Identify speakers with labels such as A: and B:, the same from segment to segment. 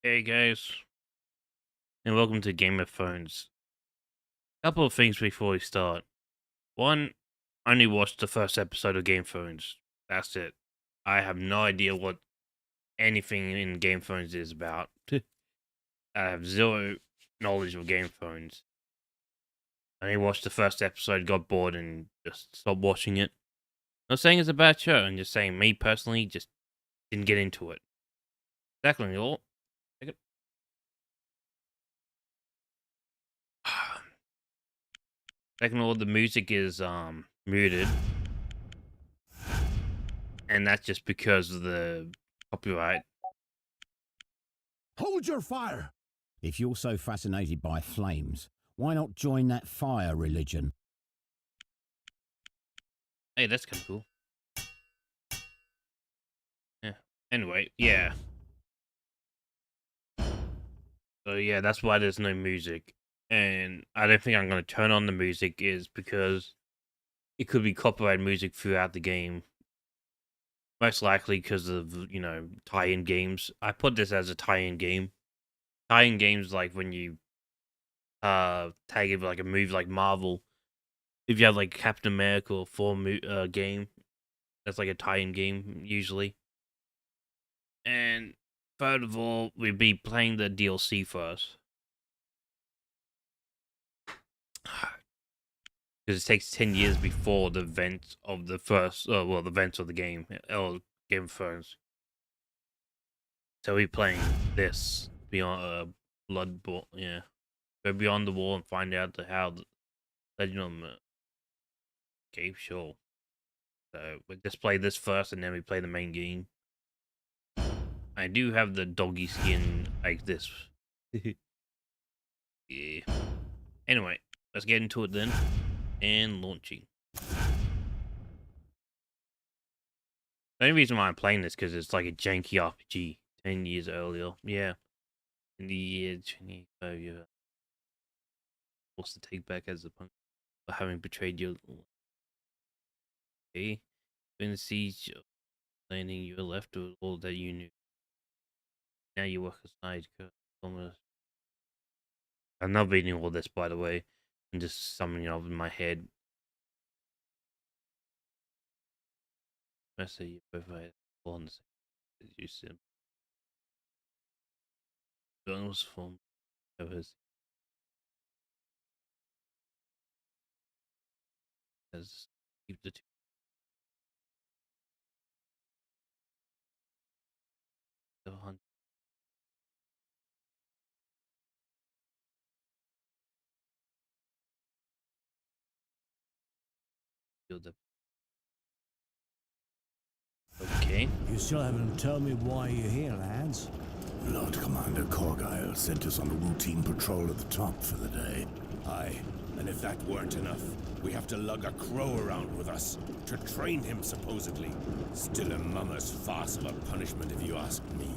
A: Hey guys, and welcome to Game of Phones. Couple of things before we start. One, I only watched the first episode of Game Phones. That's it. I have no idea what anything in Game Phones is about. I have zero knowledge of Game Phones. I only watched the first episode, got bored, and just stopped watching it. Not saying it's a bad show, I'm just saying me personally just didn't get into it. Secondly, all second of all, the music is muted, and that's just because of the copyright.
B: Hold your fire! If you're so fascinated by flames, why not join that fire religion?
A: Hey, that's kind of cool. Yeah. Anyway, yeah. So yeah, that's why there's no music, and I don't think I'm gonna turn on the music is because it could be copyright music throughout the game. Most likely because of tie-in games. I put this as a tie-in game. Tie-in games like when you tag it like a movie like Marvel. If you have like Captain America or Thor game, that's like a tie-in game usually. And third of all, we'd be playing the DLC first. Because it takes 10 years before the event of the first, the events of the game, or Game of Thrones. So we're playing this beyond Blood Bowl, yeah. Go beyond the wall and find out how the Legend of Cave Show. So we just play this first and then we play the main game. I do have the doggy skin like this. Yeah. Anyway, let's get into it then. And launching. The only reason why I'm playing this because it's like a janky RPG 10 years earlier. Yeah. In the year 25, you're forced to take back as a punk for having betrayed your. Okay. In the siege of landing, you were left with all that you knew. Now you work aside. I'm not reading all this, by the way. I'm just summing it up in my head. I say you both had on the same as you said. Journals from covers as keep the two. The hunt. The okay.
C: You still haven't told me why you're here, lads.
D: Lord Commander Korgile sent us on a routine patrol at the top for the day.
E: Aye, and if that weren't enough, we have to lug a crow around with us to train him, supposedly. Still a mama's farce of a punishment, if you ask me.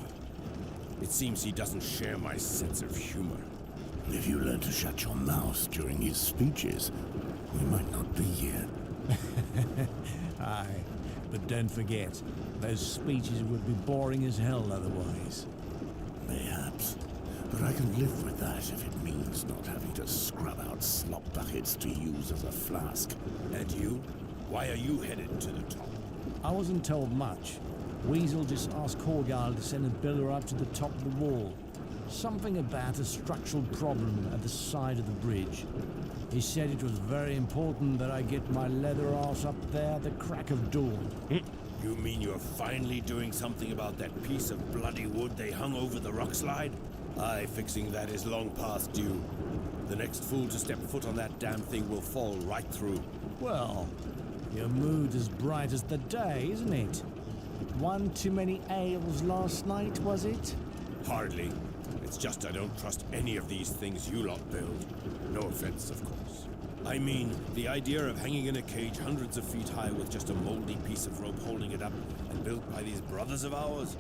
E: It seems he doesn't share my sense of humor.
D: If you learn to shut your mouth during his speeches, we might not be here.
C: Aye, but don't forget, those speeches would be boring as hell otherwise.
D: Mayhaps. But I can live with that if it means not having to scrub out slop buckets to use as a flask.
E: And you? Why are you headed to the top?
C: I wasn't told much. Weasel just asked Korgal to send a builder up to the top of the wall. Something about a structural problem at the side of the bridge. He said it was very important that I get my leather ass up there at the crack of dawn.
E: You mean you're finally doing something about that piece of bloody wood they hung over the rock slide? Aye, fixing that is long past due. The next fool to step foot on that damn thing will fall right through.
C: Well, your mood is bright as the day, isn't it? One too many ales last night, was it?
E: Hardly. It's just I don't trust any of these things you lot build. No offense, of course. I mean, the idea of hanging in a cage hundreds of feet high with just a moldy piece of rope holding it up and built by these brothers of ours?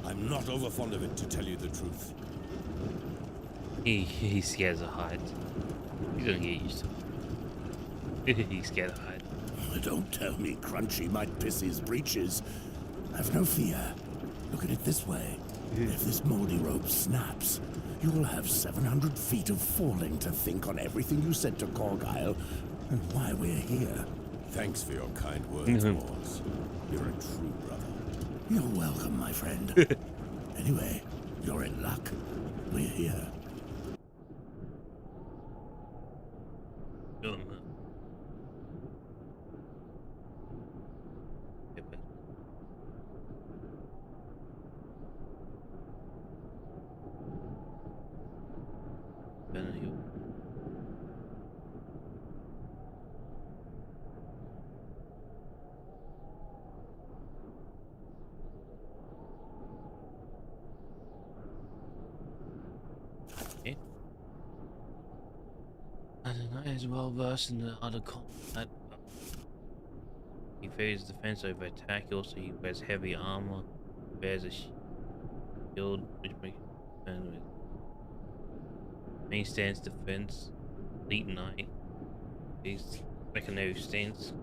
E: I'm not over fond of it, to tell you the truth.
A: He scares of heights. He's gonna get used to it. He's scared of heights.
D: Don't tell me Crunchy might piss his breeches. Have no fear. Look at it this way. If this moldy rope snaps, you'll have 700 feet of falling to think on everything you said to Corgyle and why we're here.
E: Thanks for your kind words, Wars. You're a true brother.
D: You're welcome, my friend. Anyway, you're in luck. We're here.
A: I don't know, he's well versed in the other combat. He favors defense over attack. Also, he wears heavy armor, bears a shield, which makes him main stance defense. Elite knight. He's secondary stance.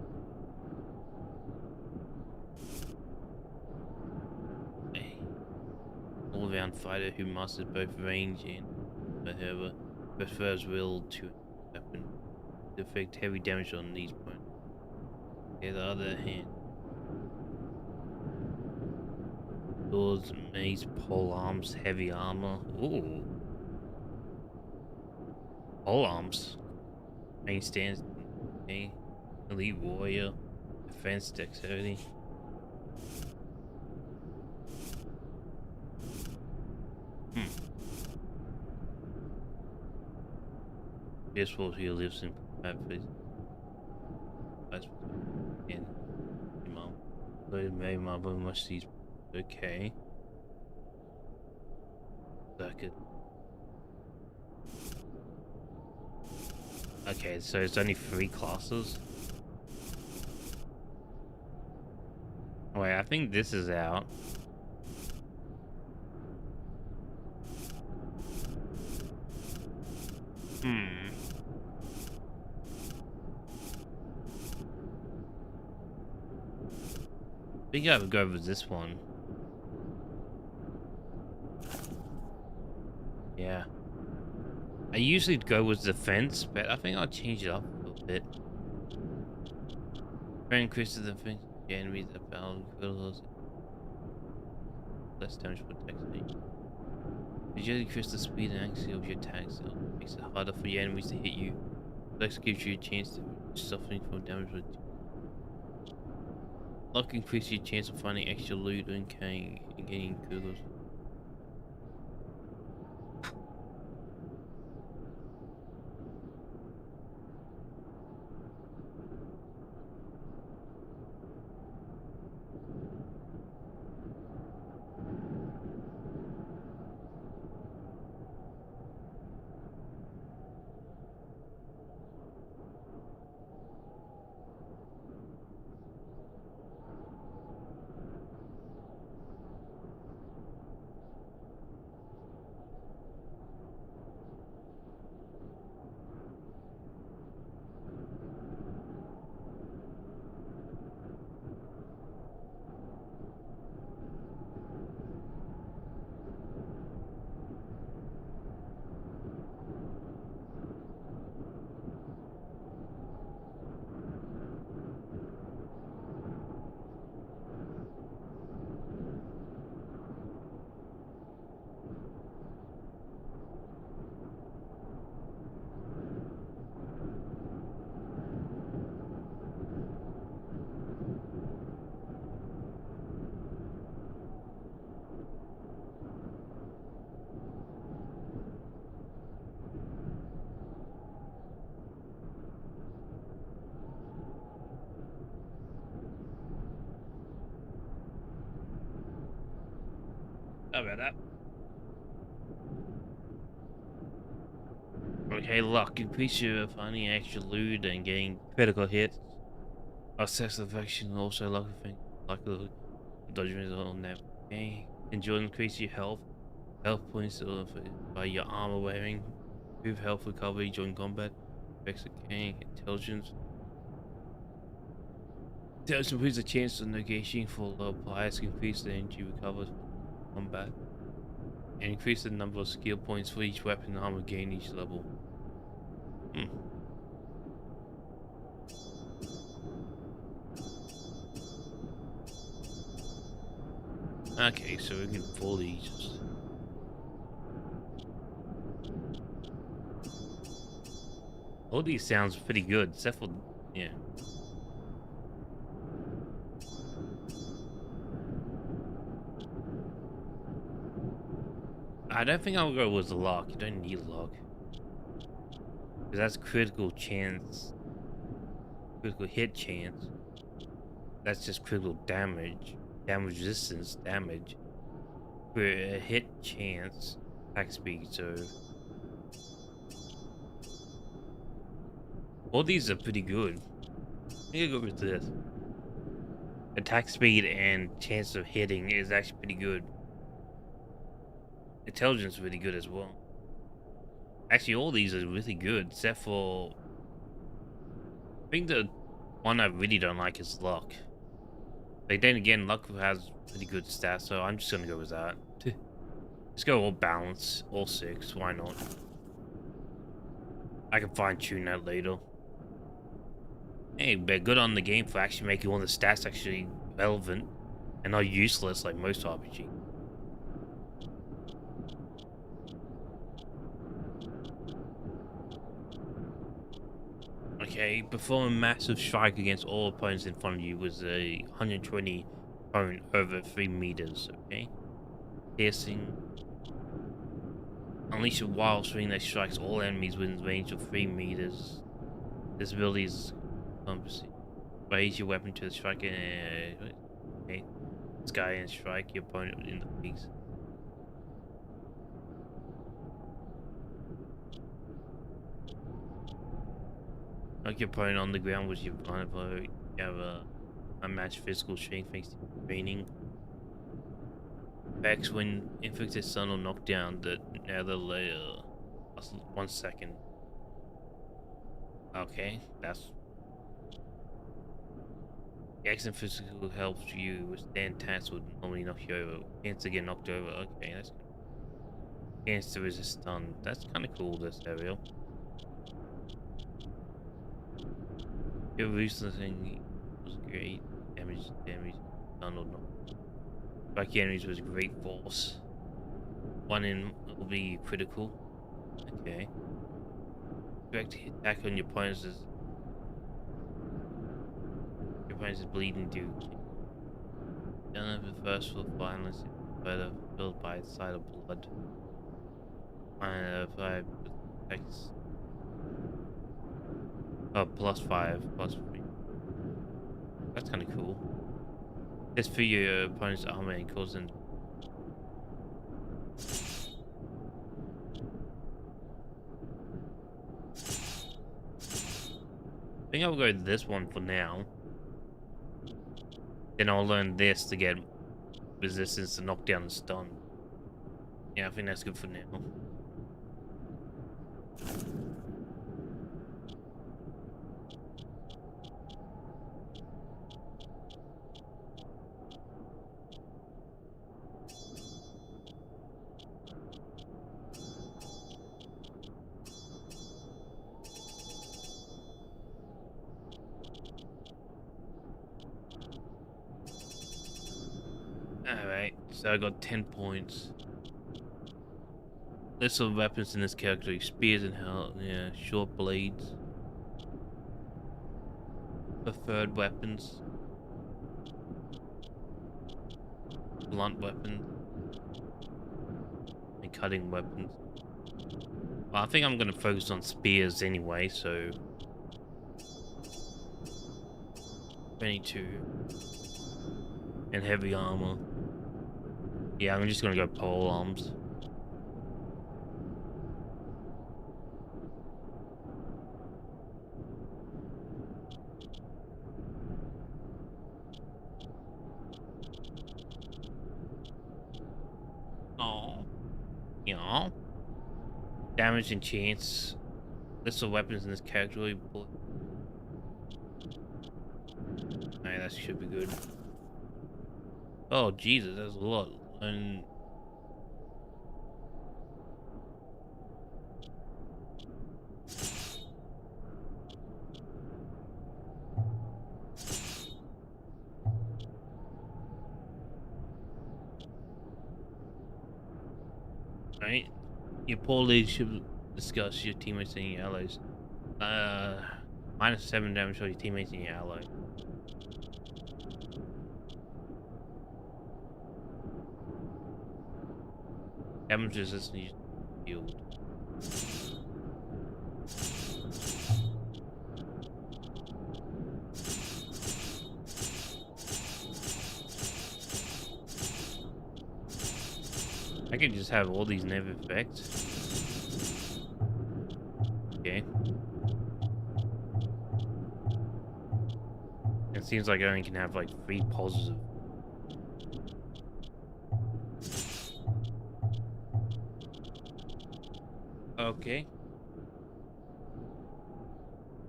A: All-round fighter who masters both range and however prefers will to weapon to inflict heavy damage on these points. On the other hand, swords, mace, pole arms, heavy armor. Ooh, pole arms. Main stance, okay. Elite warrior, defense, dexterity. This was he lives in Memphis. In mom. Maybe my mother must see. Okay. Circuit. Okay, so it's only 3 classes. Wait, I think this is out. I think I would go with this one. Yeah. I usually go with defense, but I think I'll change it up a little bit. Increase the defense. Yeah, enemies that battle less damage for attack. Did you increase the speed and accuracy of your attacks? It makes it harder for your enemies to hit you. Flex gives you a chance to suffering from damage with luck increases your chance of finding extra loot and gaining kudos. How about that? Okay, luck. Increase your finding extra loot and getting critical hits. Assess affection, also luck thing. Luck dodging on that. Okay. Enjoy increase your health. Health points by your armor wearing. Improve health recovery during combat. Effects of cane. Intelligence. Intelligence improves the chance of negotiating for low price. Increase the energy recovered from combat. And increase the number of skill points for each weapon and armor gain each level. Okay, so we can fully just... All these sounds pretty good, except for... yeah. I don't think I'll go with the lock. You don't need a lock. Because that's critical chance. Critical hit chance. That's just critical damage. Damage resistance, damage. For a hit chance. Attack speed, so... all these are pretty good. I'm gonna go with this. Attack speed and chance of hitting is actually pretty good. Intelligence is really good as well. Actually, all these are really good, except for... I think the one I really don't like is luck. But then again, luck has pretty good stats, so I'm just gonna go with that. Let's go all balance, all 6, why not? I can fine tune that later. Hey, but good on the game for actually making all the stats actually relevant and not useless like most RPG. Okay, perform a massive strike against all opponents in front of you with a 120 cone over 3 meters, okay? Piercing. Unleash a wild swing that strikes all enemies within range of 3 meters. This ability is compensated. Raise your weapon to the striker. Okay. Sky and strike your opponent in the face. Knock your opponent on the ground with your vulnerable. You have a unmatched physical strength thanks to training. Effects when inflicted stun or knock down the nether layer. 1 second. Okay, that's... the excellent physical helps you withstand attacks would normally knock you over. Chance to get knocked over. Okay, that's good. Chance to resist stun. That's kind of cool, this area. Your ruthlessing was great. Damage, stun or knock. Strike enemies with great force. 1 in will be critical. Okay. Direct attack on your opponents is... your opponent is bleeding due. Don't have the first for violence, but filled by the sight of blood. And 5 attacks. Oh, +5, +3. That's kind of cool. Just for your opponent's armor and cause them... I think I'll go with this one for now. Then I'll learn this to get resistance to knock down and stun. Yeah, I think that's good for now. Alright, so I got 10 points. List of weapons in this character: spears and short blades. Preferred weapons. Blunt weapons. And cutting weapons. Well, I think I'm gonna focus on spears anyway, so... 22. And heavy armor. Yeah, I'm just gonna go pole arms. Oh. You know, damage and chance. List of weapons in this category. Bullet. Alright, that should be good. Oh Jesus, that's a lot. And right, your poor leadership discuss your teammates and your allies. -7 damage on your teammates and your ally. Damage resistance shield. I can just have all these negative effects. Okay. It seems like I only can have like 3 positive. Okay.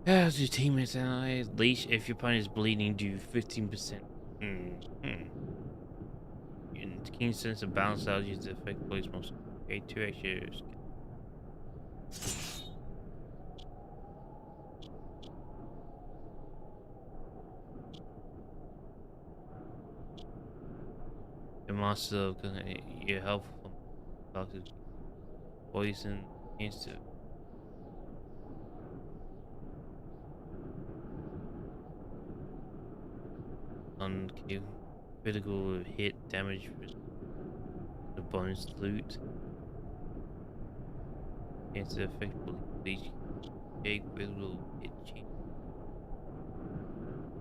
A: As your teammates and I leash if your opponent is bleeding, do 15%. In King's sense of balance, I'll use the effect place most. Okay, 2 extras. The master of your health from doctor poison instant. On critical hit damage for the bonus loot. Against the effective leech. A critical hit change.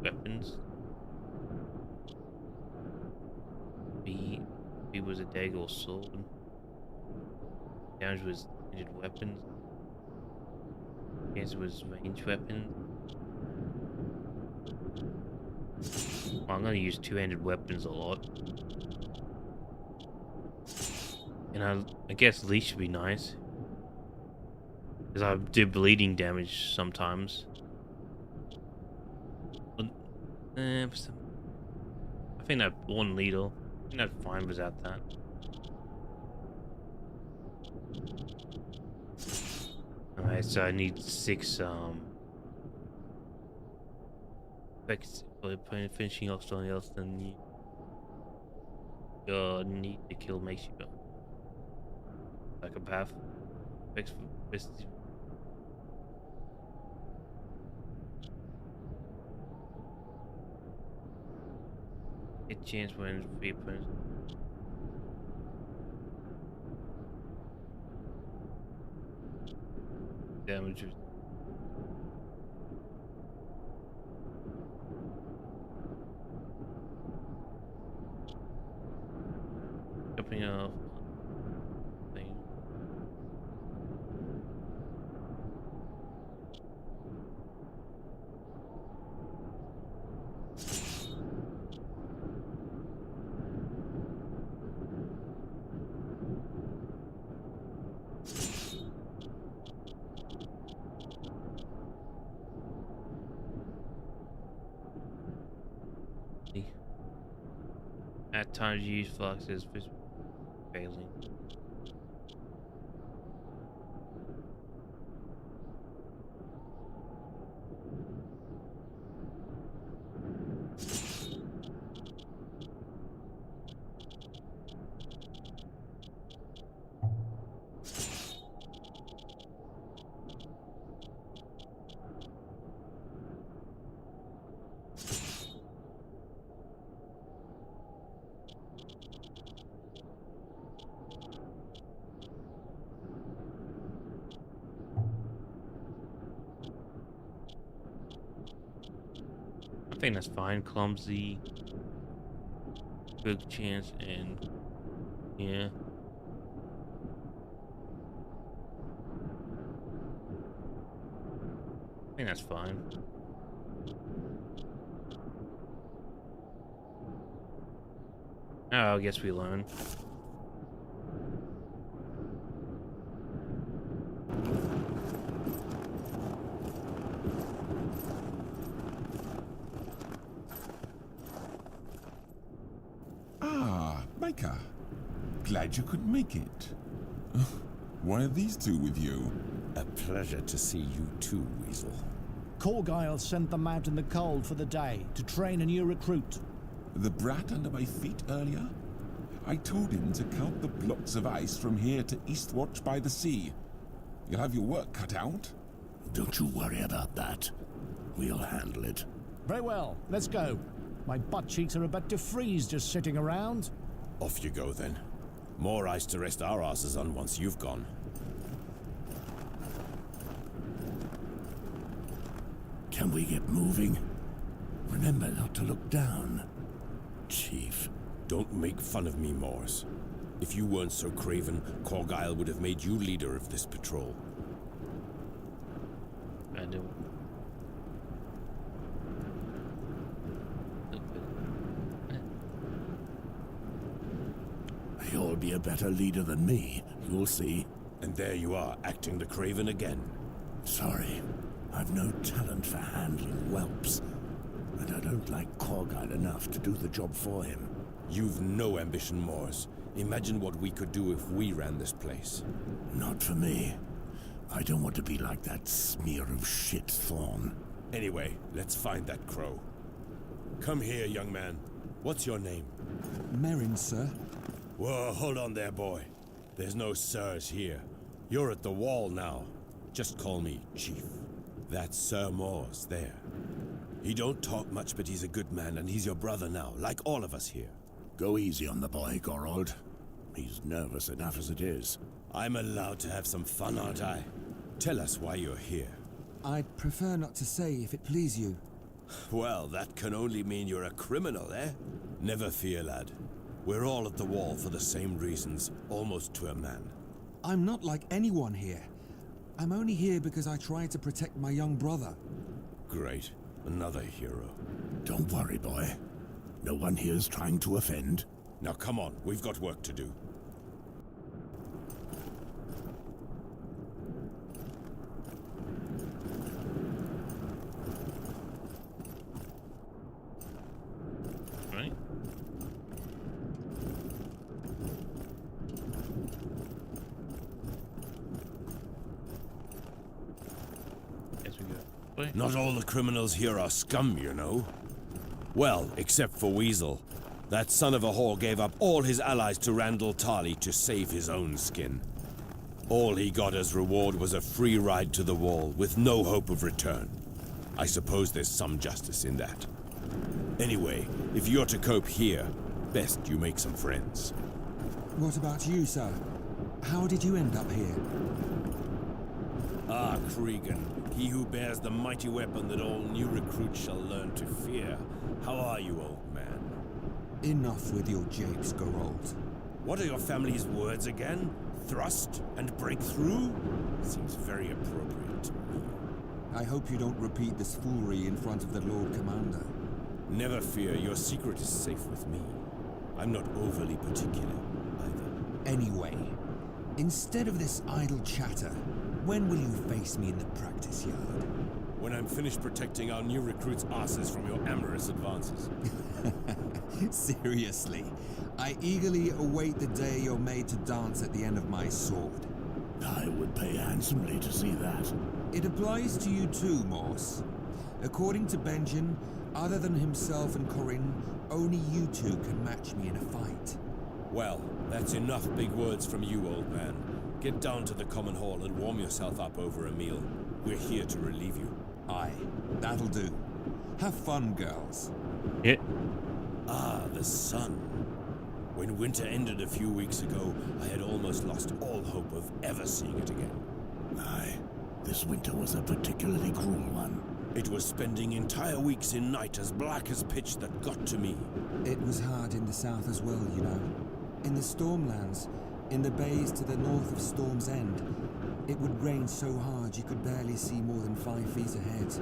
A: Weapons. B was a dagger or sword. Damage was ranged weapons. Against was ranged weapons. Well, I'm gonna use two-handed weapons a lot. And I guess leash would be nice. Because I do bleeding damage sometimes. But, I think that one needle. I think that's fine without that. Alright, so I need 6 effects for finishing off something else than you need to kill makes you go. Psychopath. Effects for best. Hit chance when free opponents. Damage. Jumping off thing. At times you use fluxes for failing. I think that's fine. Clumsy, good chance, and yeah. I think that's fine. Oh, I guess we learn.
F: Ah, Micah. Glad you could make it. Why are these two with you?
E: A pleasure to see you too, Weasel.
C: Corgyle sent them out in the cold for the day to train a new recruit.
F: The brat under my feet earlier? I told him to count the blocks of ice from here to Eastwatch by the sea. You'll have your work cut out.
D: Don't you worry about that. We'll handle it.
C: Very well, let's go. My butt cheeks are about to freeze just sitting around.
E: Off you go then. More ice to rest our asses on once you've gone.
D: Can we get moving? Remember not to look down. Chief.
E: Don't make fun of me, Morse. If you weren't so craven, Corgyle would have made you leader of this patrol.
A: I do.
D: You'll be a better leader than me. You'll see.
E: And there you are, acting the craven again.
D: Sorry. I've no talent for handling whelps. And I don't like Corgyle enough to do the job for him.
E: You've no ambition, Morse. Imagine what we could do if we ran this place.
D: Not for me. I don't want to be like that smear of shit Thorn.
E: Anyway, let's find that crow. Come here, young man. What's your name?
G: Merrin, sir.
E: Whoa, hold on there, boy. There's no sirs here. You're at the wall now. Just call me Chief. That's Sir Morse there. He don't talk much, but he's a good man, and he's your brother now, like all of us here.
D: Go easy on the boy, Gorold. He's nervous enough as it is.
E: I'm allowed to have some fun, aren't I? Tell us why you're here.
G: I'd prefer not to say, if it please you.
E: Well, that can only mean you're a criminal, eh? Never fear, lad. We're all at the wall for the same reasons, almost to a man.
G: I'm not like anyone here. I'm only here because I tried to protect my young brother.
E: Great. Another hero.
D: Don't worry, boy. No one here's trying to offend.
E: Now come on, we've got work to do.
A: Right? Yes, we go. Wait.
E: Not all the criminals here are scum, you know. Well, except for Weasel. That son of a whore gave up all his allies to Randall Tarley to save his own skin. All he got as reward was a free ride to the wall with no hope of return. I suppose there's some justice in that. Anyway, if you're to cope here, best you make some friends.
G: What about you, sir? How did you end up here?
E: Ah, Cregan, he who bears the mighty weapon that all new recruits shall learn to fear. How are you, old man?
G: Enough with your japes, Gorold.
E: What are your family's words again? Thrust and break through? Seems very appropriate to me.
G: I hope you don't repeat this foolery in front of the Lord Commander.
E: Never fear, your secret is safe with me. I'm not overly particular, either.
G: Anyway, instead of this idle chatter, when will you face me in the practice yard?
E: When I'm finished protecting our new recruits' asses from your amorous advances.
G: Seriously, I eagerly await the day you're made to dance at the end of my sword.
D: I would pay handsomely to see that.
G: It applies to you too, Morse. According to Benjen, other than himself and Corinne, only you two can match me in a fight.
E: Well, that's enough big words from you, old man. Get down to the common hall and warm yourself up over a meal. We're here to relieve you.
G: Aye, that'll do. Have fun, girls.
A: Yeah.
E: Ah, the sun. When winter ended a few weeks ago, I had almost lost all hope of ever seeing it again.
D: Aye, this winter was a particularly cruel one.
E: It was spending entire weeks in night as black as pitch that got to me.
G: It was hard in the south as well, you know. In the Stormlands, in the bays to the north of Storm's End, it would rain so hard you could barely see more than 5 feet ahead.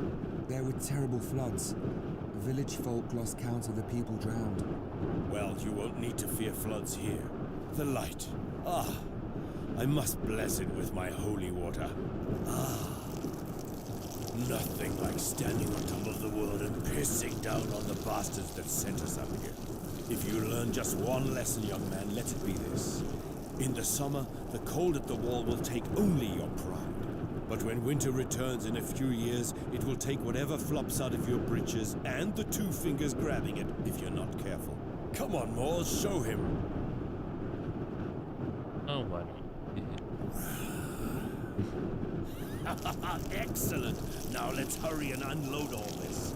G: There were terrible floods. Village folk lost count of the people drowned.
E: Well, you won't need to fear floods here. The light. Ah, I must bless it with my holy water. Ah. Nothing like standing on top of the world and pissing down on the bastards that sent us up here. If you learn just one lesson, young man, let it be this. In the summer, the cold at the wall will take only your pride. But when winter returns in a few years, it will take whatever flops out of your breeches and the 2 fingers grabbing it if you're not careful. Come on, Moors, show him.
A: Oh, why not?
E: Excellent. Now let's hurry and unload all this.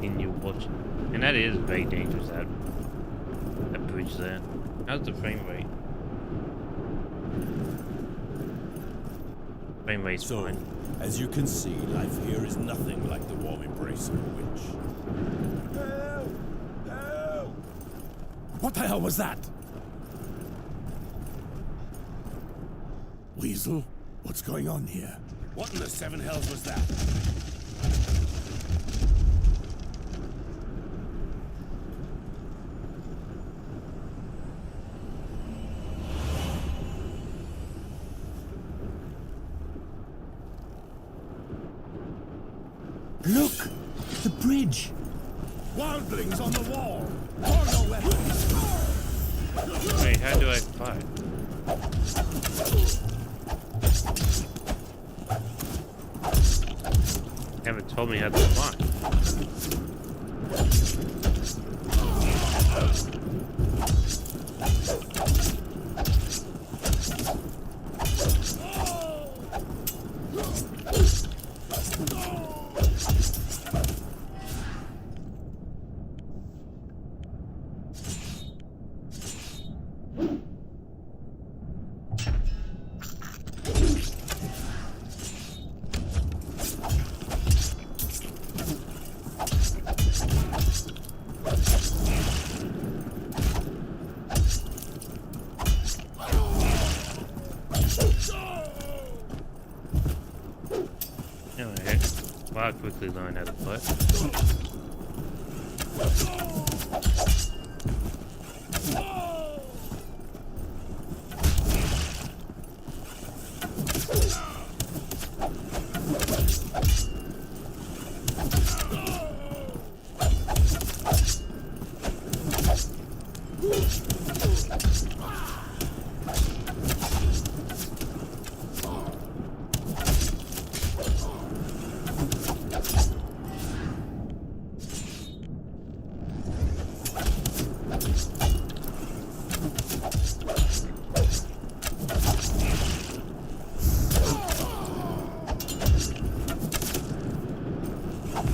A: In your watch. And that is very dangerous, that bridge there. How's the frame rate? Frame rate's
E: So,
A: fine.
E: as you can see, life here is nothing like the warm embrace of a witch.
D: Help! Help! What the hell was that? Weasel, what's going on here?
E: What in the 7 hells was that?
D: Look! The bridge!
E: Wildlings on the wall! Draw your weapons!
A: Wait, how do I fight? Haven't told me how to fight. I'll quickly learn how to fight.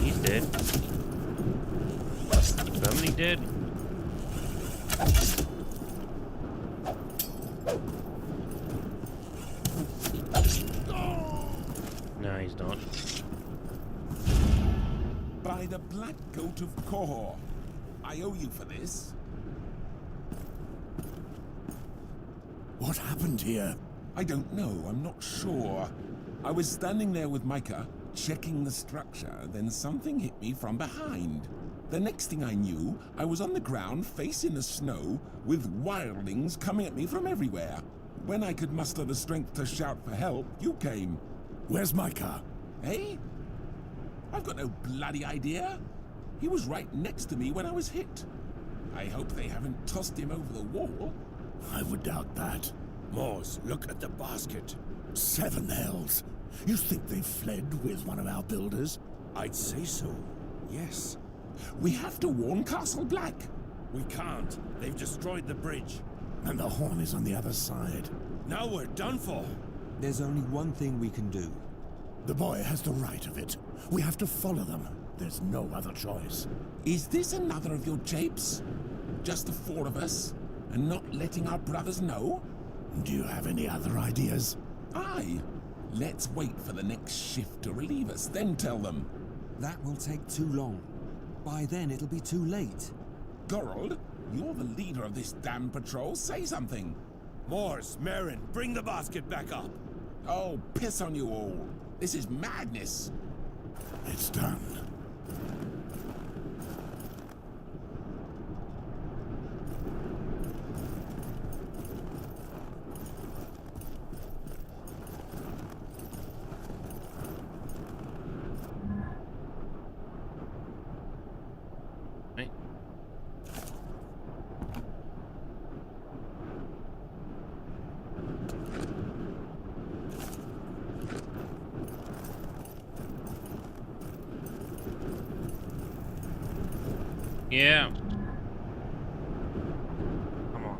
A: He's dead. Somebody dead? No, he's not.
F: By the Black Goat of Kohor. I owe you for this.
D: What happened here?
F: I don't know, I'm not sure. I was standing there with Micah, checking the structure, then something hit me from behind. The next thing I knew, I was on the ground, facing the snow, with wildlings coming at me from everywhere. When I could muster the strength to shout for help, you came.
D: Where's Micah?
F: Eh? I've got no bloody idea. He was right next to me when I was hit. I hope they haven't tossed him over the wall.
D: I would doubt that.
E: Moors, look at the basket.
D: 7 hells! You think they fled with one of our builders?
E: I'd say so. Yes.
F: We have to warn Castle Black.
E: We can't. They've destroyed the bridge.
D: And the horn is on the other side.
E: Now we're done for.
G: There's only one thing we can do.
D: The boy has the right of it. We have to follow them. There's no other choice.
F: Is this another of your japes? Just the 4 of us? And not letting our brothers know?
D: Do you have any other ideas?
F: Aye. Let's wait for the next shift to relieve us, then tell them.
G: That will take too long. By then, it'll be too late.
F: Gorold, you're the leader of this damn patrol. Say something.
E: Moors, Merrin, bring the basket back up.
F: Oh, piss on you all. This is madness.
D: It's done.
A: Yeah. Come on.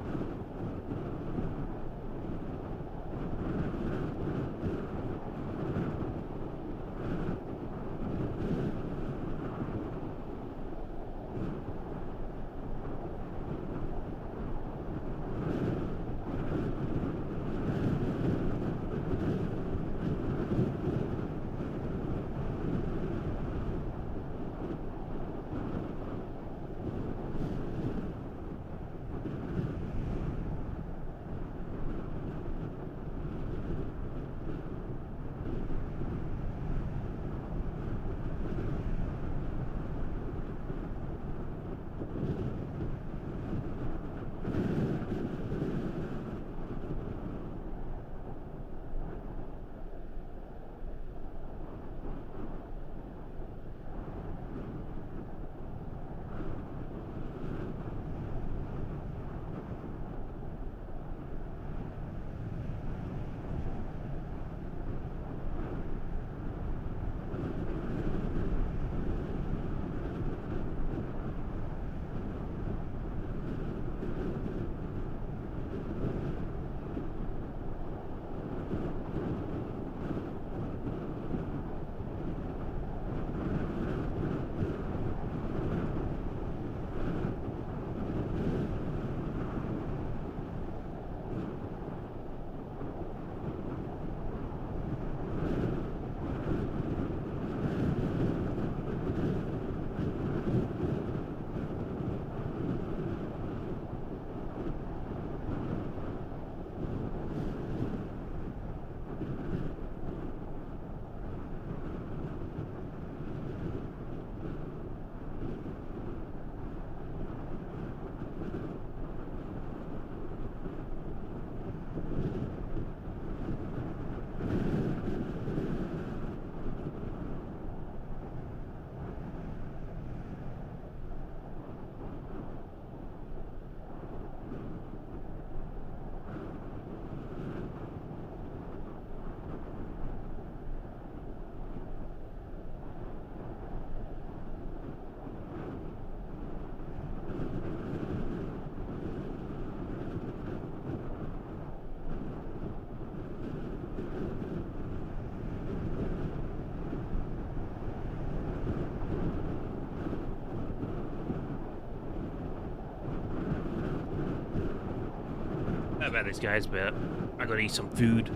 A: How about this, guys? But I gotta eat some food.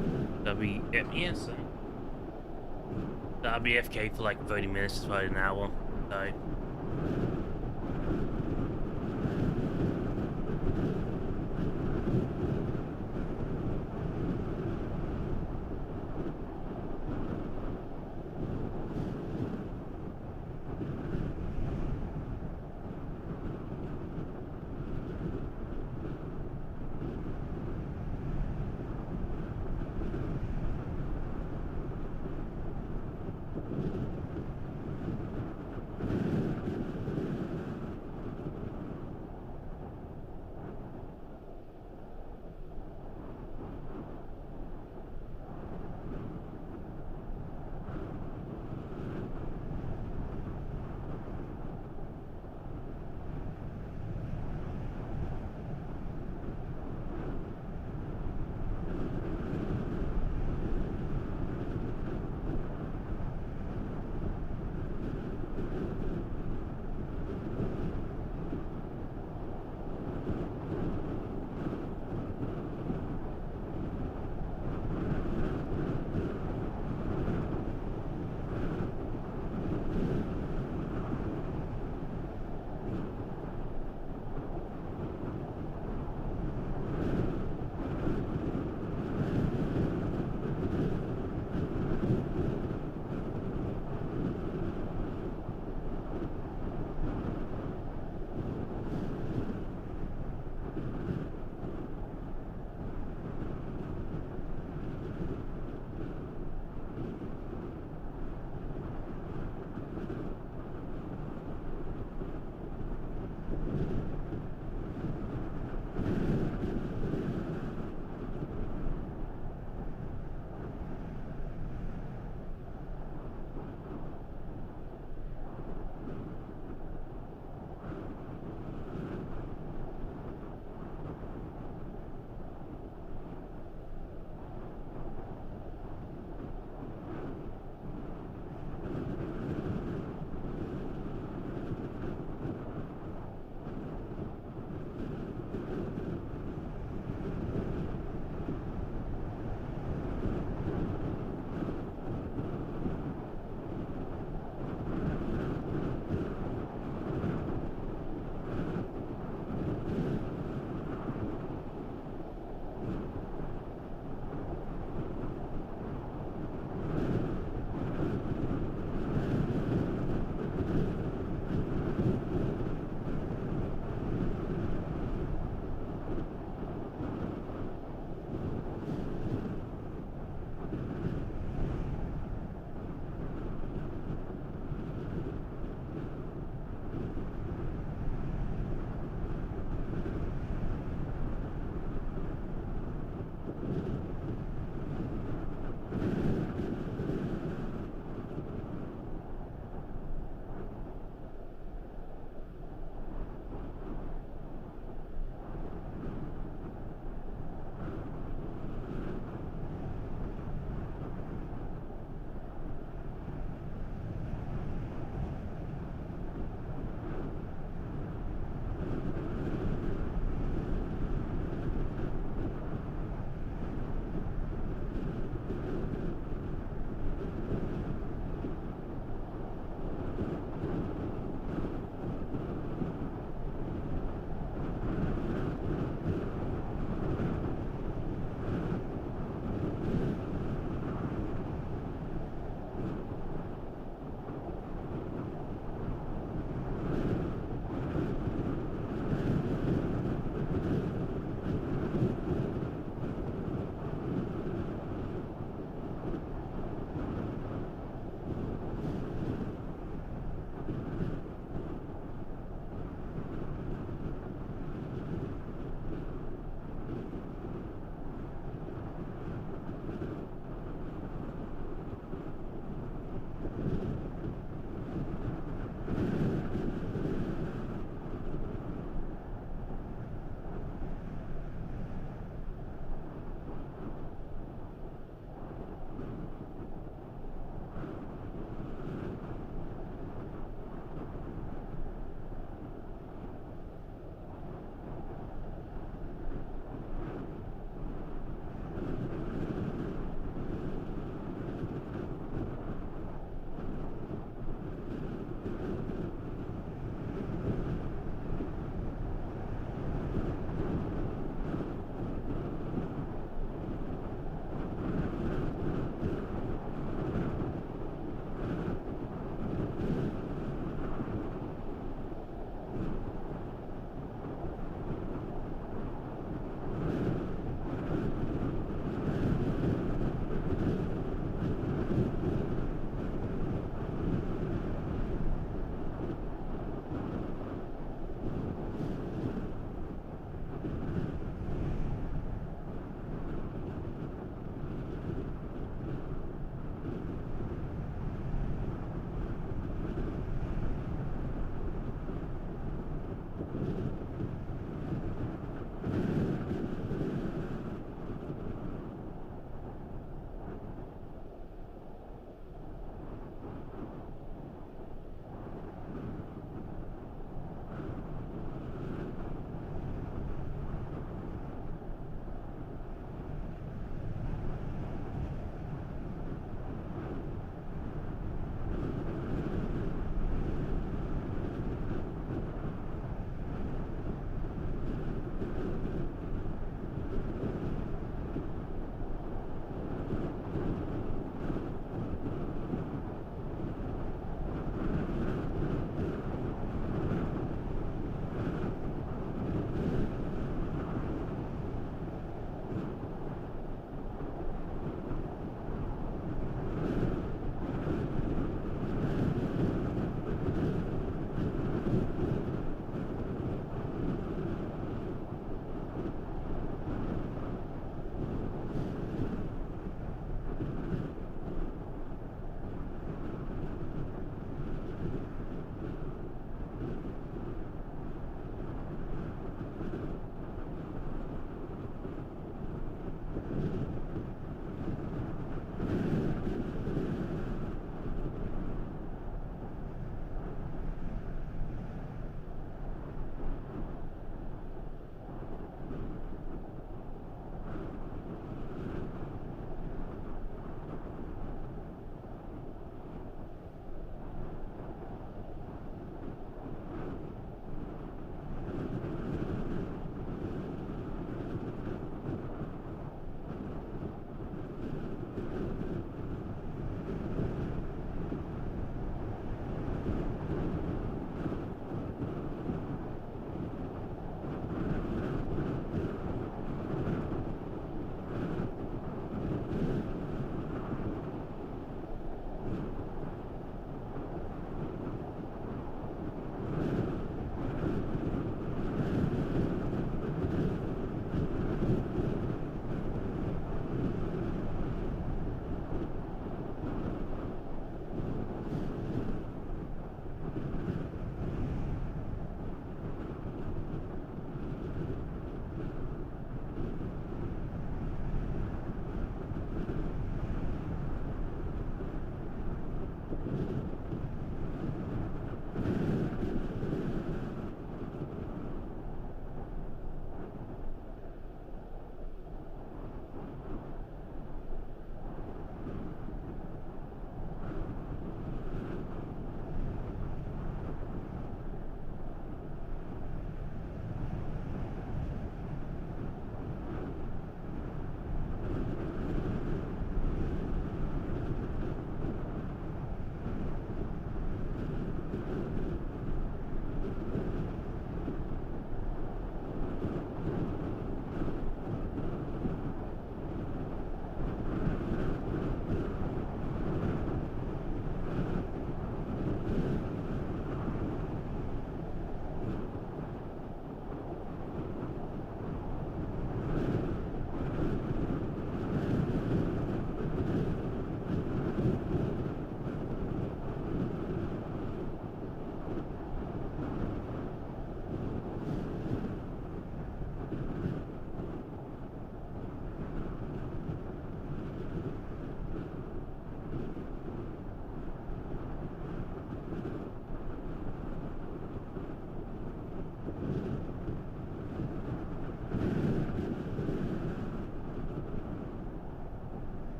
A: Yes. I'll be FK for like 30 minutes, about an hour. So.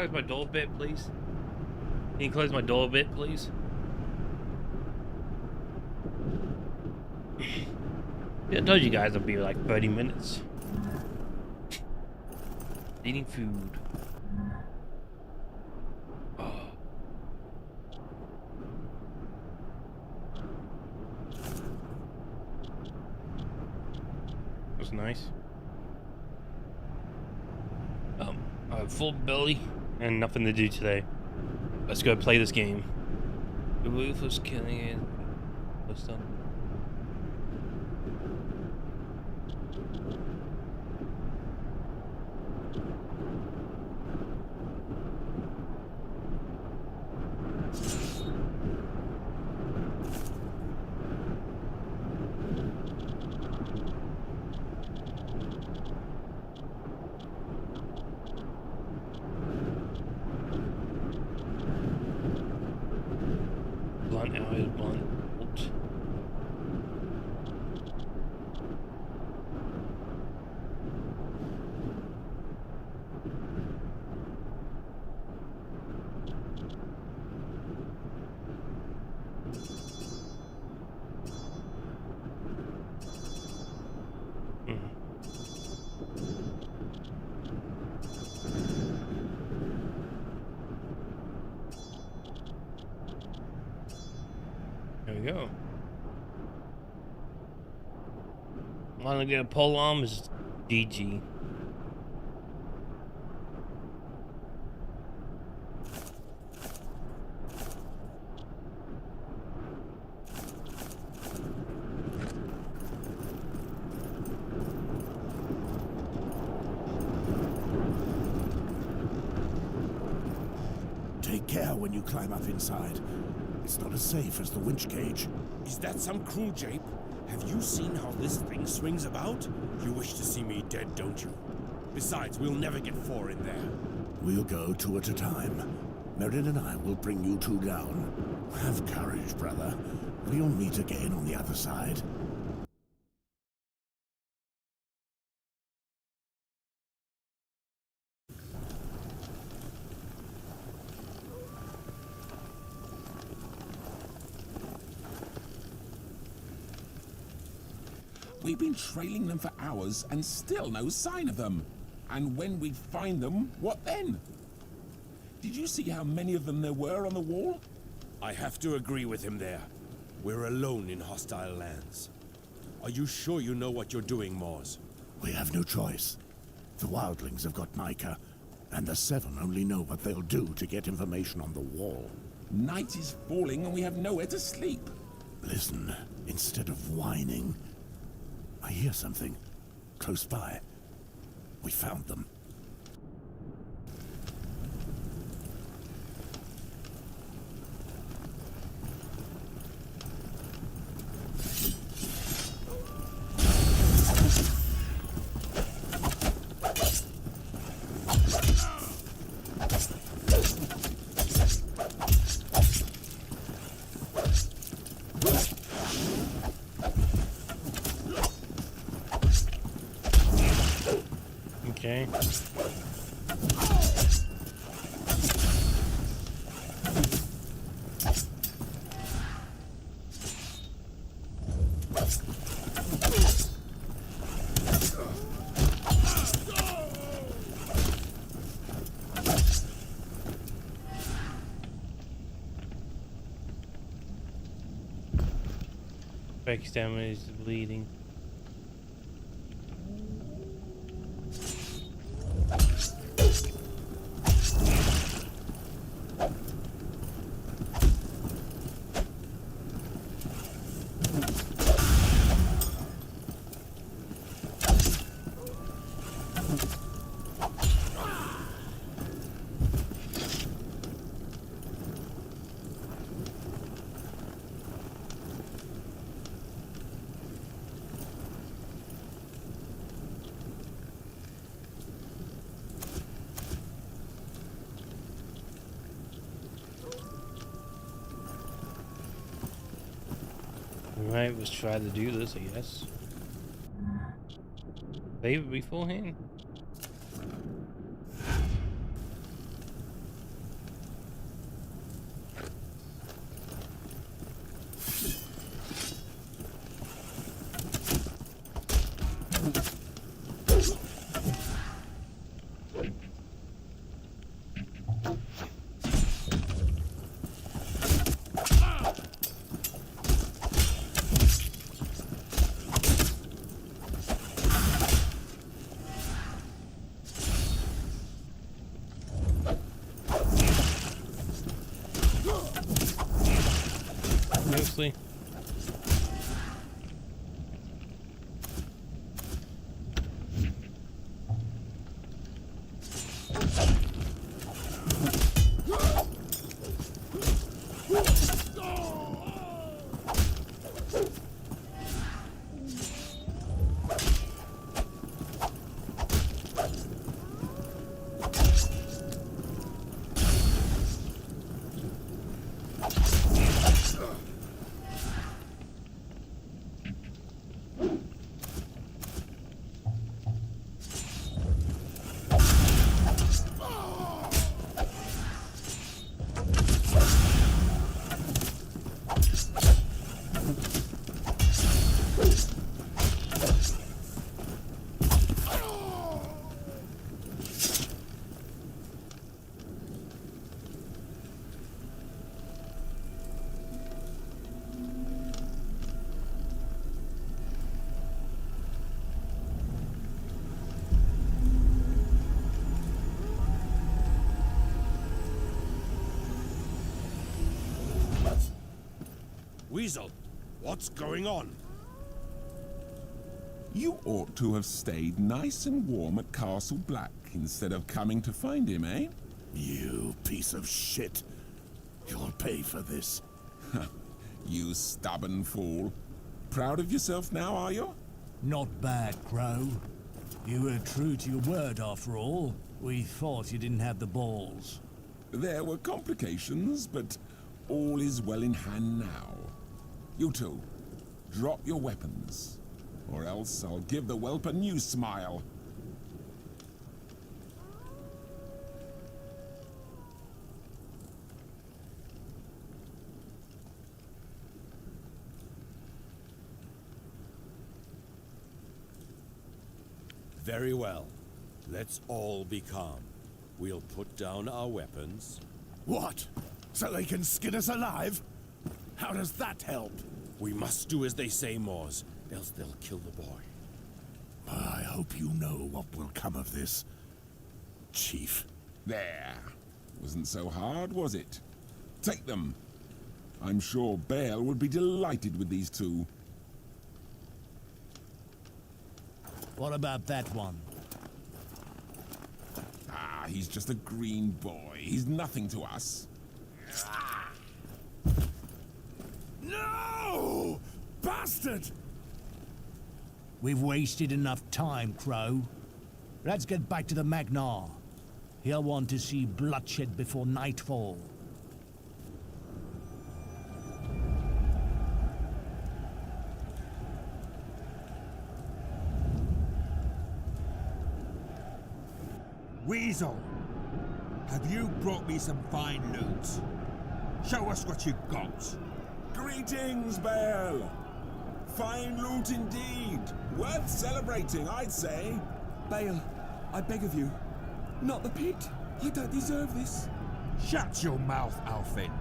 A: close my door a bit, please? Can you close my door a bit, please? Yeah, I told you guys it'll be like 30 minutes. Eating food. Oh. That's nice. I have full belly and nothing to do today. Let's go play this game. The roof was killing it. What's done? Blunt arrow, blunt bolt. There we go. Want to get a pole arm is GG.
D: Take care when you climb up inside. It's not as safe as the winch cage.
E: Is that some crew jape? Have you seen how this thing swings about? You wish to see me dead, don't you? Besides, we'll never get 4 in there.
D: We'll go 2 at a time. Merrin and I will bring you 2 down. Have courage, brother. We'll meet again on the other side.
F: We've been trailing them for hours and still no sign of them. And when we find them, what then? Did you see how many of them there were on the wall?
E: I have to agree with him there. We're alone in hostile lands. Are you sure you know what you're doing, Moors?
D: We have no choice. The wildlings have got Micah, and the 7 only know what they'll do to get information on the wall.
F: Night is falling and we have nowhere to sleep.
D: Listen, instead of whining, I hear something close by. We found them.
A: Okay. Beck's stamina is bleeding. Alright, let's try to do this, I guess. Save it beforehand? mostly.
E: Weasel, what's going on?
F: You ought to have stayed nice and warm at Castle Black instead of coming to find him, eh?
D: You piece of shit. You'll pay for this.
F: You stubborn fool. Proud of yourself now, are you?
C: Not bad, Crow. You were true to your word after all. We thought you didn't have the balls.
F: There were complications, but all is well in hand now. You two, drop your weapons, or else I'll give the whelp a new smile.
E: Very well. Let's all be calm. We'll put down our weapons.
D: What? So they can skin us alive? How does that help?
E: We must do as they say, Moors, else they'll kill the boy.
D: I hope you know what will come of this, Chief.
F: There. Wasn't so hard, was it? Take them. I'm sure Baal would be delighted with these two.
C: What about that one?
F: Ah, he's just a green boy. He's nothing to us.
D: No! Bastard!
C: We've wasted enough time, Crow. Let's get back to the Magnar. He'll want to see bloodshed before nightfall.
H: Weasel, have you brought me some fine loot? Show us what you got.
F: Greetings, Baal. Fine loot indeed. Worth celebrating, I'd say.
G: Bale, I beg of you. Not the pit. I don't deserve this.
H: Shut your mouth, Alfin.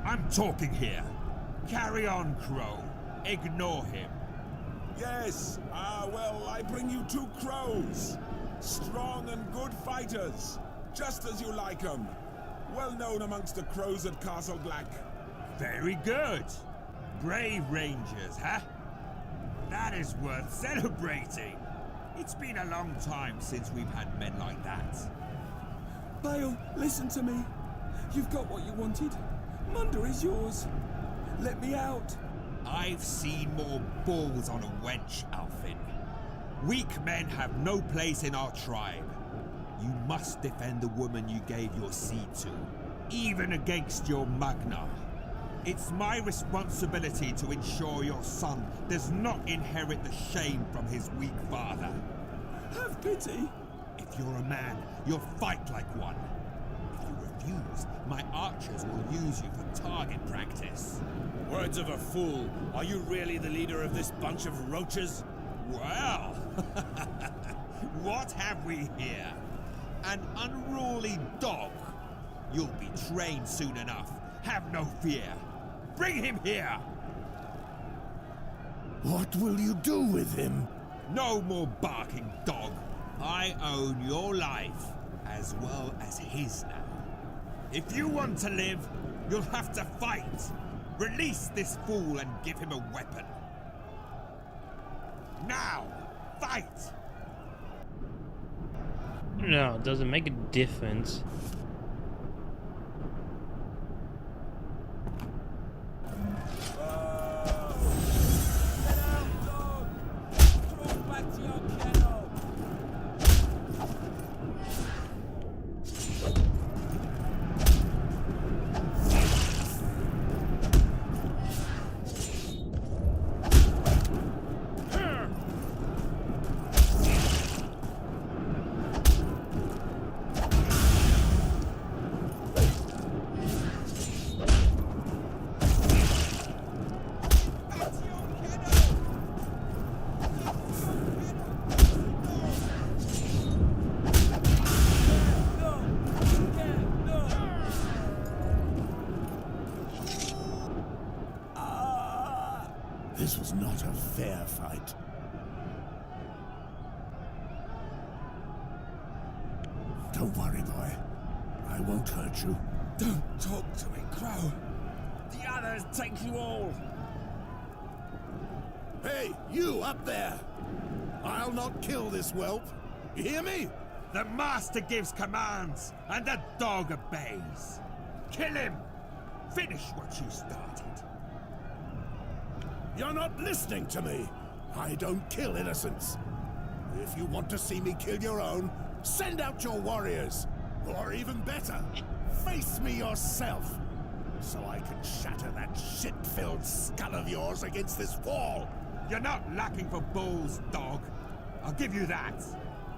H: I'm talking here. Carry on, Crow. Ignore him.
F: Yes. Well, I bring you two crows. Strong and good fighters. Just as you like them. Well known amongst the crows at Castle Black.
H: Very good. Brave Rangers, huh? That is worth celebrating. It's been a long time since we've had men like that.
G: Bale, listen to me. You've got what you wanted. Munda is yours. Let me out.
H: I've seen more balls on a wench, Alfin. Weak men have no place in our tribe. You must defend the woman you gave your seed to, even against your Magnar. It's my responsibility to ensure your son does not inherit the shame from his weak father.
G: Have pity.
H: If you're a man, you'll fight like one. If you refuse, my archers will use you for target practice.
E: Words of a fool. Are you really the leader of this bunch of roaches?
H: Well, what have we here? An unruly dog. You'll be trained soon enough. Have no fear. Bring him here!
D: What will you do with him?
H: No more barking, dog. I own your life, as well as his now. If you want to live, you'll have to fight. Release this fool and give him a weapon. Now, fight!
A: No, it doesn't make a difference.
D: This was not a fair fight. Don't worry, boy. I won't hurt you.
F: Don't talk to me, Crow. The others take you all.
D: Hey, you up there! I'll not kill this whelp. You hear me?
H: The master gives commands, and the dog obeys. Kill him! Finish what you started.
D: You're not listening to me. I don't kill innocents. If you want to see me kill your own, send out your warriors. Or even better, face me yourself. So I can shatter that shit-filled skull of yours against this wall.
H: You're not lacking for balls, dog. I'll give you that.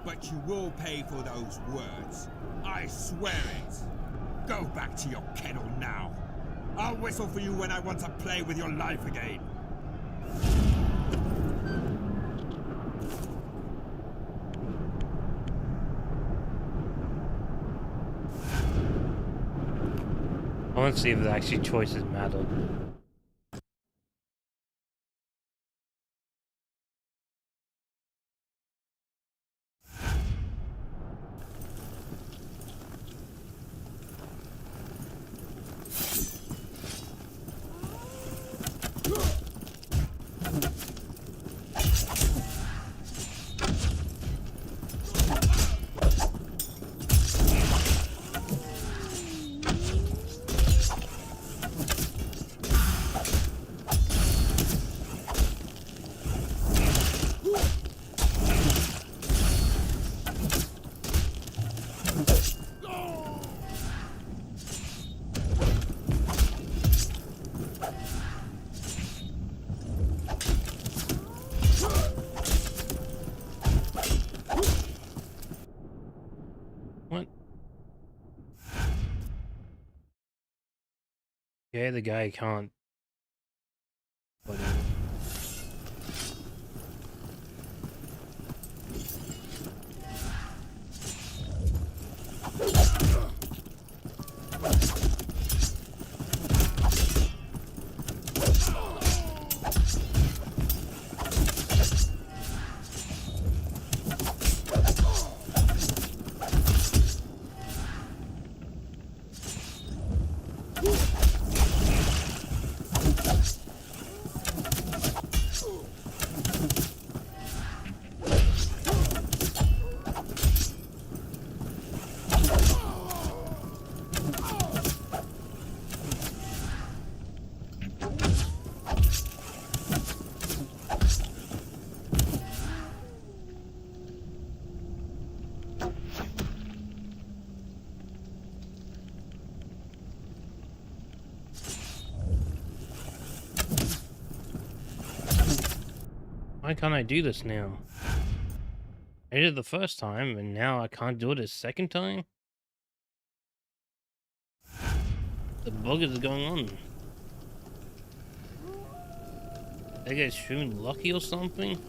H: But you will pay for those words. I swear it. Go back to your kennel now. I'll whistle for you when I want to play with your life again.
A: I want to see if the actually choices matter. What? Okay, the guy can't. Whatever. Why can't I do this now? I did it the first time, and now I can't do it a second time? The bug is going on. That guy's shooting lucky or something?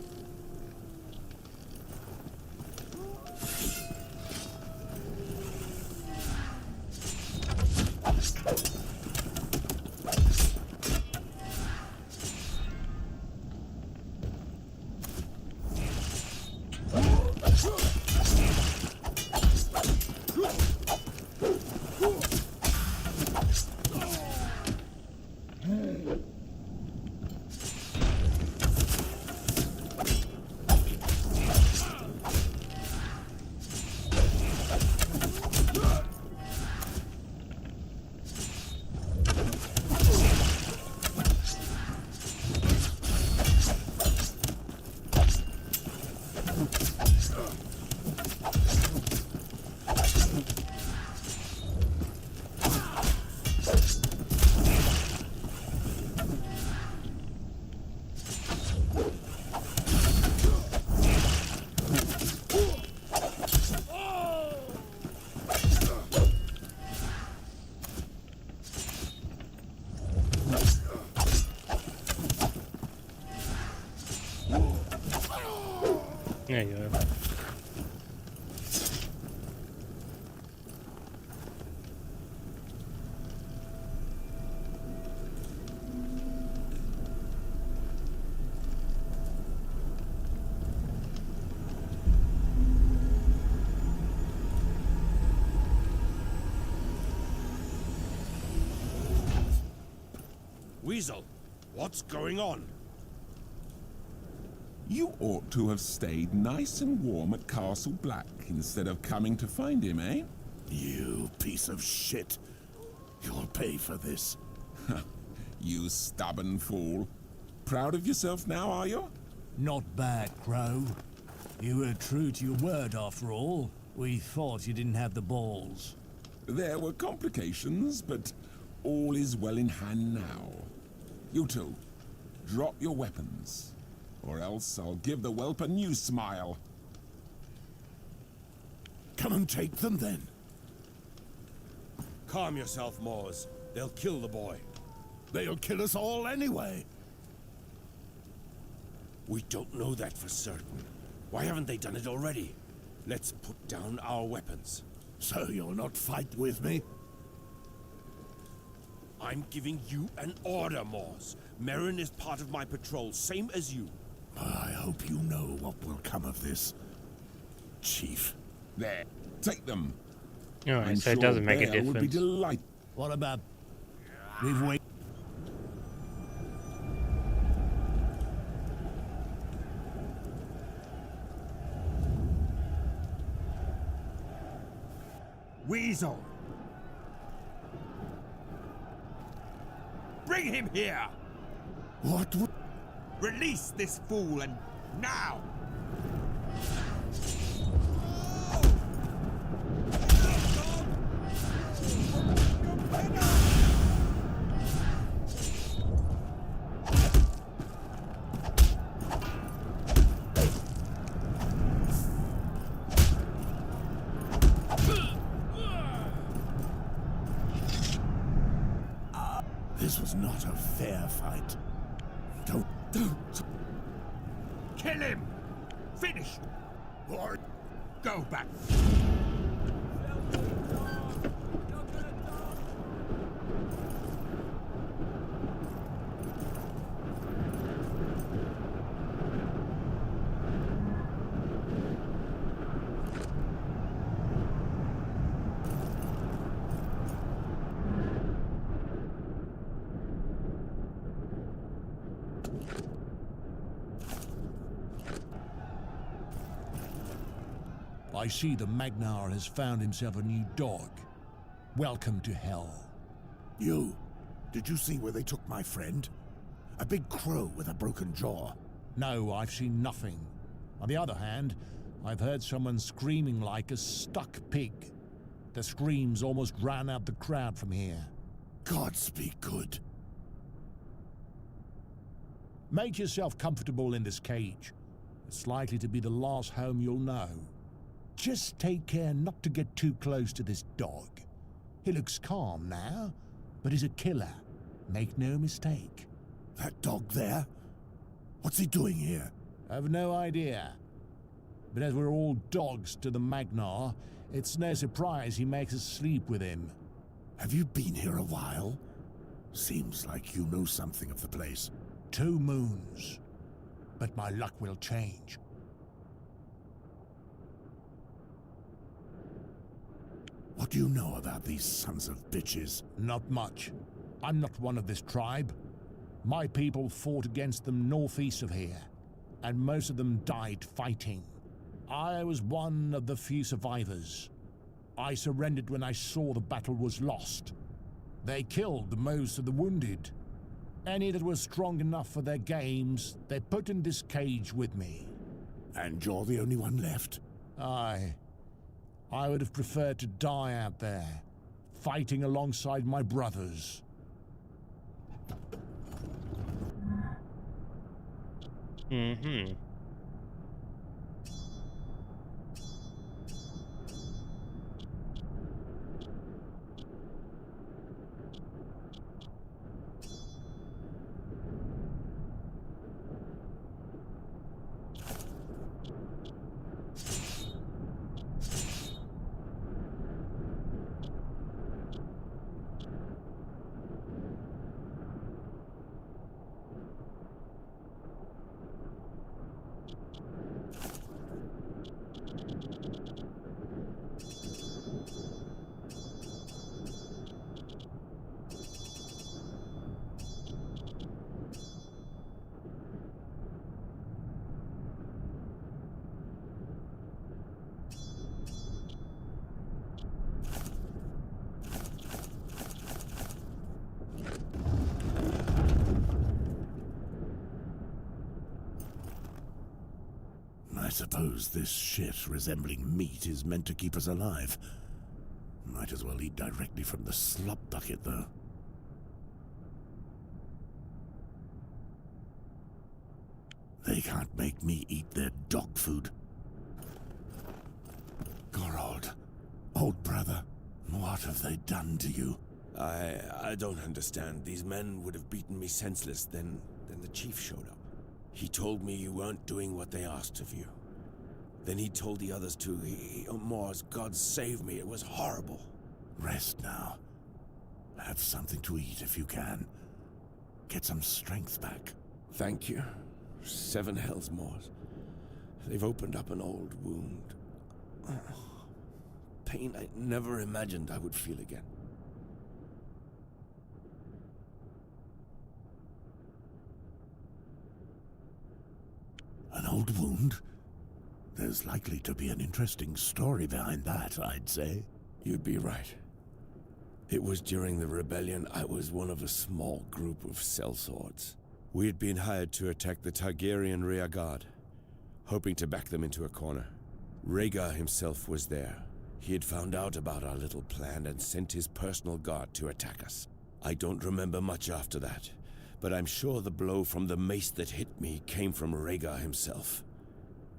A: There you go.
E: Weasel, what's going on?
F: You ought to have stayed nice and warm at Castle Black instead of coming to find him, eh?
D: You piece of shit. You'll pay for this.
F: You stubborn fool. Proud of yourself now, are you?
C: Not bad, Crow. You were true to your word after all. We thought you didn't have the balls.
F: There were complications, but all is well in hand now. You two, drop your weapons, or else I'll give the whelp a new smile.
D: Come and take them then.
E: Calm yourself, Moors. They'll kill the boy.
D: They'll kill us all anyway.
E: We don't know that for certain. Why haven't they done it already? Let's put down our weapons.
D: So you'll not fight with me?
E: I'm giving you an order, Moors. Merrin is part of my patrol, same as you.
D: I hope you know what will come of this, Chief.
F: There, take them.
A: Alright,
F: I'm
A: so
F: sure
A: it doesn't make a
F: Bear would be
A: difference.
F: delighted.
C: What about... We've waited...
H: Weasel! Bring him here!
D: What would...
H: Release this fool and now!
D: This was not a fair fight. Don't...
H: Kill him! Finish! Or go back!
C: I see the Magnar has found himself a new dog. Welcome to hell.
D: You, did you see where they took my friend? A big crow with a broken jaw.
C: No, I've seen nothing. On the other hand, I've heard someone screaming like a stuck pig. The screams almost drown out the crowd from here.
D: Gods be good.
C: Make yourself comfortable in this cage. It's likely to be the last home you'll know. Just take care not to get too close to this dog. He looks calm now, but he's a killer. Make no mistake.
D: That dog there? What's he doing here?
C: I've no idea. But as we're all dogs to the Magnar, it's no surprise he makes us sleep with him.
D: Have you been here a while? Seems like you know something of the place.
C: 2 moons. But my luck will change.
D: What do you know about these sons of bitches?
C: Not much. I'm not one of this tribe. My people fought against them northeast of here, and most of them died fighting. I was one of the few survivors. I surrendered when I saw the battle was lost. They killed most of the wounded. Any that were strong enough for their games, they put in this cage with me.
D: And you're the only one left?
C: Aye. I would have preferred to die out there, fighting alongside my brothers.
A: Mm-hmm.
D: suppose this shit resembling meat is meant to keep us alive. Might as well eat directly from the slop bucket, though. They can't make me eat their dog food. Gorald, old brother, what have they done to you?
E: I don't understand. These men would have beaten me senseless, then the chief showed up. He told me you weren't doing what they asked of you. Then he told the others to. Oh, Mors, God save me, it was horrible.
D: Rest now. Have something to eat if you can. Get some strength back.
E: Thank you. 7 hells, Mors. They've opened up an old wound. Pain I never imagined I would feel again.
D: An old wound? There's likely to be an interesting story behind that, I'd say.
E: You'd be right. It was during the rebellion. I was one of a small group of sellswords. We had been hired to attack the Targaryen rear guard, hoping to back them into a corner. Rhaegar himself was there. He had found out about our little plan and sent his personal guard to attack us. I don't remember much after that, but I'm sure the blow from the mace that hit me came from Rhaegar himself.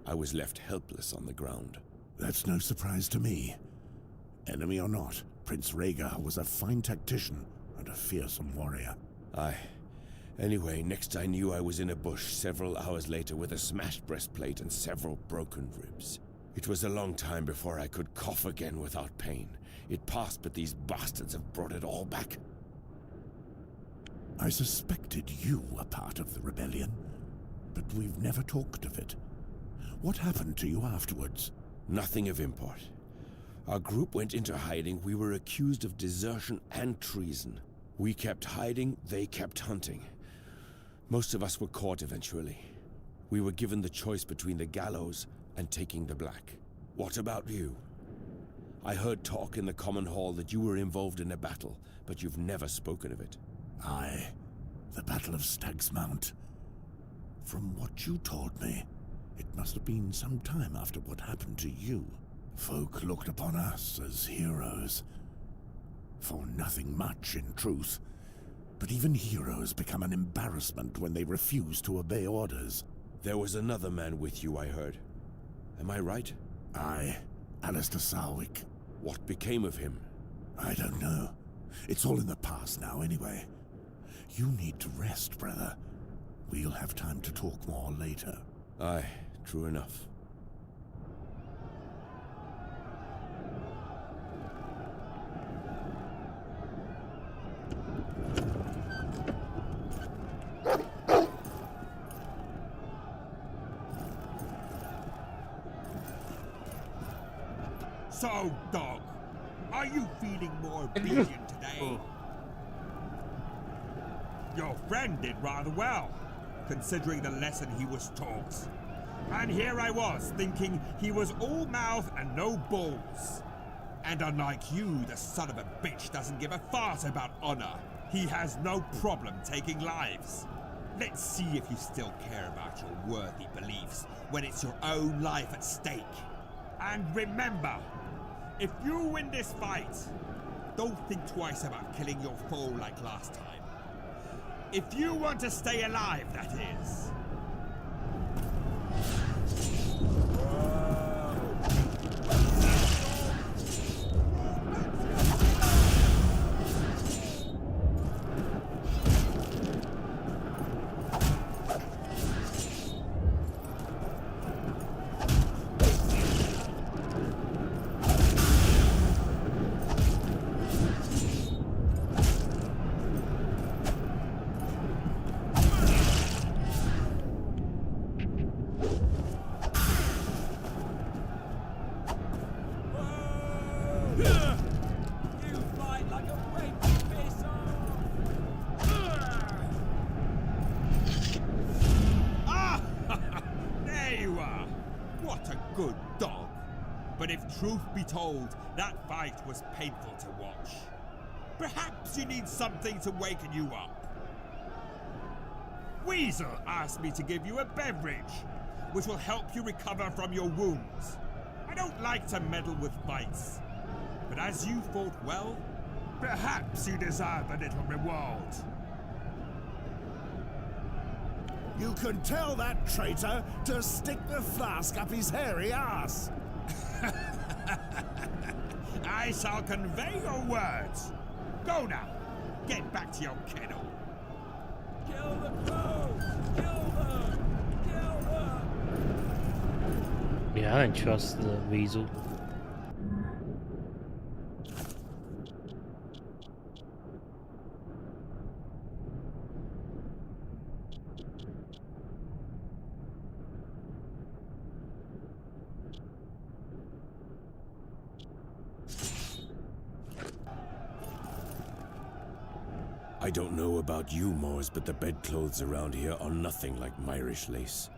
E: I was left helpless on the ground.
D: That's no surprise to me. Enemy or not, Prince Rhaegar was a fine tactician and a fearsome warrior.
E: Aye. Anyway, next I knew I was in a bush several hours later with a smashed breastplate and several broken ribs. It was a long time before I could cough again without pain. It passed, but these bastards have brought it all back.
D: I suspected you were part of the rebellion, but we've never talked of it. What happened to you afterwards?
E: Nothing of import. Our group went into hiding. We were accused of desertion and treason. We kept hiding, they kept hunting. Most of us were caught eventually. We were given the choice between the gallows and taking the black. What about you? I heard talk in the common hall that you were involved in a battle, but you've never spoken of it.
D: Aye, the Battle of Stag's Mount. From what you told me, it must have been some time after what happened to you. Folk looked upon us as heroes. For nothing much, in truth. But even heroes become an embarrassment when they refuse to obey orders.
E: There was another man with you, I heard. Am I right?
D: Aye, Alistair Sarwick.
E: What became of him?
D: I don't know. It's all in the past now, anyway. You need to rest, brother. We'll have time to talk more later.
E: Aye, true enough.
H: So, dog, are you feeling more obedient today? Your friend did rather well, considering the lesson he was taught. And here I was, thinking he was all mouth and no balls. And unlike you, the son of a bitch doesn't give a fart about honor. He has no problem taking lives. Let's see if you still care about your worthy beliefs when it's your own life at stake. And remember, if you win this fight, don't think twice about killing your foe like last time. If you want to stay alive, that is. But if truth be told, that fight was painful to watch. Perhaps you need something to waken you up. Weasel asked me to give you a beverage. which will help you recover from your wounds. I don't like to meddle with bites, but as you fought well, perhaps you deserve a little reward.
D: You can tell that traitor to stick the flask up his hairy ass.
H: I shall convey your words. Go now. Get back to your kennel.
C: Kill the crows! Kill her! Kill her!
A: Yeah, I don't trust the weasel.
E: I don't know about you, Moors, but the bedclothes around here are nothing like Myrish lace.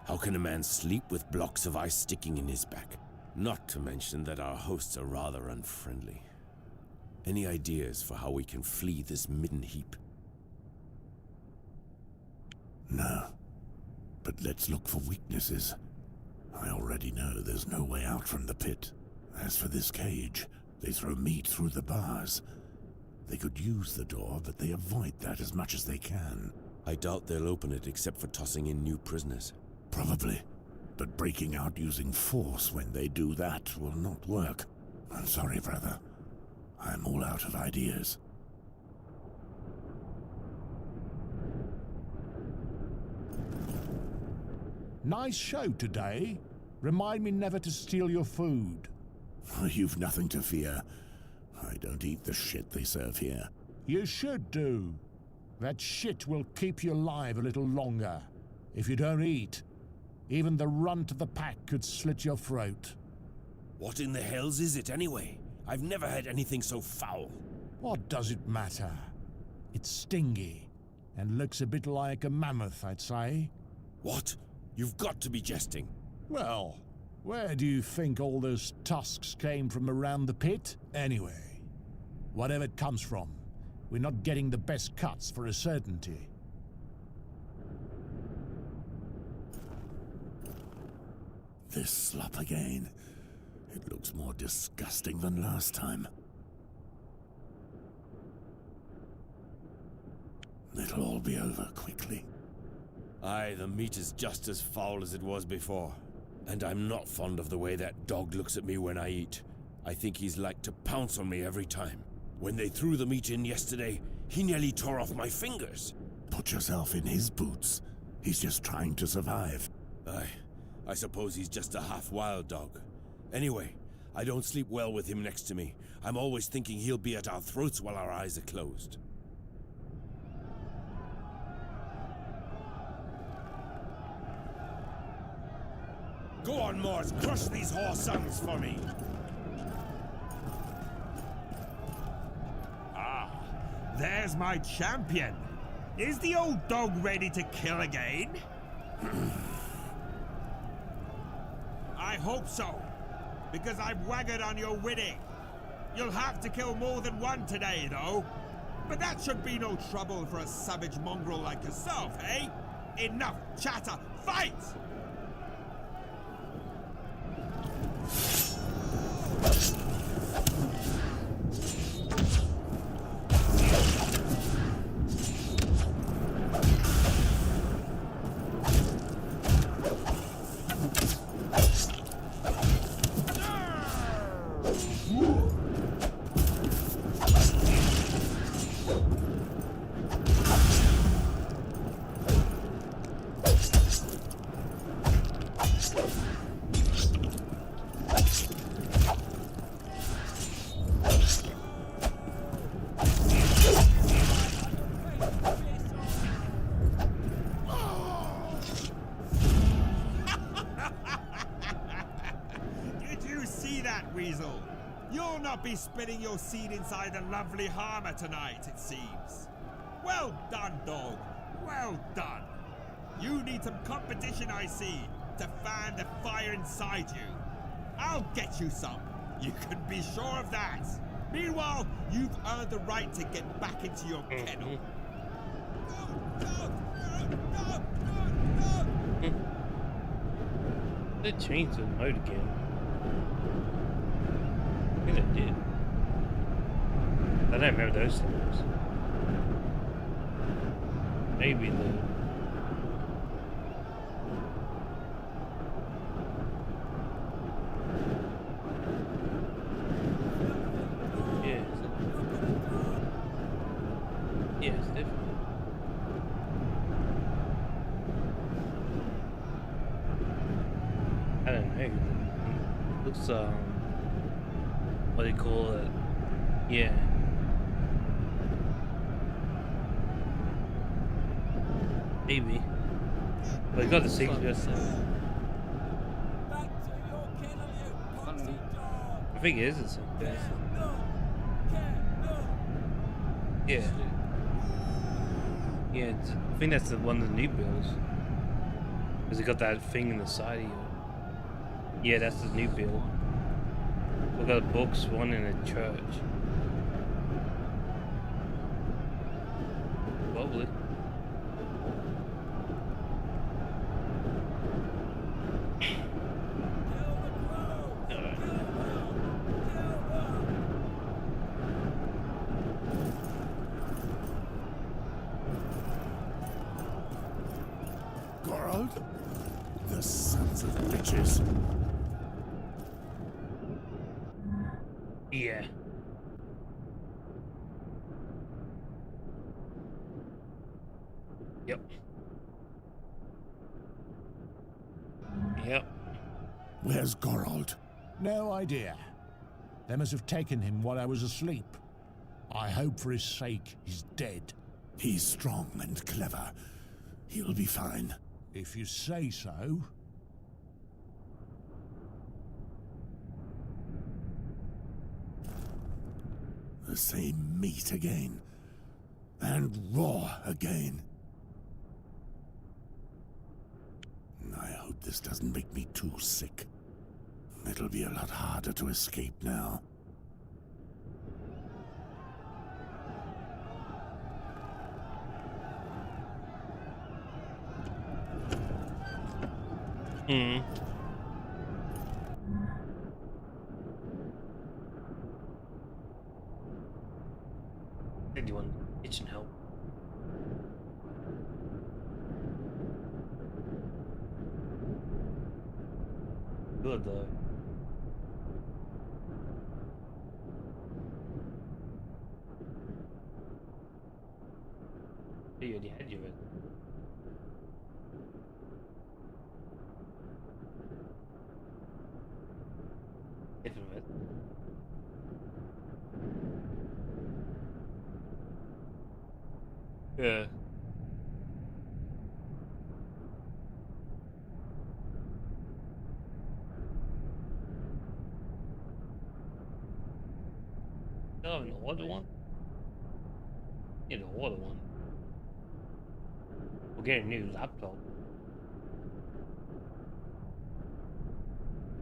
E: How can a man sleep with blocks of ice sticking in his back? Not to mention that our hosts are rather unfriendly. Any ideas for how we can flee this midden heap?
D: No. But let's look for weaknesses. I already know there's no way out from the pit. As for this cage, they throw meat through the bars. They could use the door, but they avoid that as much as they can.
E: I doubt they'll open it except for tossing in new prisoners.
D: Probably. But breaking out using force when they do that will not work. I'm sorry, brother. I'm all out of ideas.
C: Nice show today. Remind me never to steal your food.
D: You've nothing to fear. I don't eat the shit they serve here.
C: You should do. That shit will keep you alive a little longer. If you don't eat, even the runt of the pack could slit your throat.
E: What in the hells is it anyway? I've never had anything so foul.
C: What does it matter? It's stingy, and looks a bit like a mammoth, I'd say.
E: What? You've got to be jesting.
C: Well, where do you think all those tusks came from around the pit? Anyway, whatever it comes from, we're not getting the best cuts for a certainty.
D: This slop again. It looks more disgusting than last time. It'll all be over quickly.
E: Aye, the meat is just as foul as it was before. And I'm not fond of the way that dog looks at me when I eat. I think he's like to pounce on me every time. When they threw the meat in yesterday, he nearly tore off my fingers.
D: Put yourself in his boots. He's just trying to survive.
E: Aye, I suppose he's just a half-wild dog. Anyway, I don't sleep well with him next to me. I'm always thinking he'll be at our throats while our eyes are closed. Go on, Moors, crush these whoresungs for me!
H: Ah, there's my champion. Is the old dog ready to kill again? I hope so, because I've waggered on your winning. You'll have to kill more than one today, though. But that should be no trouble for a savage mongrel like yourself, eh? Enough chatter, fight! Weasel. You'll not be spitting your seed inside the lovely Harmer tonight, it seems. Well done, dog. Well done. You need some competition, I see, to fan the fire inside you. I'll get you some. You can be sure of that. Meanwhile, you've earned the right to get back into your kennel.
A: They changed the mode again. I think they did. I don't remember those things. Maybe the. Yeah. Yeah, it's different. I don't know. Looks what do you call it? Yeah. Maybe. But you got the six just. I think it is the same. Yeah. Yeah, I think that's the one of the new builds. Because it got that thing in the side of you. Yeah, that's the new build. We got books, one in a church. Probably.
D: Geralt? The sons of bitches.
A: Yeah. Yep. Yep.
D: Where's Geralt?
C: No idea. They must have taken him while I was asleep. I hope for his sake he's dead.
D: He's strong and clever. He'll be fine.
C: If you say so.
D: The same meat again. And raw again. I hope this doesn't make me too sick. It'll be a lot harder to escape now.
A: Hmm. Did you want kitchen help? Good though. You already had your different with. Yeah. Still have an order one? Yeah, the order one. We'll get a new laptop.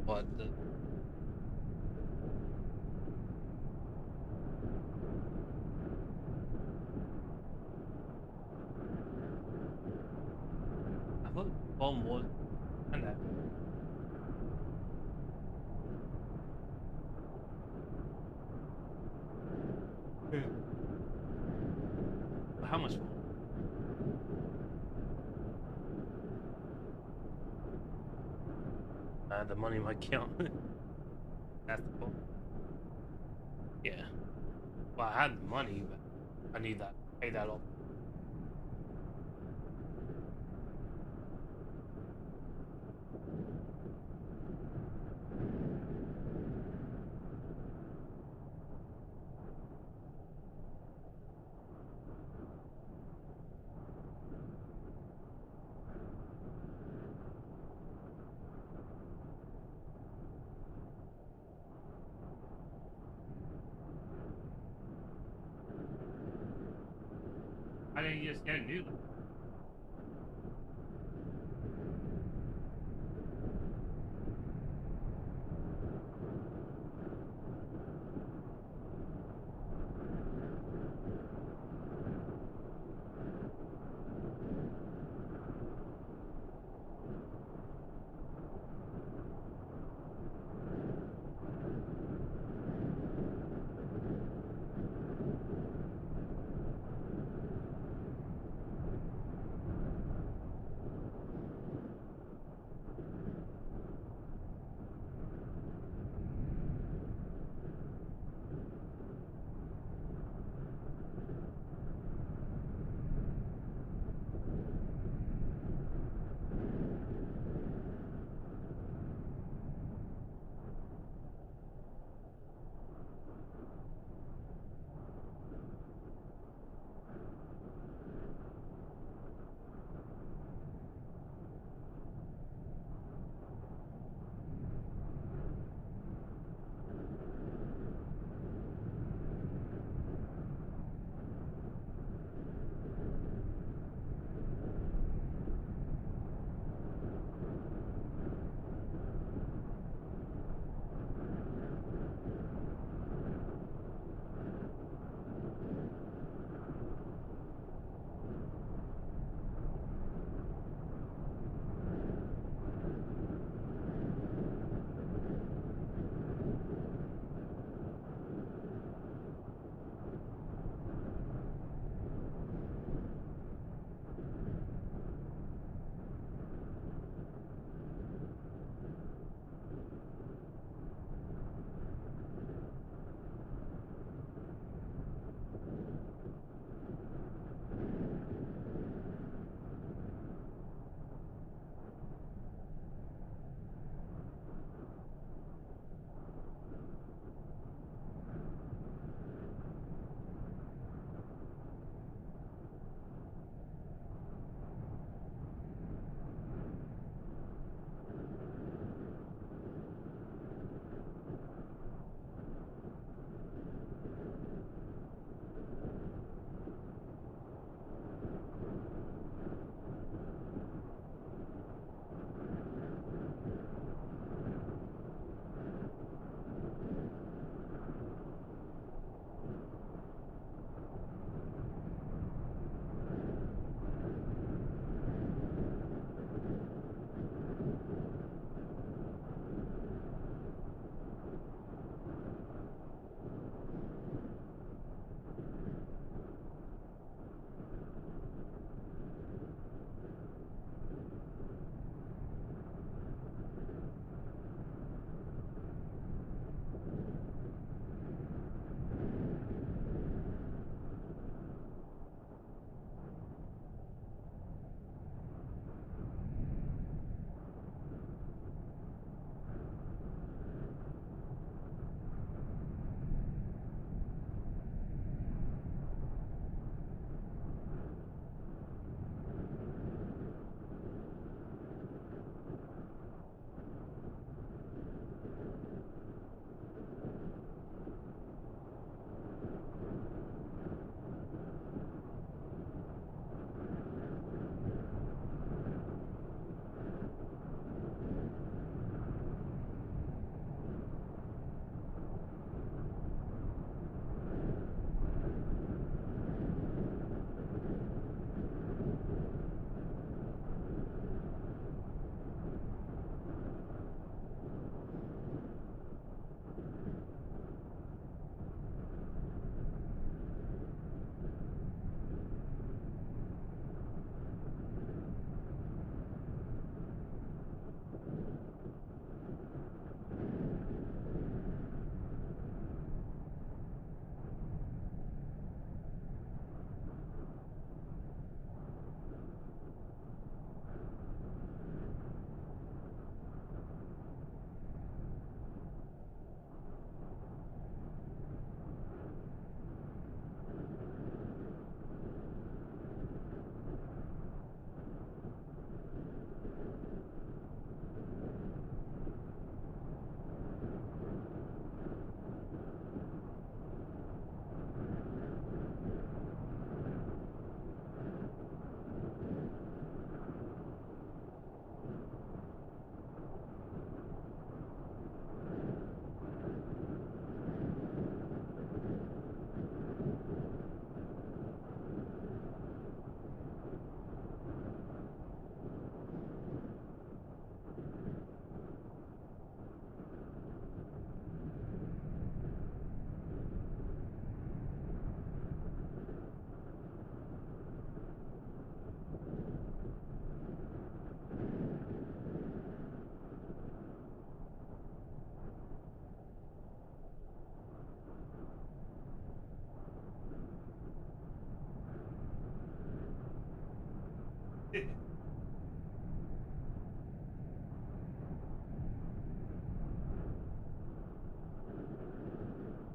A: But the I thought the phone was and that. How much more? The money might count. That's the point. Yeah. Well, I had the money, but I need that. Pay that off. Why didn't you just get a new one?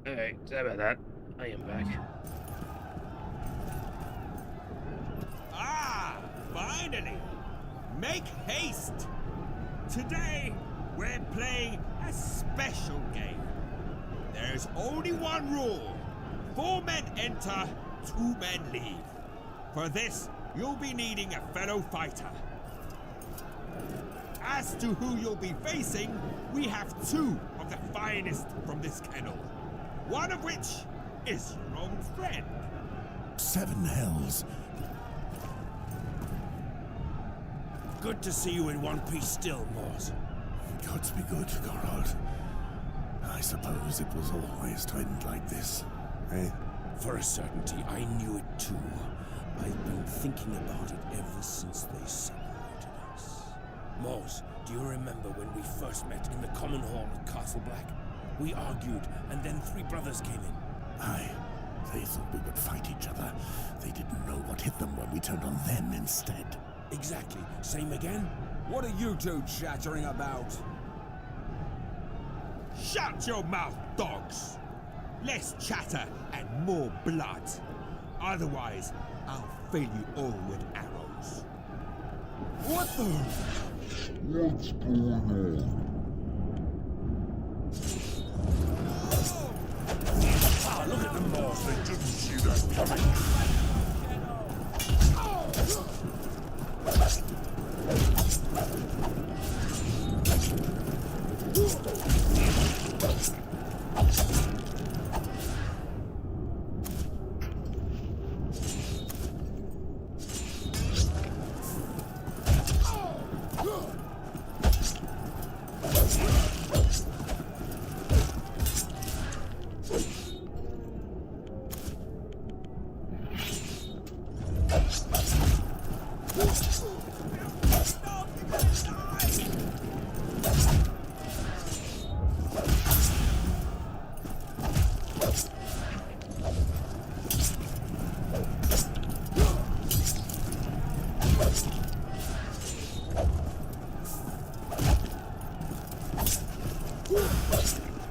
A: Alright, sorry about that. I am back.
H: Ah, finally! Make haste! Today, we're playing a special game. There's only one rule. 4 men enter, 2 men leave. For this, you'll be needing a fellow fighter. As to who you'll be facing, we have 2 of the finest from this kennel. One of which is your own friend.
D: 7 hells.
E: Good to see you in one piece still, Mors.
D: Gods be good, Geralt. I suppose it was always timed like this, eh?
E: For a certainty, I knew it too. I've been thinking about it ever since they separated us. Mors, do you remember when we first met in the common hall at Castle Black? We argued, and then 3 brothers came in.
D: Aye. They thought we would fight each other. They didn't know what hit them when we turned on them instead.
E: Exactly. Same again?
I: What are you two chattering about?
H: Shut your mouth, dogs! Less chatter and more blood. Otherwise, I'll fill you all with arrows.
I: What the?
F: What's going on?
D: Ah, look at them, Mors. They didn't see that coming.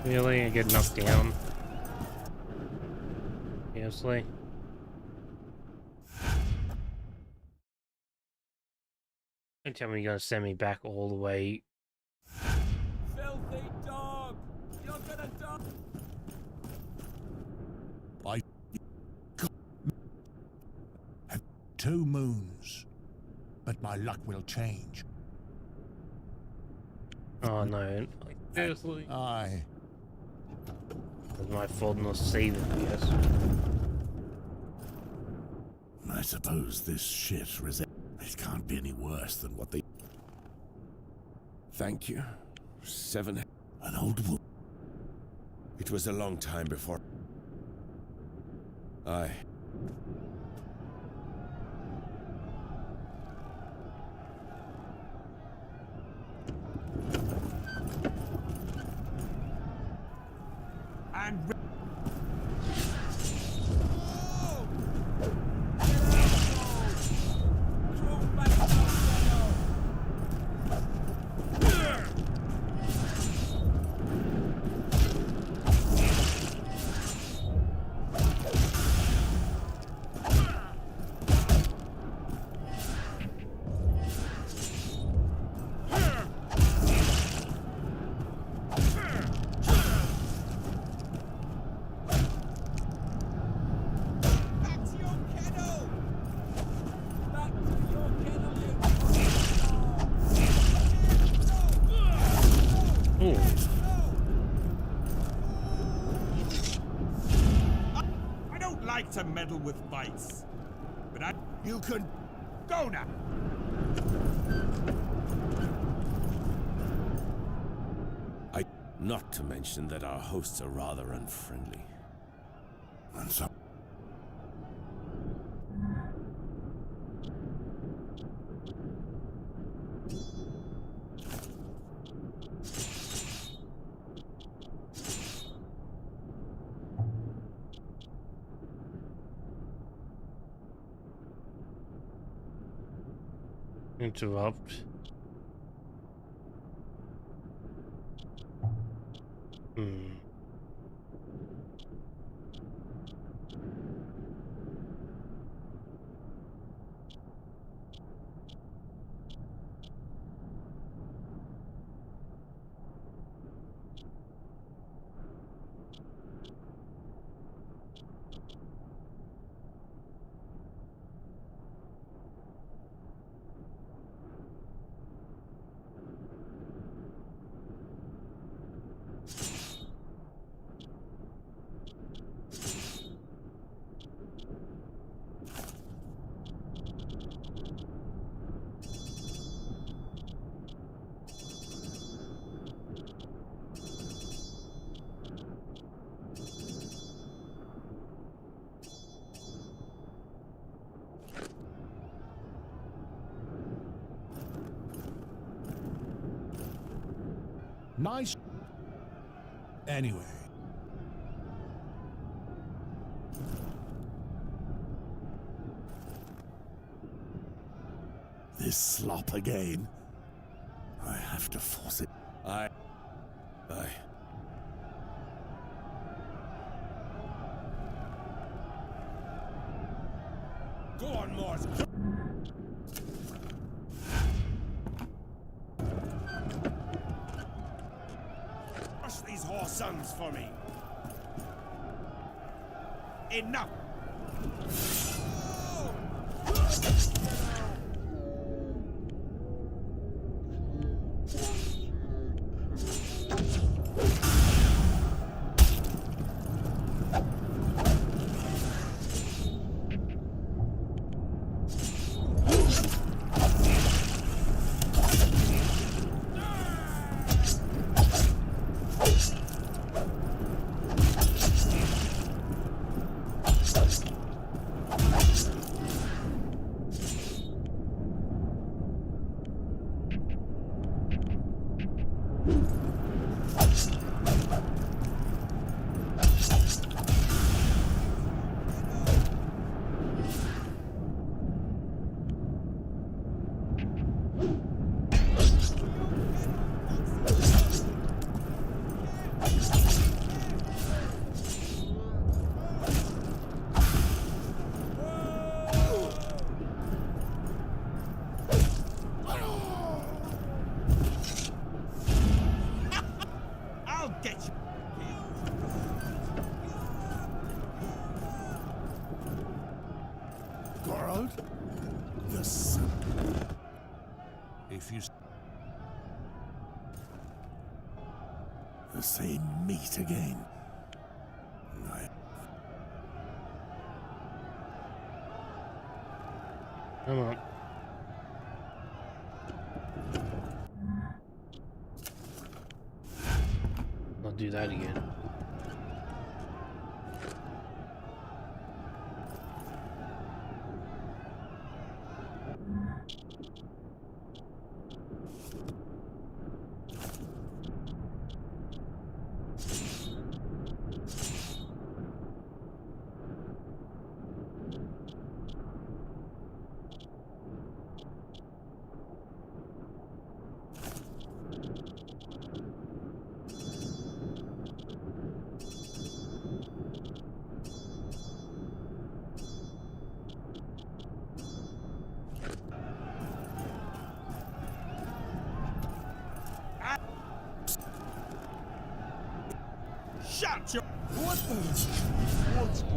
A: Really? I get knocked down? Seriously? Don't tell me you're gonna send me back all the way.
I: Filthy dog! You're gonna die!
D: I have 2 moons, but my luck will change.
A: Oh no. Like, seriously?
D: Aye.
A: It's my fault not saving, I guess.
D: I suppose this shit it can't be any worse than what they...
E: Thank you. 7...
D: An old woman.
E: It was a long time before... Aye.
H: And... to meddle with fights. But you can go now.
E: Not to mention that our hosts are rather unfriendly.
D: And so...
A: Interrupt.
C: Nice. Anyway.
D: This slop again. I have to force it.
E: I... Go on, Mars. Crush these horse sons for me. Enough.
D: Geralt? The sun.
C: If you...
D: The same meat again.
A: Come on. I'll do that again.
E: Shut your...
F: What's going on?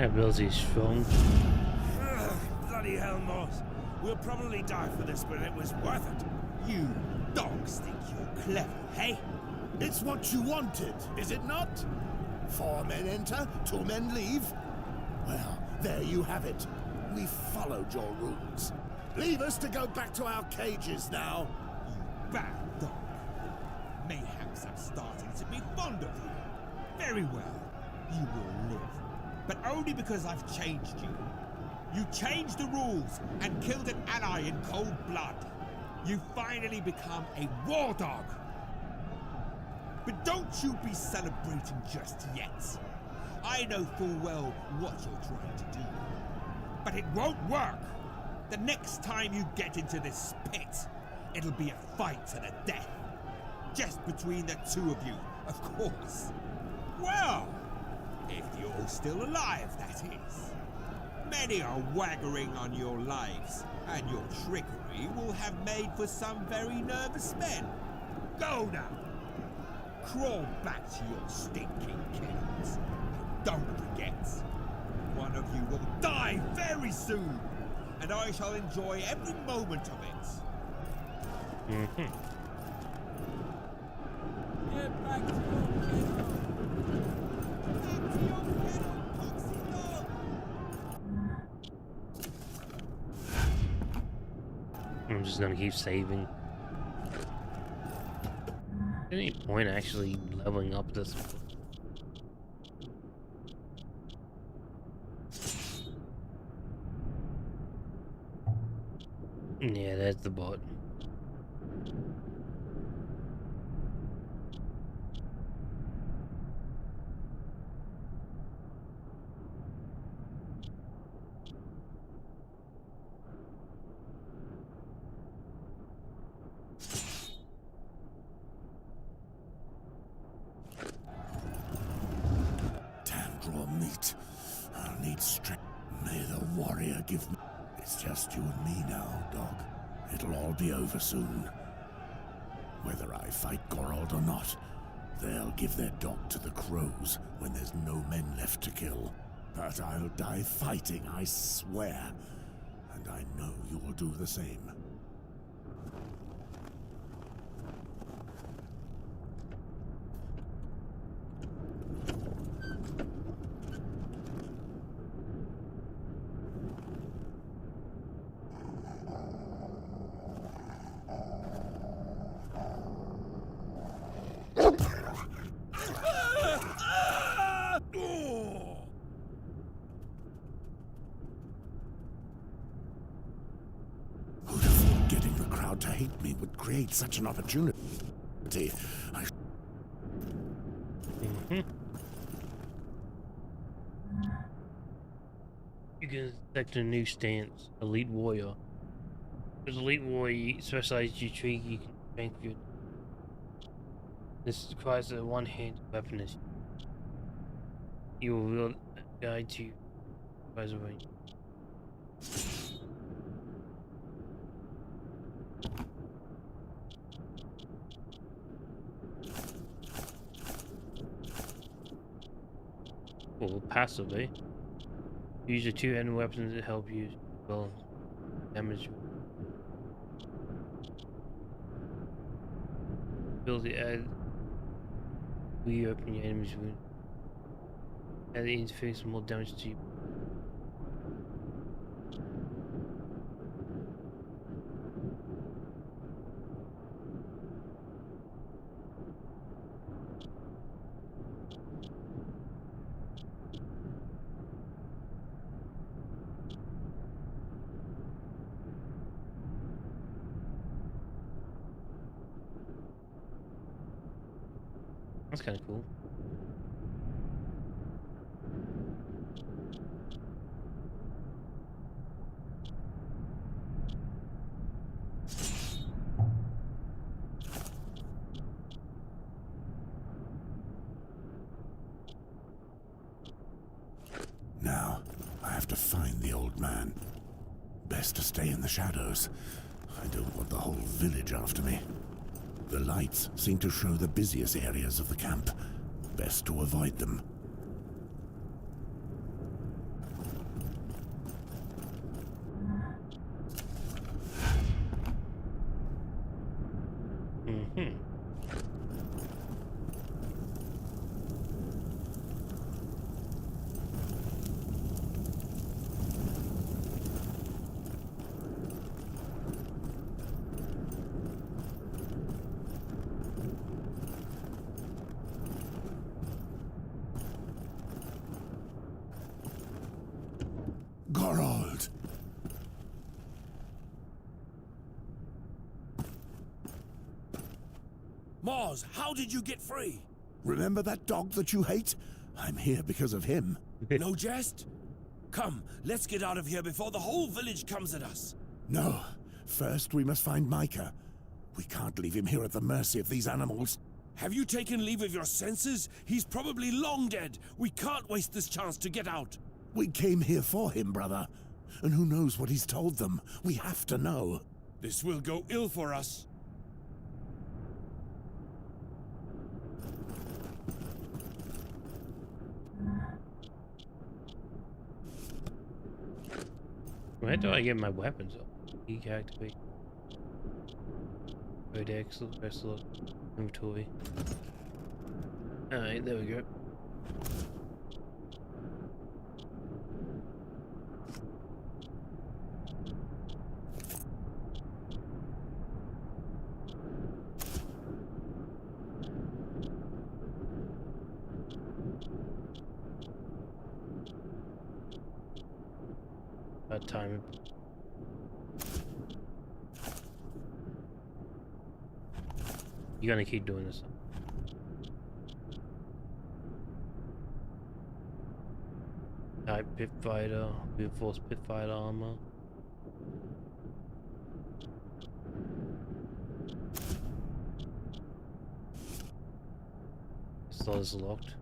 A: That ability is strong.
E: Bloody hell, Moss. We'll probably die for this, but it was worth it.
H: You dogs think you're clever, hey?
D: It's what you wanted, is it not? 4 men enter, 2 men leave. Well, there you have it. We followed your rules. Leave us to go back to our cages now.
H: You bad dog. Mayhaps I'm starting to be fond of you. Very well. You will live. But only because I've changed you. You changed the rules and killed an ally in cold blood. You finally become a war dog. But don't you be celebrating just yet. I know full well what you're trying to do. But it won't work. The next time you get into this pit, it'll be a fight to the death. Just between the 2 of you, of course. Well, if you're still alive, that is. Many are waggering on your lives, and your trickery will have made for some very nervous men. Go now. Crawl back to your stinking kennels. And don't forget, one of you will die very soon, and I shall enjoy every moment of it.
A: Mm-hmm.
I: Get back to your kennel.
H: Back to your kennel, foxy dog!
A: I'm just gonna keep saving. Any point actually leveling up this? Yeah, that's the bot.
D: Damn raw meat. I'll need strength. May the warrior give me... It's just you and me now, dog. It'll all be over soon. Whether I fight Gorald or not, they'll give their dog to the crows when there's no men left to kill. But I'll die fighting, I swear. And I know you'll do the same. Who'd have thought getting the crowd to hate me would create such an opportunity? I
A: You can select a new stance, Elite Warrior. As Elite Warrior, specialized retreat, you can strength your. This requires a one-handed weapon. You will wield a guide to rise away. Or passively. Use your 2 end weapons to help you well damage. Ability add reopen your enemy's wound. Add the interface more damage to you. That's kind of cool.
D: Now, I have to find the old man. Best to stay in the shadows. I don't want the whole village after me. The lights seem to show the busiest areas of the camp. Best to avoid them.
A: Mm-hmm.
D: Gorald!
E: Mars, how did you get free?
D: Remember that dog that you hate? I'm here because of him.
E: No jest? Come, let's get out of here before the whole village comes at us.
D: No. First, we must find Micah. We can't leave him here at the mercy of these animals.
E: Have you taken leave of your senses? He's probably long dead. We can't waste this chance to get out.
D: We came here for him, brother. And who knows what he's told them? We have to know.
E: This will go ill for us.
A: Where do I get my weapons up? E activate. Codex, let's look. Inventory. Alright, there we go. About time. You're gonna keep doing this. Type pit fighter, reinforced pit fighter armor. Still is locked.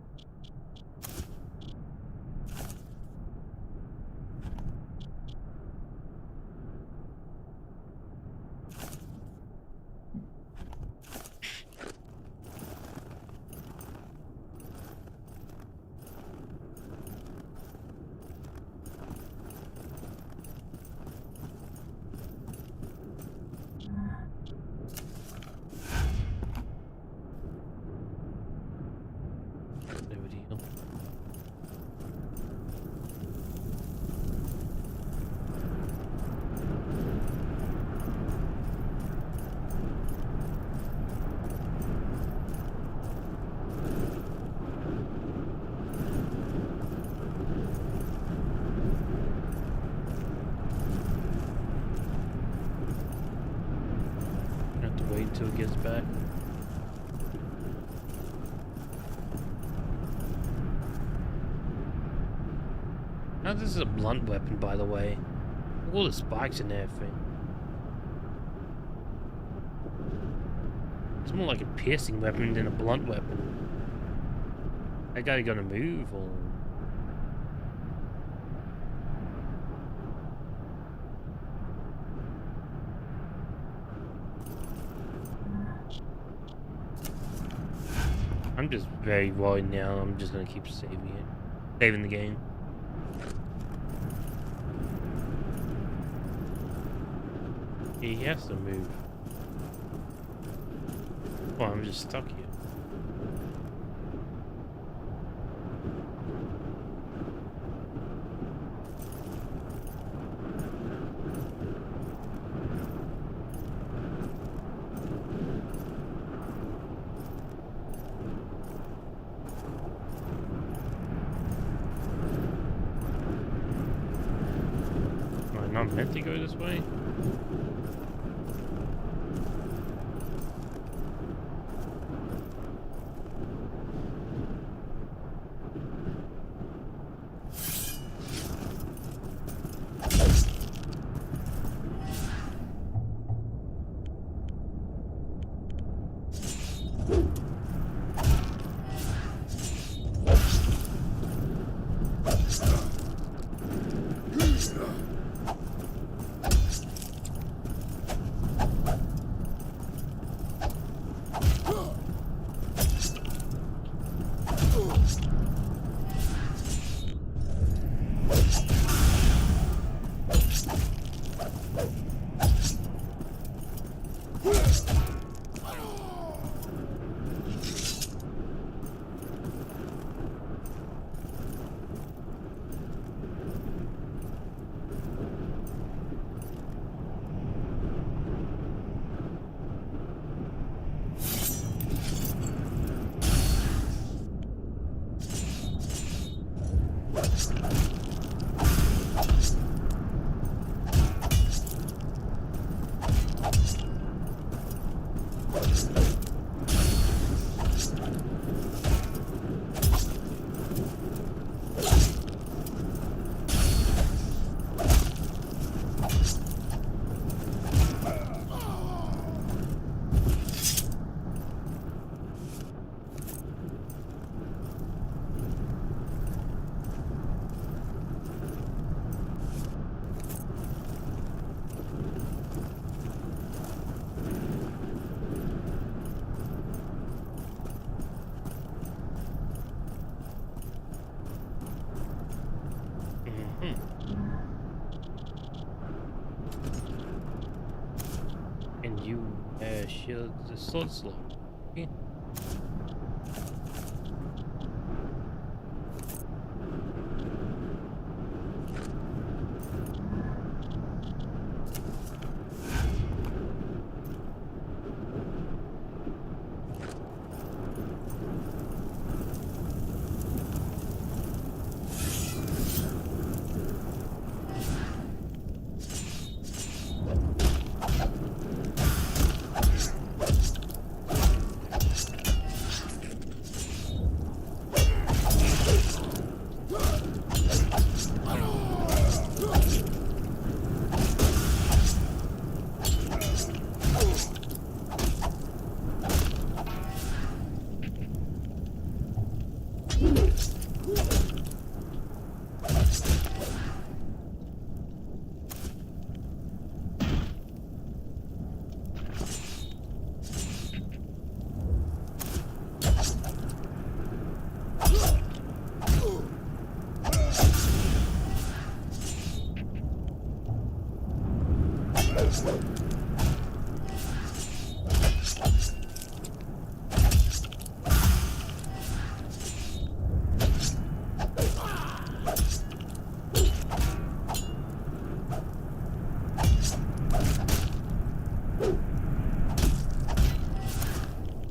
A: Until it gets back. Now this is a blunt weapon, by the way. Look at all the spikes and everything. It's more like a piercing weapon than a blunt weapon. That guy gonna move or? I'm just very worried now. I'm just gonna keep saving it. Saving the game. He has to move. Oh, I'm just stuck here. Not meant to go this way? And you shield the sword slow. Okay.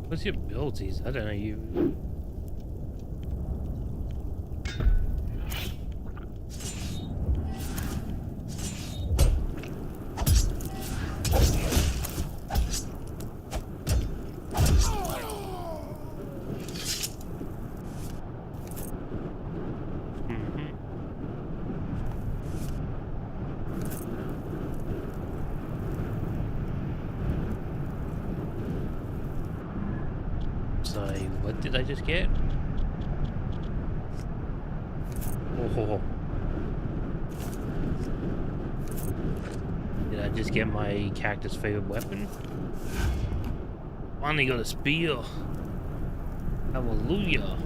A: What's your abilities? I don't know you. What did I just get? Oh. Did I just get my character's favorite weapon? Finally got a spear. Hallelujah.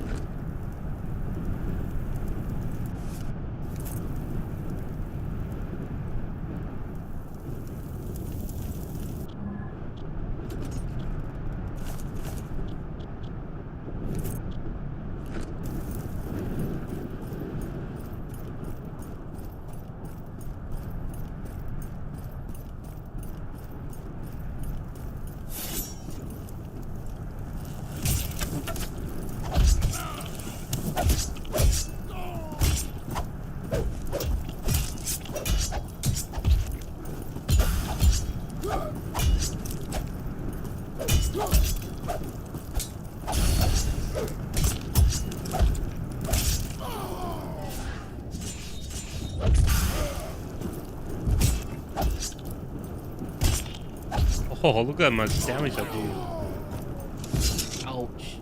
A: Oh, look at how much damage I do. Ouch.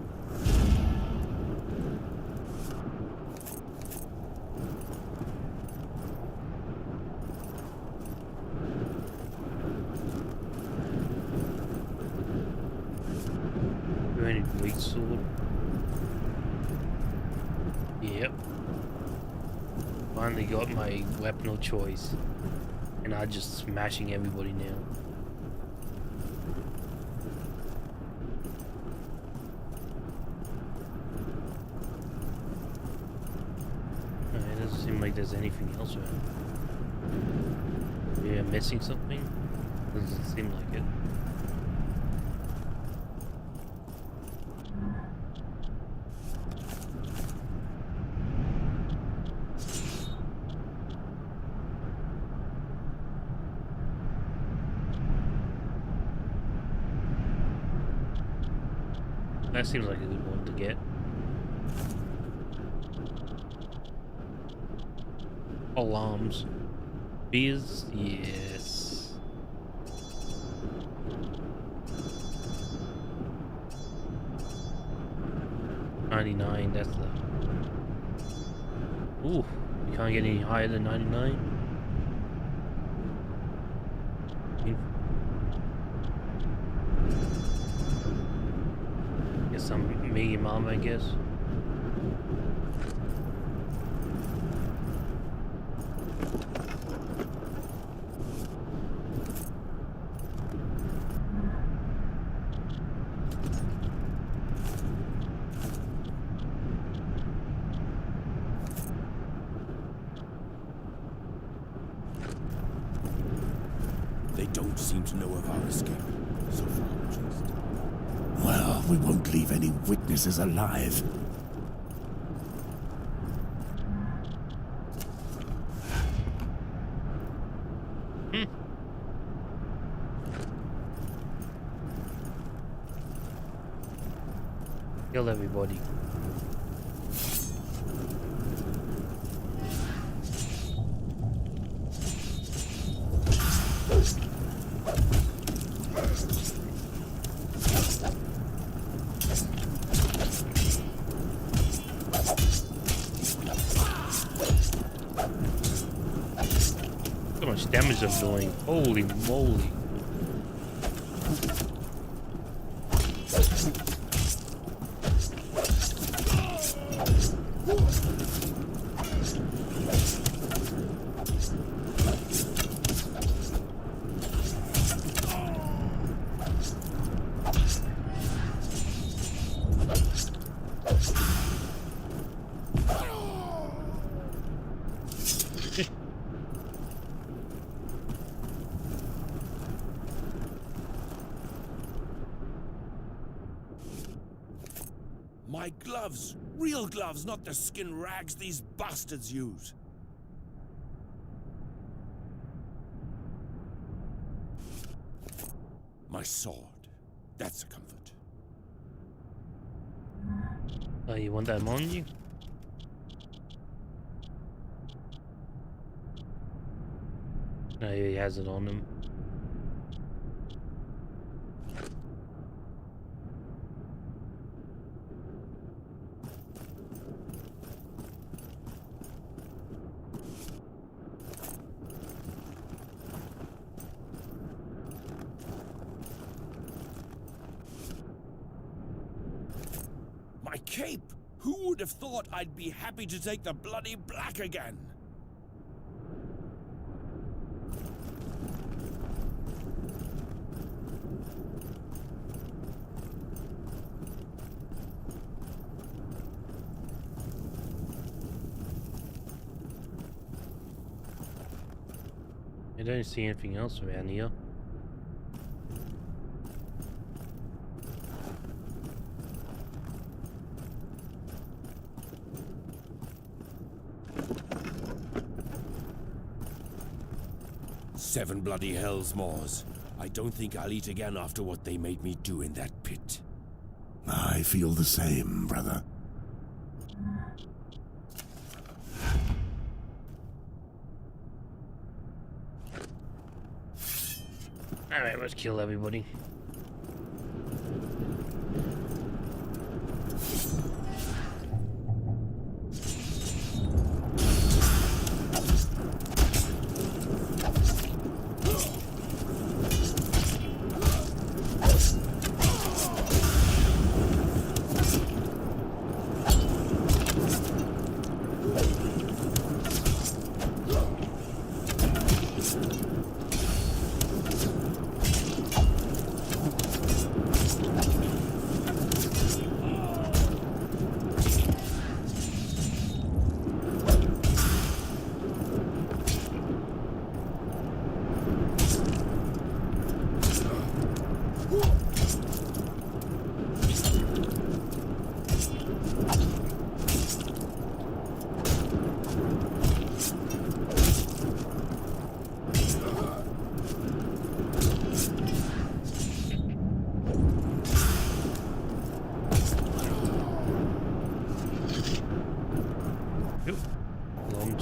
A: Do I need a great sword? Yep. Finally got my weapon of choice. And I'm just smashing everybody now. Seem like there's anything else around. Yeah, missing something? Doesn't seem like it. That seems like a good one to get. Alarms. Beers? Yes. $99, that's the... Ooh, you can't get any higher than 99. Get some medium armor, I guess.
E: They don't seem to know of our escape. So far, at least.
D: Well, we won't leave any witnesses alive.
A: Kill everybody. How much damage I'm doing? Holy moly.
E: My gloves! Real gloves, not the skin rags these bastards use. My sword. That's a comfort.
A: Oh, you want that on you? No, he has it on him.
E: My cape! Who would have thought I'd be happy to take the bloody black again?
A: I don't see anything else around here.
E: Seven bloody hells mores. I don't think I'll eat again after what they made me do in that pit.
D: I feel the same, brother.
A: Alright, let's kill everybody.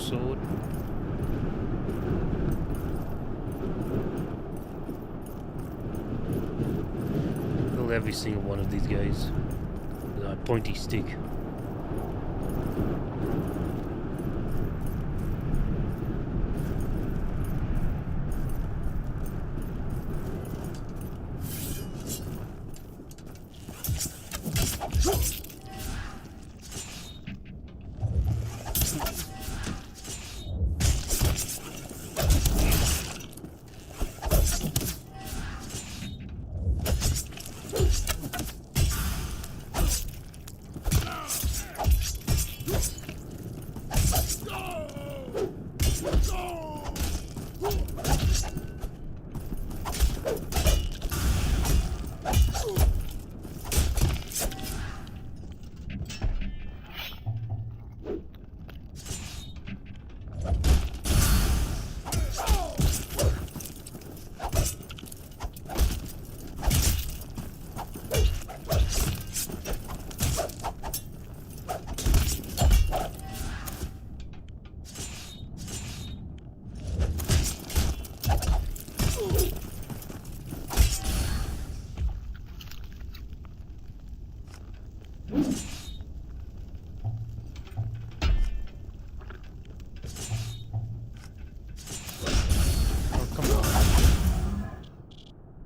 A: sword. Kill every single one of these guys with a pointy stick.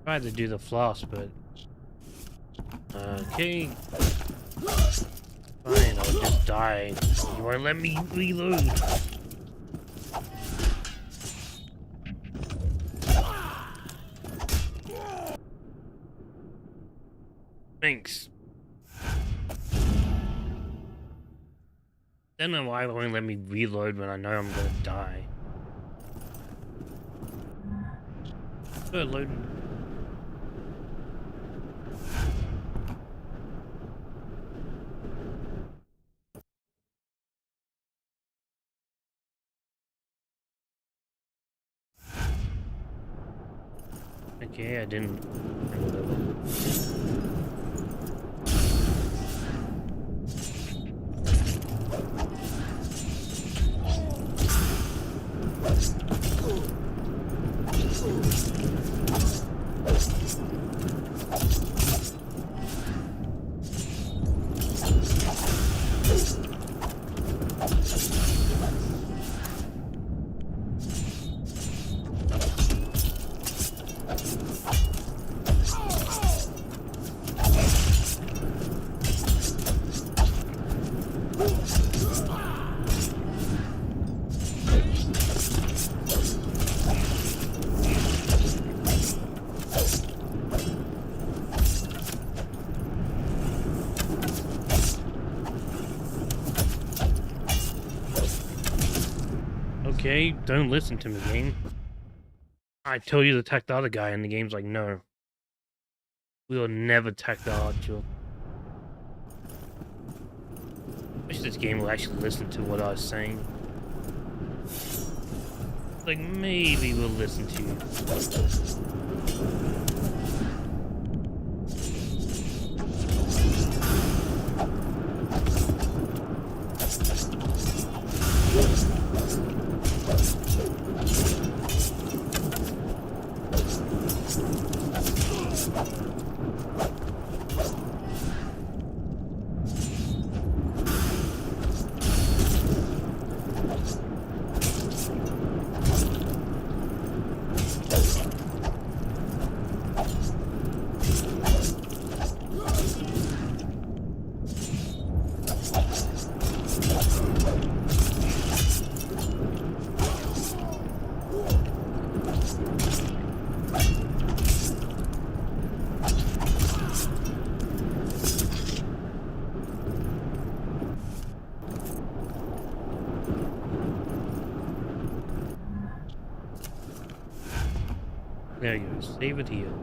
A: Tried to do the floss, but okay. Fine, I'll just die. You won't let me reload. Thanks. Don't know why it won't let me reload when I know I'm gonna die. Load. Okay, I didn't. Whatever. Okay, don't listen to me, game. I told you to attack the other guy, and the game's like, no. We will never attack the archer. I wish this game will actually listen to what I was saying. Like, maybe we'll listen to you. There you go, save it here.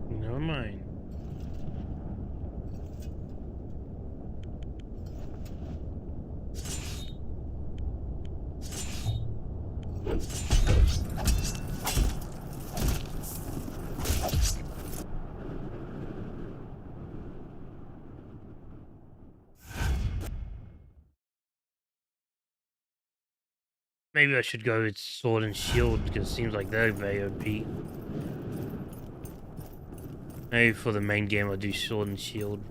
A: Never mind. Maybe I should go with Sword and Shield because it seems like they're very OP. Maybe for the main game I'll do Sword and Shield.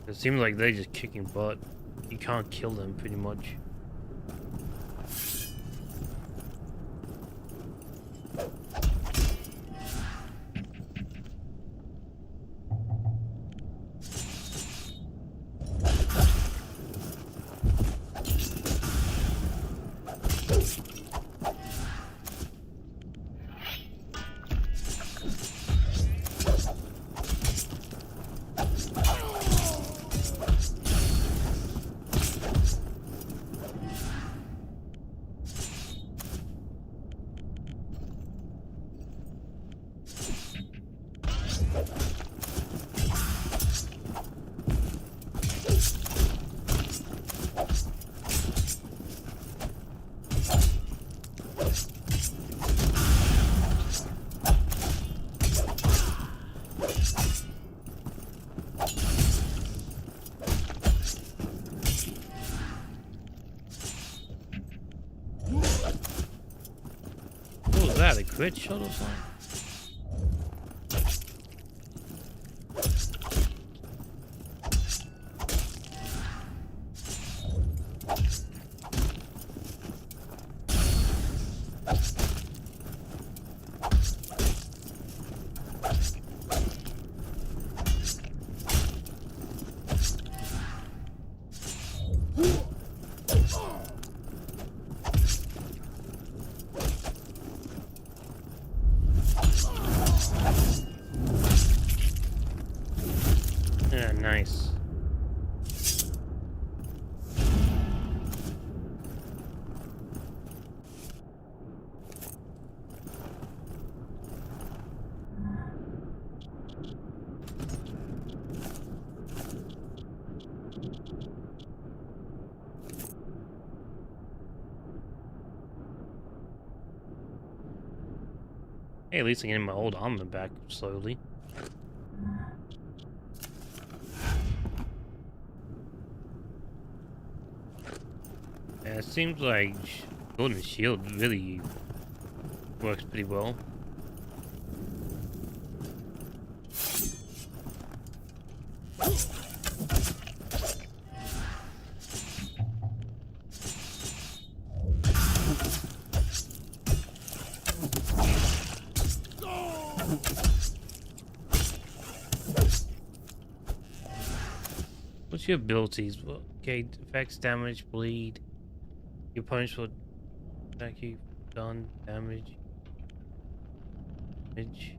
A: It seems like they're just kicking butt. You can't kill them pretty much. What was that? A crit shot or something? Yeah, nice. Hey, at least I'm getting my old armor back slowly. Yeah, it seems like Golden Shield really works pretty well. What's your abilities? Well, okay, effects, damage, bleed. Your opponents will attack you, done, damage. Damage.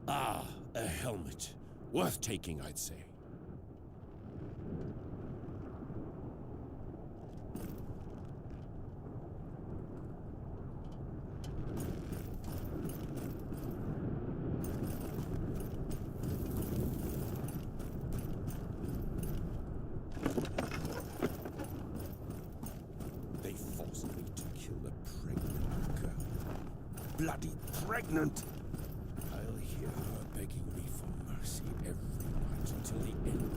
E: Ah, a helmet. Worth taking, I'd say. They forced me to kill a pregnant girl. Bloody pregnant! I'll hear her begging me for mercy every night until the end.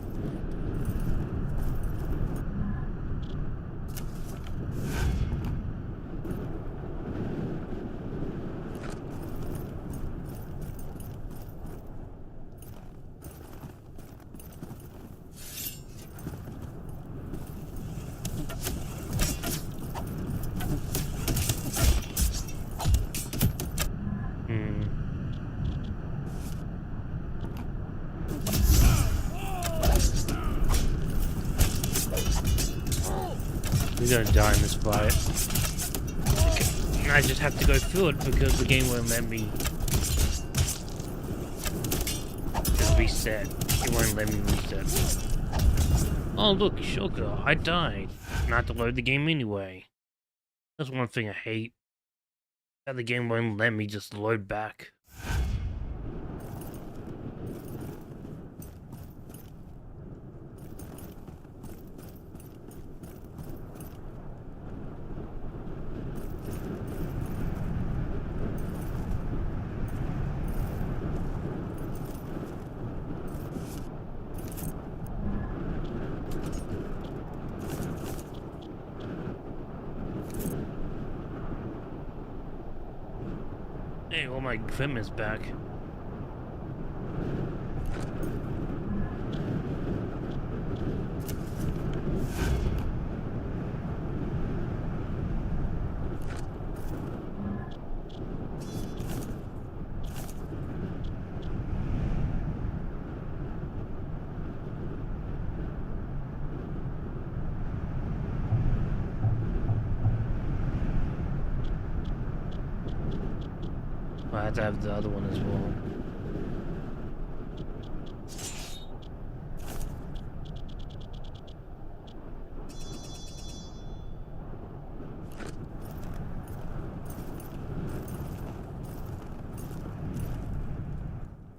A: We're gonna die in this fight. And I just have to go through it because the game won't let me just reset. It won't let me reset. Oh look, Shoka, I died. And I have to load the game anyway. That's one thing I hate. That the game won't let me just load back. Hey, all my equipment's back. I have to have the other one as well.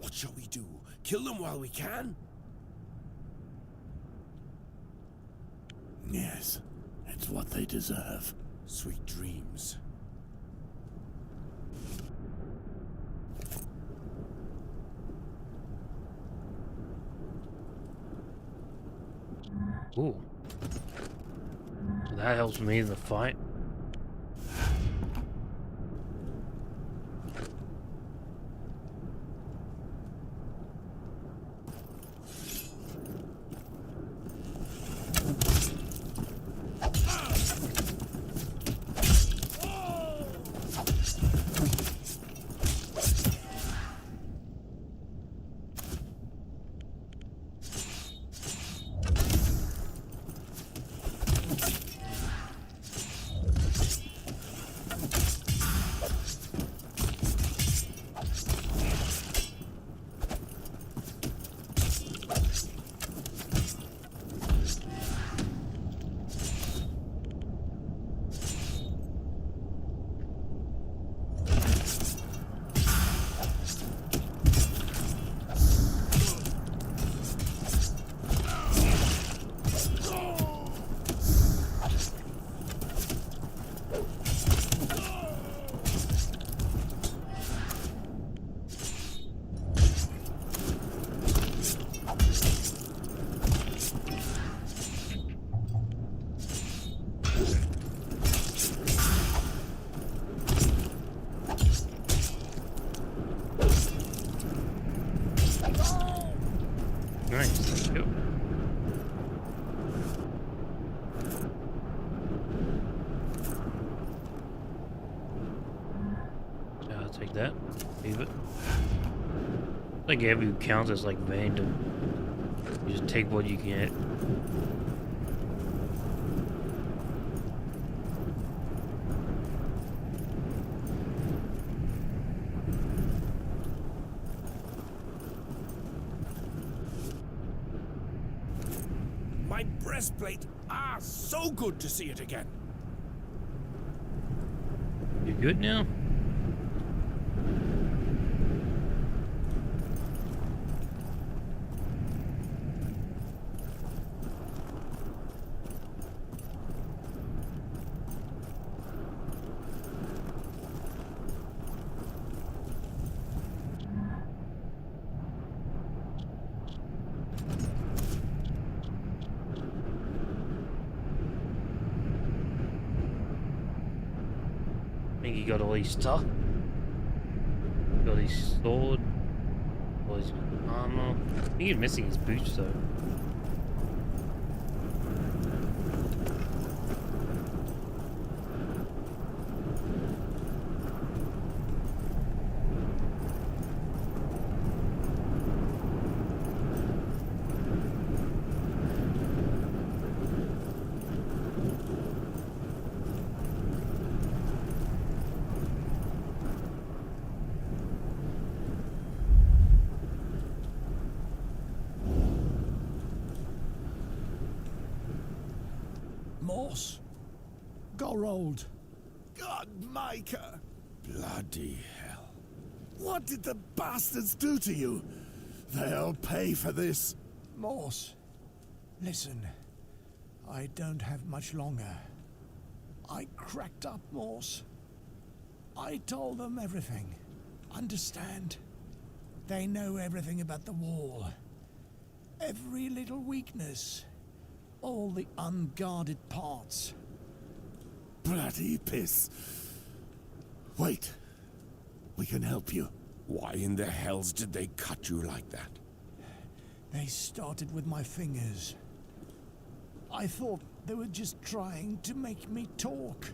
E: What shall we do? Kill them while we can?
D: Yes, it's what they deserve.
E: Sweet dreams.
A: Ooh. That helps me in the fight. Nice. Cool. Yeah, I'll take that. Leave it. Like every counts as like random. You just take what you get.
E: My breastplate! Ah, so good to see it again!
A: You good now? I think he got all his stuff. Got his sword. All his armor. I think he's missing his boots though.
C: Morse. Gorold.
D: God, Micah!
E: Bloody hell.
D: What did the bastards do to you? They'll pay for this.
C: Morse. Listen. I don't have much longer. I cracked up, Morse. I told them everything. Understand? They know everything about the wall. Every little weakness. All the unguarded parts.
D: Bloody piss. Wait. We can help you.
E: Why in the hells did they cut you like that?
C: They started with my fingers. I thought they were just trying to make me talk.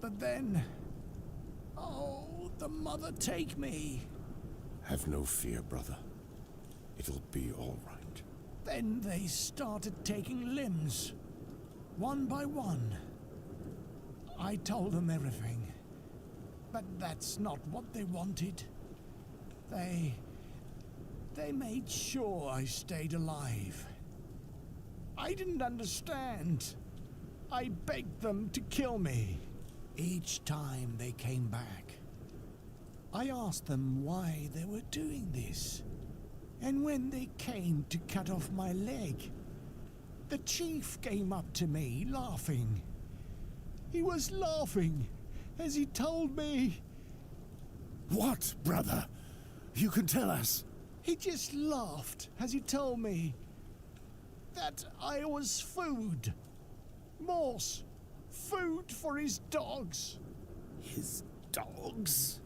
C: But then... Oh, the mother take me.
E: Have no fear, brother. It'll be all right.
C: Then they started taking limbs. One by one. I told them everything. But that's not what they wanted. They made sure I stayed alive. I didn't understand. I begged them to kill me. Each time they came back, I asked them why they were doing this. And when they came to cut off my leg, the chief came up to me laughing. He was laughing as he told me...
D: What, brother? You can tell us.
C: He just laughed as he told me that I was food. Morse, food for his dogs.
D: His dogs?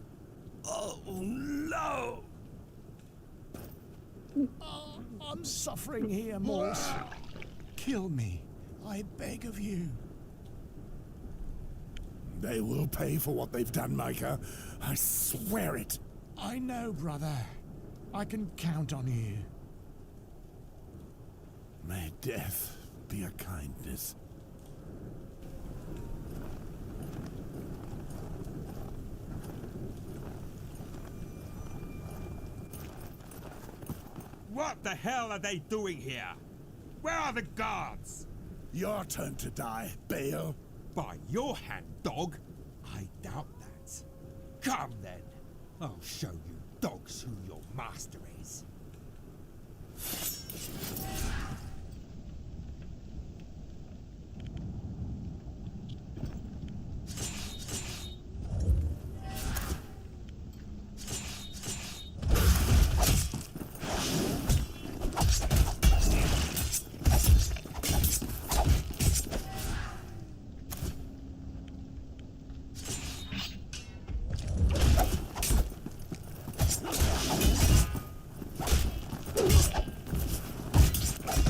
D: Oh, no!
C: I'm suffering here, Morse. Kill me, I beg of you.
D: They will pay for what they've done, Micah. I swear it.
C: I know, brother. I can count on you.
D: May death be a kindness.
H: What the hell are they doing here? Where are the guards?
D: Your turn to die, Bale.
H: By your hand, dog? I doubt that. Come then. I'll show you dogs who your master is.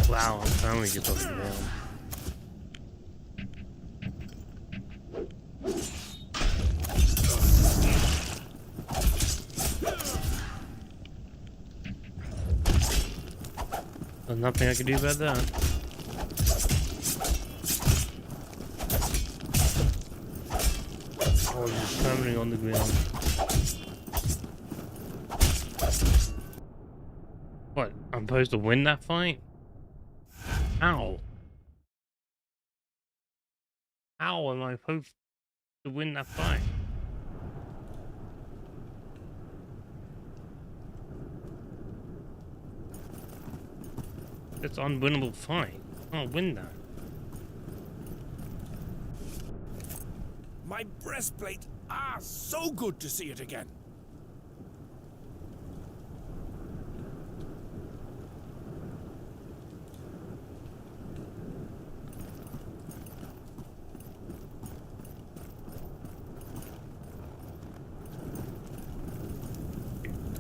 A: Wow, I'm finally get over down. There's nothing I can do about that. I was just permanently on the ground. What? I'm supposed to win that fight? How? How am I supposed to win that fight? It's an unwinnable fight. I can't win that.
E: My breastplate! Ah, so good to see it again!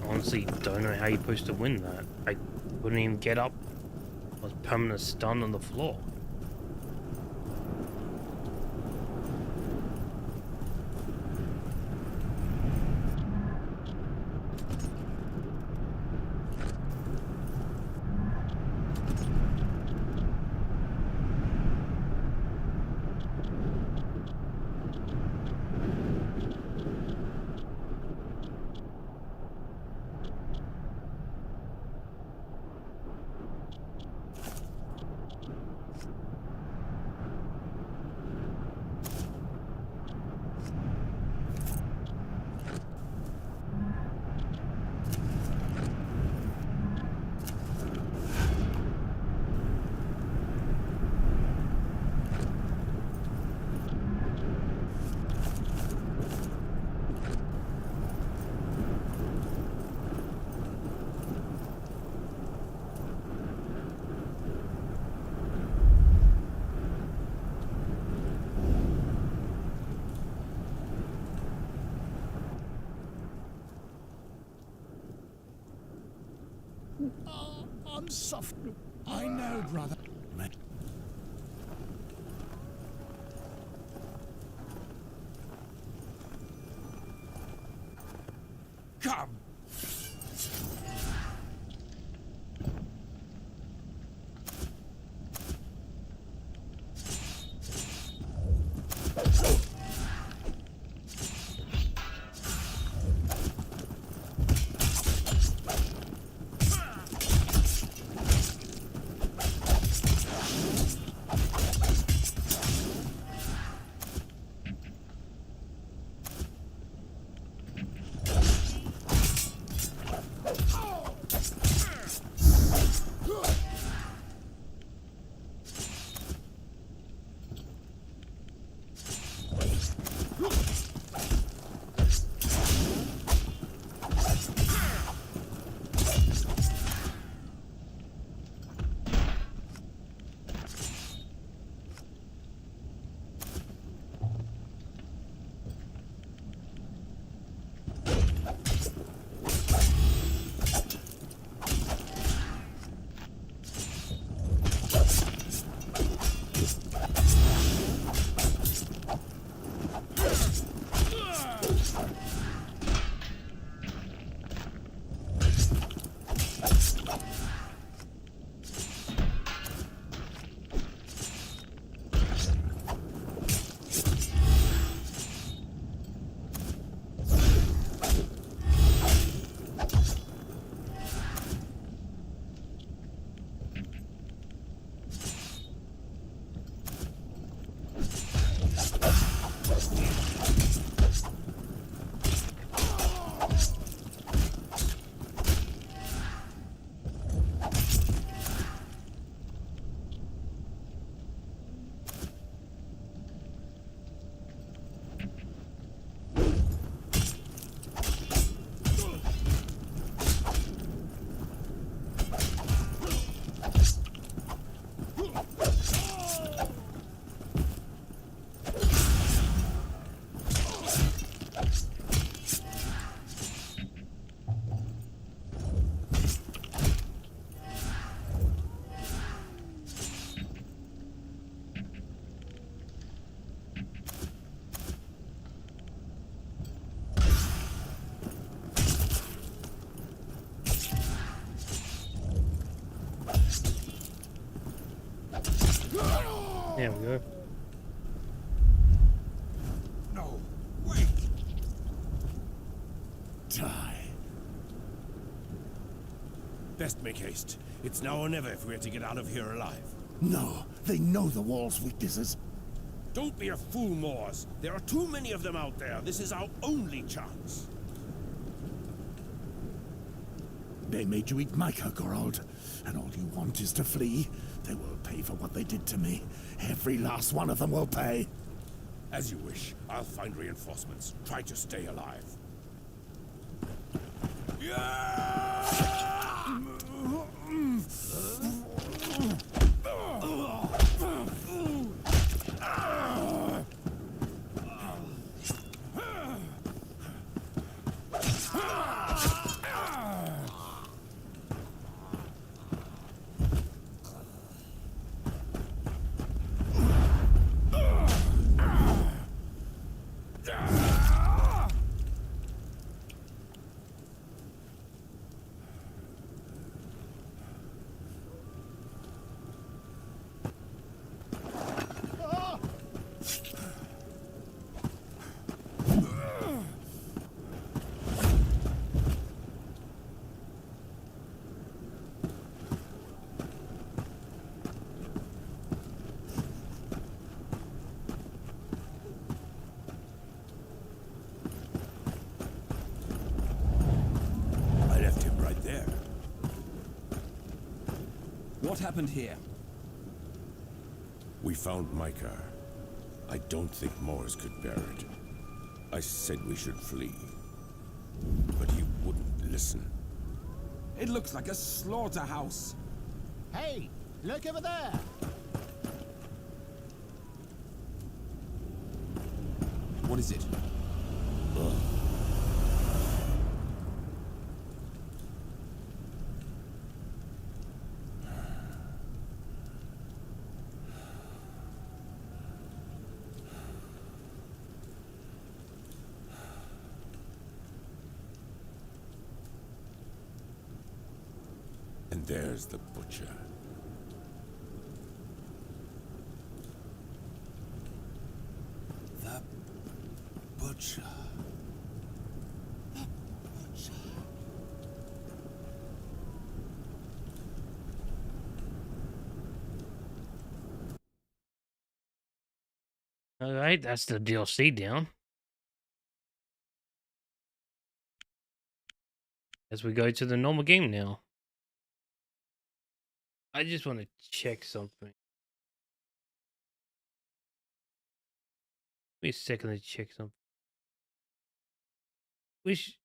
A: Honestly, don't know how you're supposed to win that. I couldn't even get up. I was permanently stunned on the floor.
C: soft.
D: I know, brother.
H: Come!
A: There we go.
H: No, wait!
D: Die.
E: Best make haste. It's now or never if we're to get out of here alive.
D: No, they know the wall's weaknesses.
E: Don't be a fool, Moors. There are too many of them out there. This is our only chance.
D: They made you eat Micah, Geralt, and all you want is to flee. They will pay for what they did to me. Every last one of them will pay.
E: As you wish. I'll find reinforcements. Try to stay alive.
F: What happened here?
E: We found Micah. I don't think Moors could bear it. I said we should flee. But he wouldn't listen.
F: It looks like a slaughterhouse.
B: Hey, look over there!
F: What is it? There's the butcher.
D: The butcher. The butcher.
A: All right, that's the DLC down. As we go to the normal game now. I just want to check something. Give me a second to check something. Which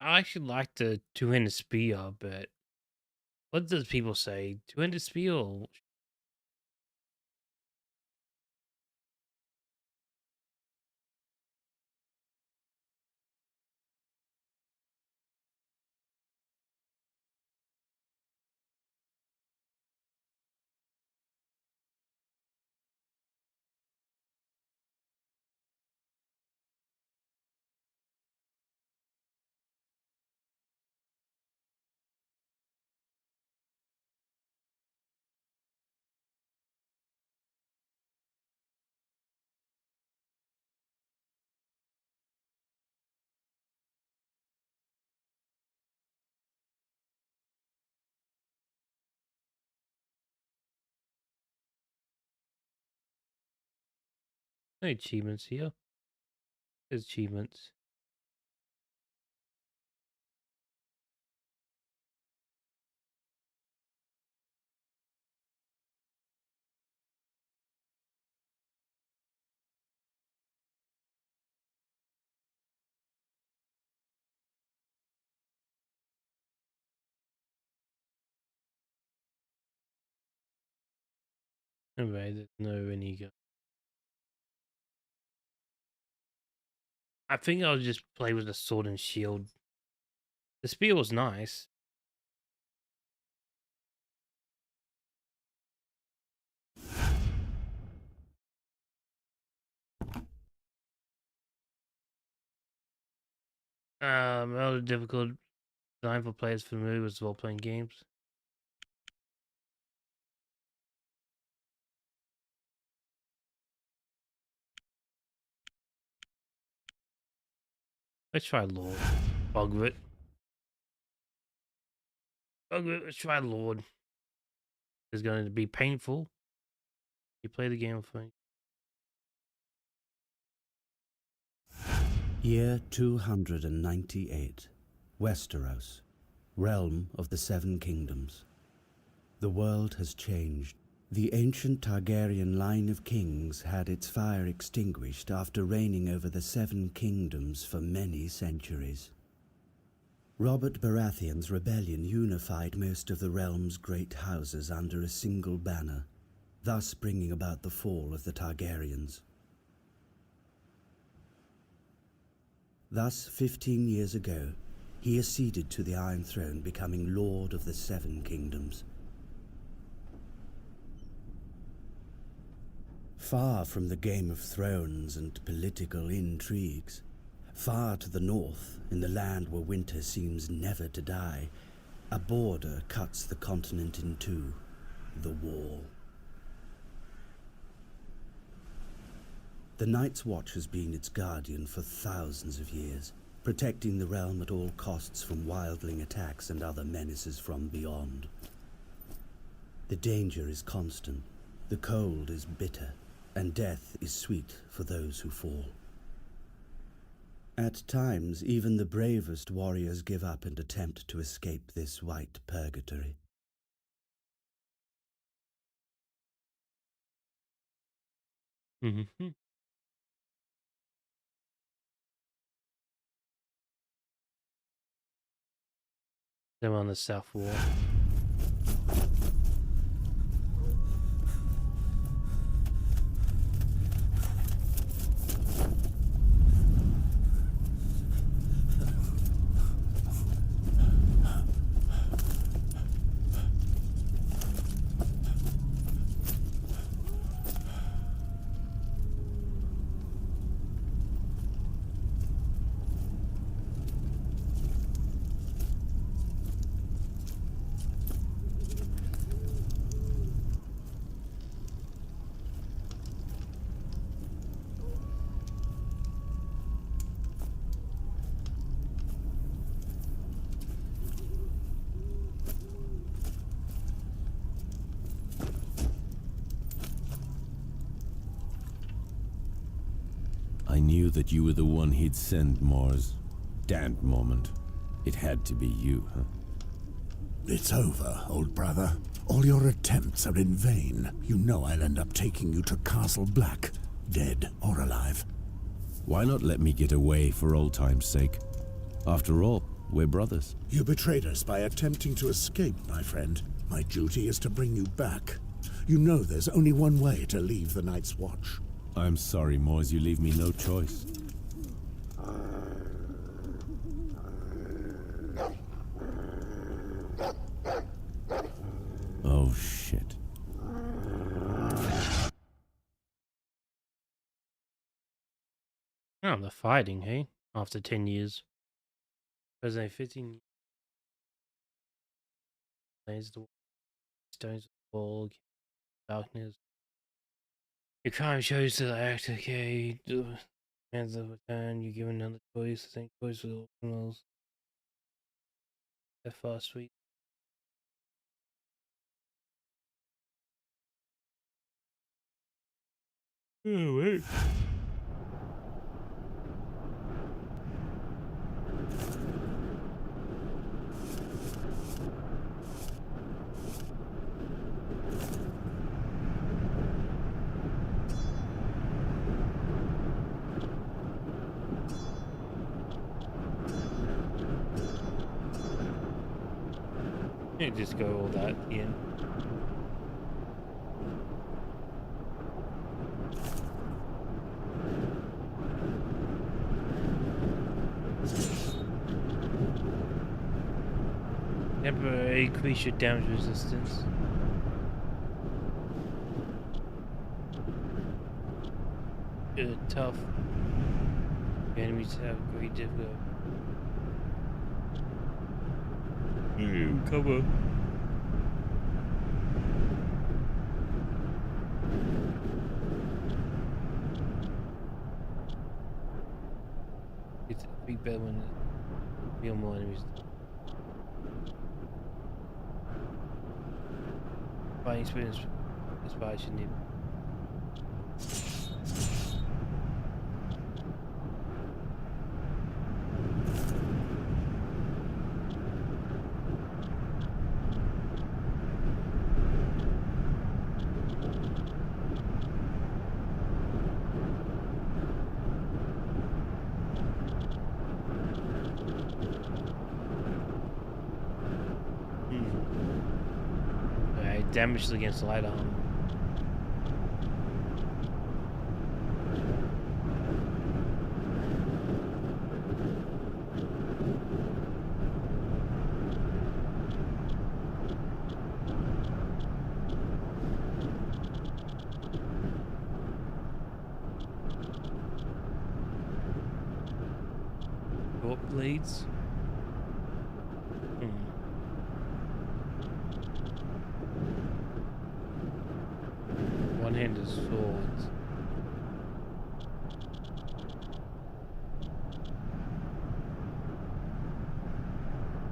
A: I actually like the two-handed spear, but what does people say? Two-handed spear or no achievements here? There's achievements. Anyway, there's no any go. I think I'll just play with the sword and shield. The spear was nice. Rather difficult design for players familiar with role-playing games. Let's try Lord. Bugger it. Bugger it, let's try Lord. It's going to be painful. You play the game with me.
J: Year 298. Westeros, realm of the Seven Kingdoms. The world has changed. The ancient Targaryen line of kings had its fire extinguished after reigning over the Seven Kingdoms for many centuries. Robert Baratheon's rebellion unified most of the realm's great houses under a single banner, thus bringing about the fall of the Targaryens. Thus, 15 years ago, he acceded to the Iron Throne, becoming Lord of the Seven Kingdoms. Far from the Game of Thrones and political intrigues, far to the north, in the land where winter seems never to die, a border cuts the continent in two, the Wall. The Night's Watch has been its guardian for thousands of years, protecting the realm at all costs from wildling attacks and other menaces from beyond. The danger is constant, the cold is bitter, and death is sweet for those who fall. At times, even the bravest warriors give up and attempt to escape this white purgatory.
A: Mm-hmm. They're on the South Wall.
D: I knew that you were the one he'd send, Mars. Damned moment. It had to be you, huh?
K: It's over, old brother. All your attempts are in vain. You know I'll end up taking you to Castle Black, dead or alive.
D: Why not let me get away for old time's sake? After all, we're brothers.
K: You betrayed us by attempting to escape, my friend. My duty is to bring you back. You know there's only one way to leave the Night's Watch.
D: I'm sorry, Mors, you leave me no choice. Oh, shit.
A: Oh, they're fighting, hey? After 10 years. President 15 years. The stones of the wall, darkness. Your crime shows to the actor, okay? Hands of return, you give another choice, the same choice with all criminals. They're fast, sweet. Oh, wait. You just go all that in. Temporary increase your damage resistance. Good, tough. Enemies have great difficulty. Cover. It's a big better when feel more enemies. Fighting experience is why I should need. Damage against light armor. Short blades. One-handed swords.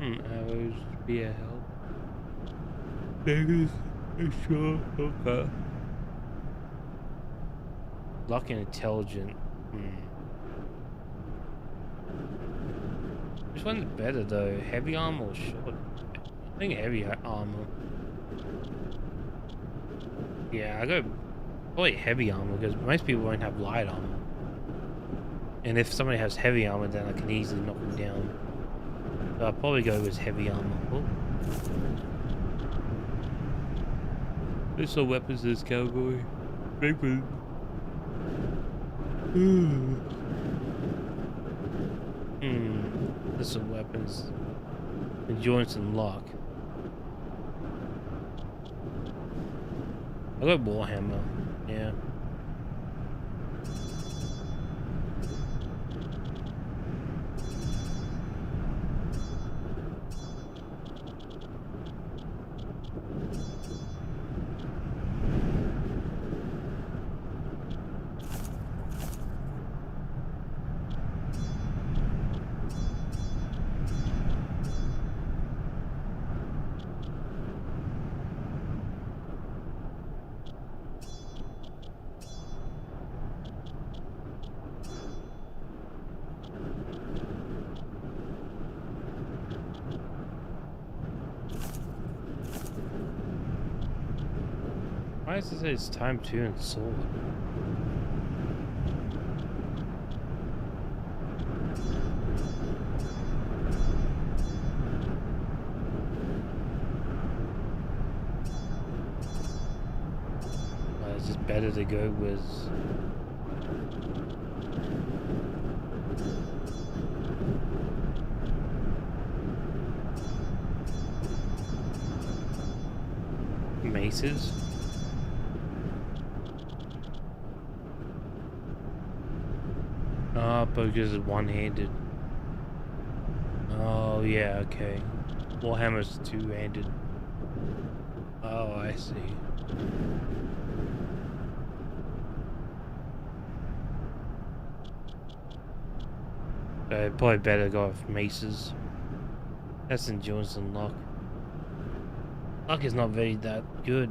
A: Arrows, spear help. Daggers, sure, okay. Luck and intelligent. Which one's better though? Heavy armor or short? I think heavy armor. Yeah, I go probably heavy armor because most people won't have light armor. And if somebody has heavy armor, then I can easily knock them down. So I'll probably go with heavy armor. Oh. There's no weapons in this category. Weapons. There's some weapons. Endurance and luck. I got Warhammer, yeah. Why does it say it's time to install it? It's just better to go with maces. Oh, because it's one-handed. Oh yeah, okay. Warhammer's two-handed. Oh, I see. Probably better go with maces. That's endurance than luck. Luck is not very that good.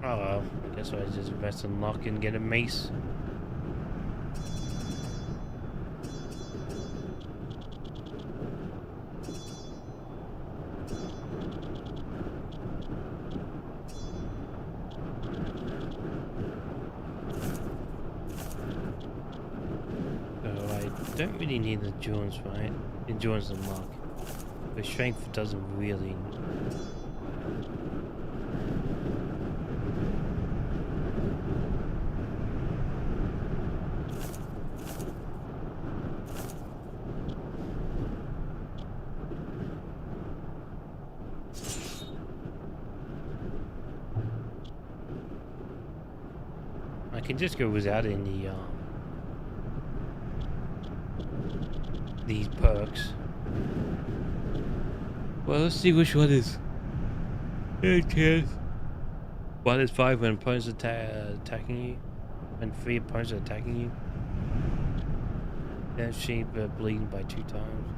A: Oh well, I guess I just invest in luck and get a mace. Don't really need endurance, right? Endurance and luck. But strength doesn't really. I can just go without any these perks. Well, let's see which one is. Cheers. One is 5 when opponents attacking you, and 3 opponents are attacking you. Then sheep bleeding by 2 times.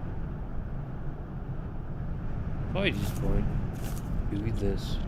A: Probably just going to do this.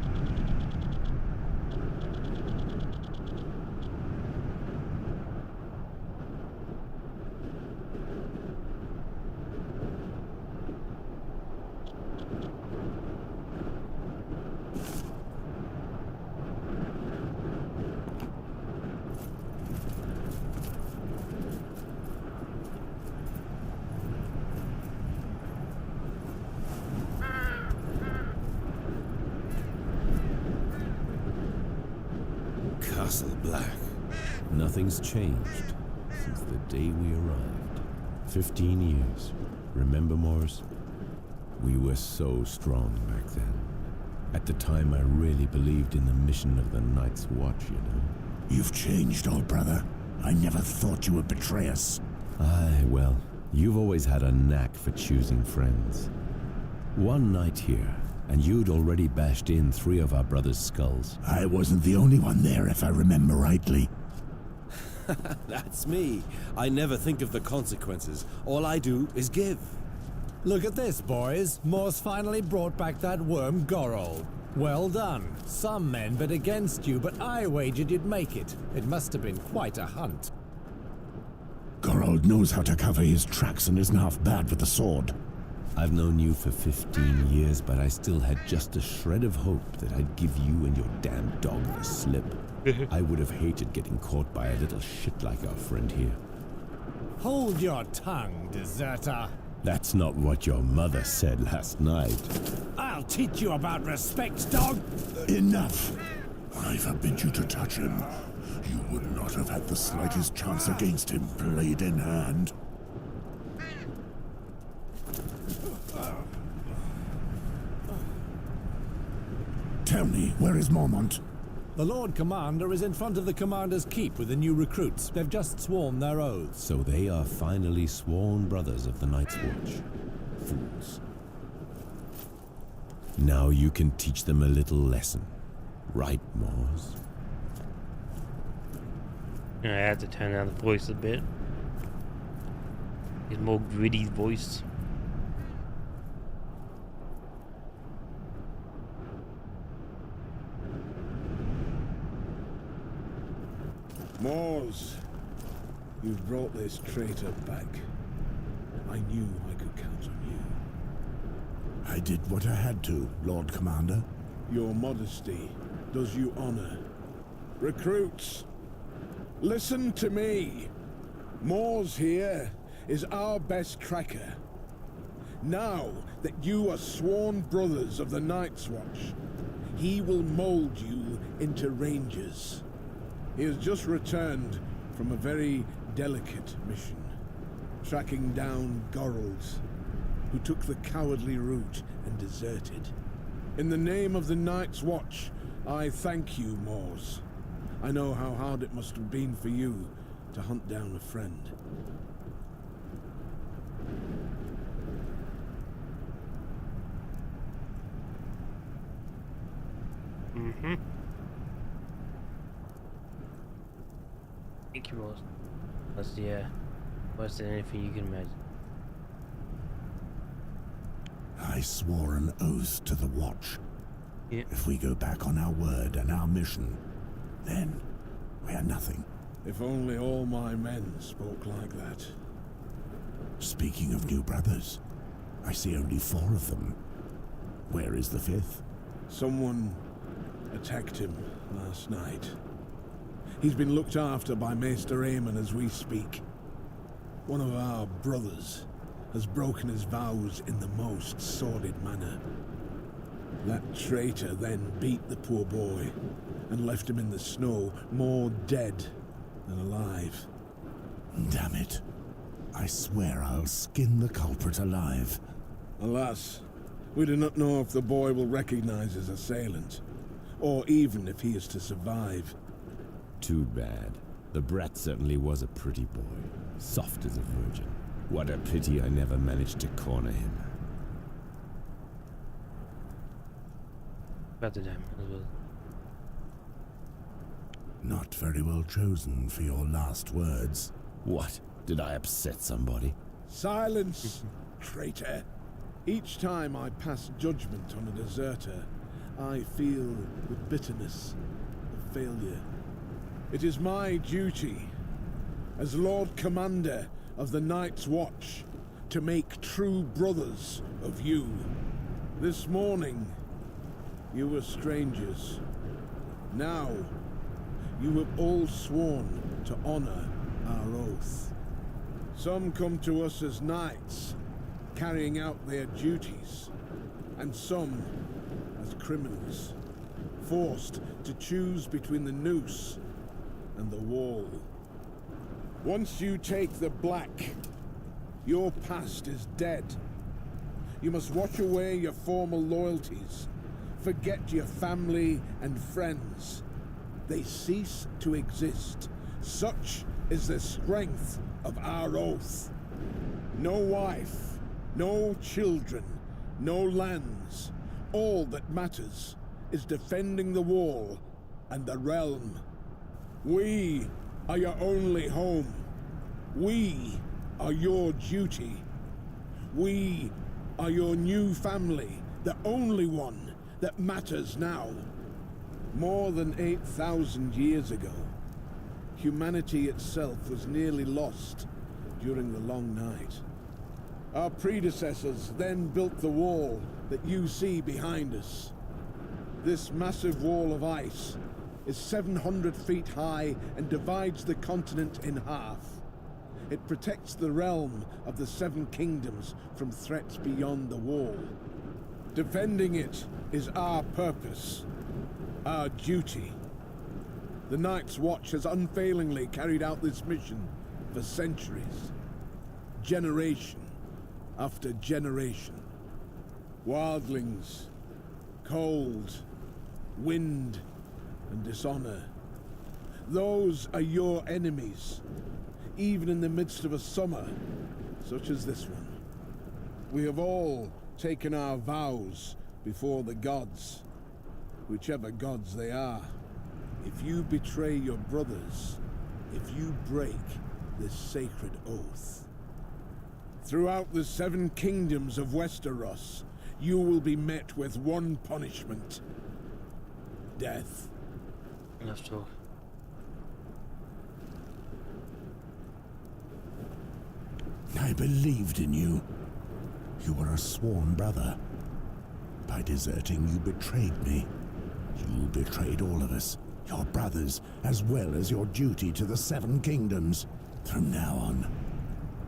E: Castle Black.
K: Nothing's changed since the day we arrived. 15 years. Remember, Morris? We were so strong back then. At the time, I really believed in the mission of the Night's Watch, you know.
D: You've changed, old brother. I never thought you would betray us.
K: Aye, well, you've always had a knack for choosing friends. One night here, and you'd already bashed in 3 of our brothers' skulls.
D: I wasn't the only one there, if I remember rightly.
L: That's me. I never think of the consequences. All I do is give.
C: Look at this, boys. Morse finally brought back that worm Gorold. Well done. Some men bet against you, but I wagered you'd make it. It must have been quite a hunt.
D: Gorold knows how to cover his tracks and isn't half bad with the sword.
K: I've known you for 15 years, but I still had just a shred of hope that I'd give you and your damn dog the slip. I would have hated getting caught by a little shit like our friend here.
C: Hold your tongue, deserter.
K: That's not what your mother said last night.
C: I'll teach you about respect, dog.
D: Enough. I forbid you to touch him. You would not have had the slightest chance against him, blade in hand. Tell me, where is Mormont?
C: The Lord Commander is in front of the Commander's Keep with the new recruits. They've just sworn their oaths.
K: So they are finally sworn brothers of the Night's Watch. Fools. Now you can teach them a little lesson. Right, Mors?
A: I have to turn down the voice a bit. It's more gritty voice.
M: Mors, you've brought this traitor back. I knew I could count on you.
D: I did what I had to, Lord Commander.
M: Your modesty does you honor. Recruits, listen to me. Mors here is our best tracker. Now that you are sworn brothers of the Night's Watch, he will mold you into rangers. He has just returned from a very delicate mission, tracking down Gorals, who took the cowardly route and deserted. In the name of the Night's Watch, I thank you, Mors. I know how hard it must have been for you to hunt down a friend.
A: Mm-hmm. Thank you, Mors. That's worse than anything you can imagine.
D: I swore an oath to the Watch.
A: Yeah.
D: If we go back on our word and our mission, then we are nothing.
M: If only all my men spoke like that.
D: Speaking of new brothers, I see only 4 of them. Where is the 5th?
M: Someone attacked him last night. He's been looked after by Maester Aemon as we speak. One of our brothers has broken his vows in the most sordid manner. That traitor then beat the poor boy and left him in the snow, more dead than alive.
D: Damn it. I swear I'll skin the culprit alive.
M: Alas, we do not know if the boy will recognize his assailant, or even if he is to survive.
K: Too bad. The brat certainly was a pretty boy, soft as a virgin. What a pity I never managed to corner him.
A: About the dam as well.
D: Not very well chosen for your last words.
K: What? Did I upset somebody?
M: Silence, traitor. Each time I pass judgment on a deserter, I feel the bitterness of failure. It is my duty, as Lord Commander of the Night's Watch, to make true brothers of you. This morning, you were strangers. Now, you have all sworn to honor our oath. Some come to us as knights, carrying out their duties, and some as criminals, forced to choose between the noose and the wall. Once you take the black, your past is dead. You must wash away your former loyalties, forget your family and friends. They cease to exist. Such is the strength of our oath. No wife, no children, no lands. All that matters is defending the wall and the realm. We are your only home. We are your duty. We are your new family, the only one that matters now. More than 8,000 years ago, humanity itself was nearly lost during the long night. Our predecessors then built the wall that you see behind us. This massive wall of ice is 700 feet high and divides the continent in half. It protects the realm of the 7 kingdoms from threats beyond the wall. Defending it is our purpose, our duty. The Night's Watch has unfailingly carried out this mission for centuries, generation after generation. Wildlings, cold, wind, and dishonor. Those are your enemies, even in the midst of a summer such as this one. We have all taken our vows before the gods, whichever gods they are. If you betray your brothers, if you break this sacred oath, throughout the 7 kingdoms of Westeros, you will be met with one punishment: death.
A: Enough talk.
D: I believed in you. You were a sworn brother. By deserting, you betrayed me. You betrayed all of us, your brothers, as well as your duty to the Seven Kingdoms. From now on,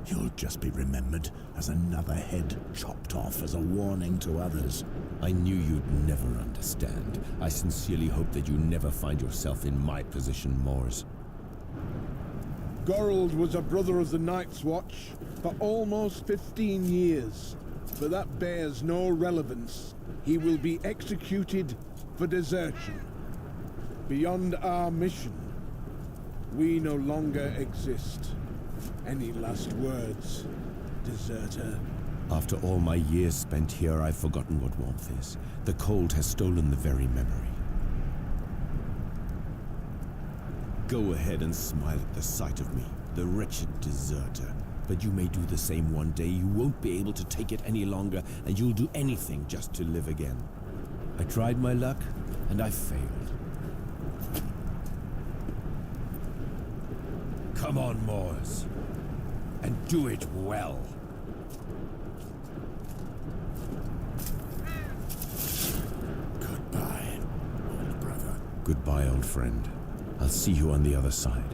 D: you'll just be remembered as another head chopped off as a warning to others.
K: I knew you'd never understand. I sincerely hope that you never find yourself in my position, Mors.
M: Gorold was a brother of the Night's Watch for almost 15 years, but that bears no relevance. He will be executed for desertion. Beyond our mission, we no longer exist. Any last words, deserter?
K: After all my years spent here, I've forgotten what warmth is. The cold has stolen the very memory. Go ahead and smile at the sight of me, the wretched deserter. But you may do the same one day. You won't be able to take it any longer, and you'll do anything just to live again. I tried my luck, and I failed.
E: Come on, Mors. And do it well.
D: Goodbye, old brother.
K: Goodbye, old friend. I'll see you on the other side.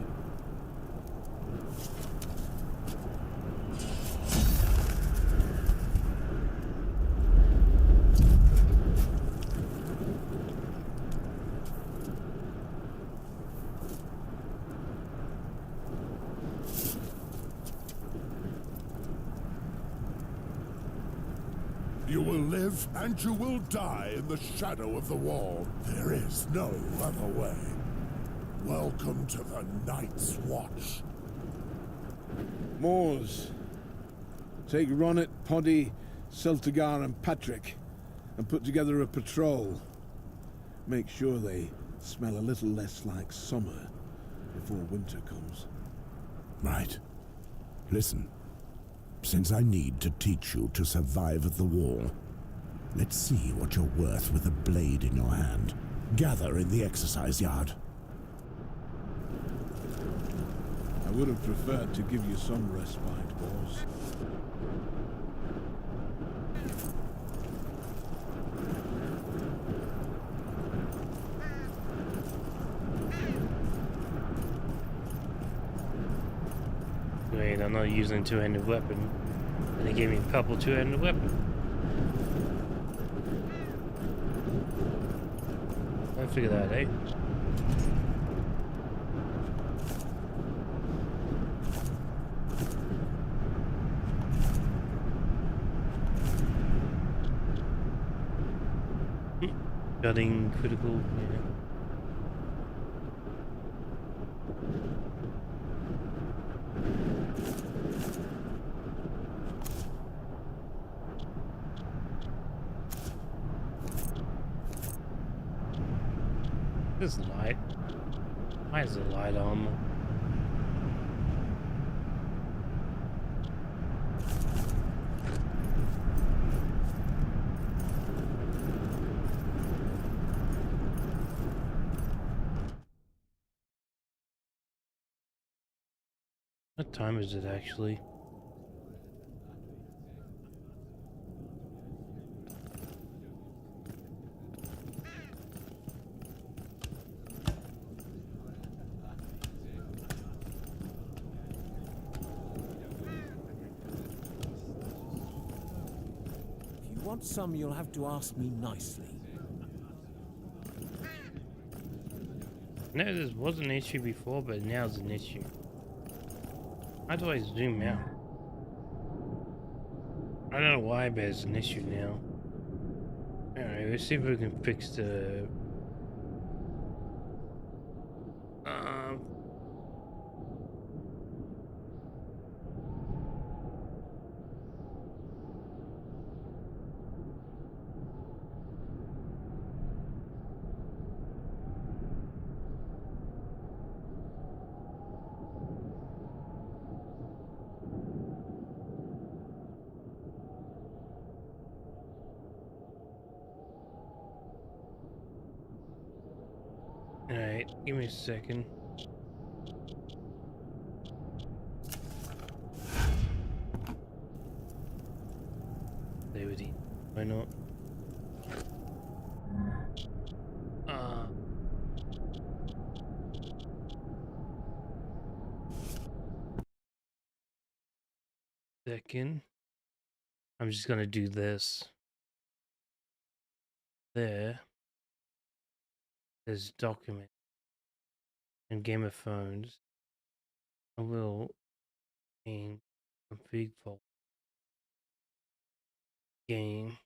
D: You will live and you will die in the shadow of the wall. There is no other way. Welcome to the Night's Watch.
M: Mors, take Ronnet, Poddy, Celtigar and Patrick and put together a patrol. Make sure they smell a little less like summer before winter comes.
D: Right. Listen. Since I need to teach you to survive at the wall, let's see what you're worth with a blade in your hand. Gather in the exercise yard.
M: I would have preferred to give you some respite, Mors.
A: Wait, I'm not using a two-handed weapon. And they gave me a purple two-handed weapon. I figured that out, eh? Gutting critical, yeah. This light. Why is the light on? What time is it actually?
C: If you want some, you'll have to ask me nicely.
A: No, this wasn't an issue before, but now it's an issue. How do I zoom out? I don't know why, but it's an issue now. Alright, let's see if we can fix the... Alright, give me a second. Stay with you. Why not? second. I'm just gonna do this. There. There's document and Game of Thrones. I will game config folder. Game.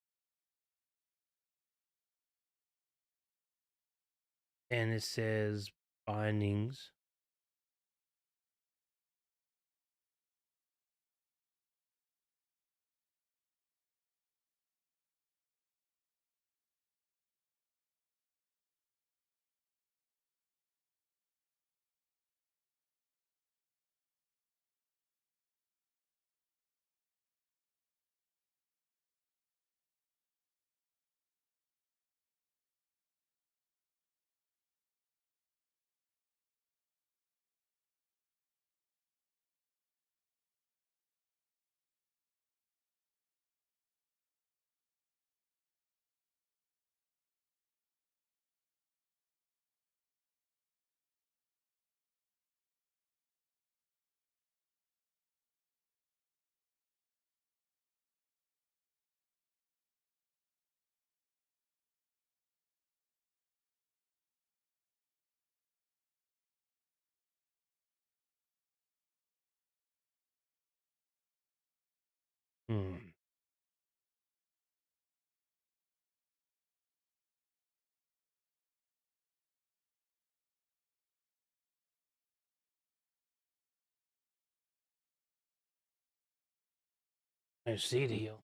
A: And it says bindings. I see the heel.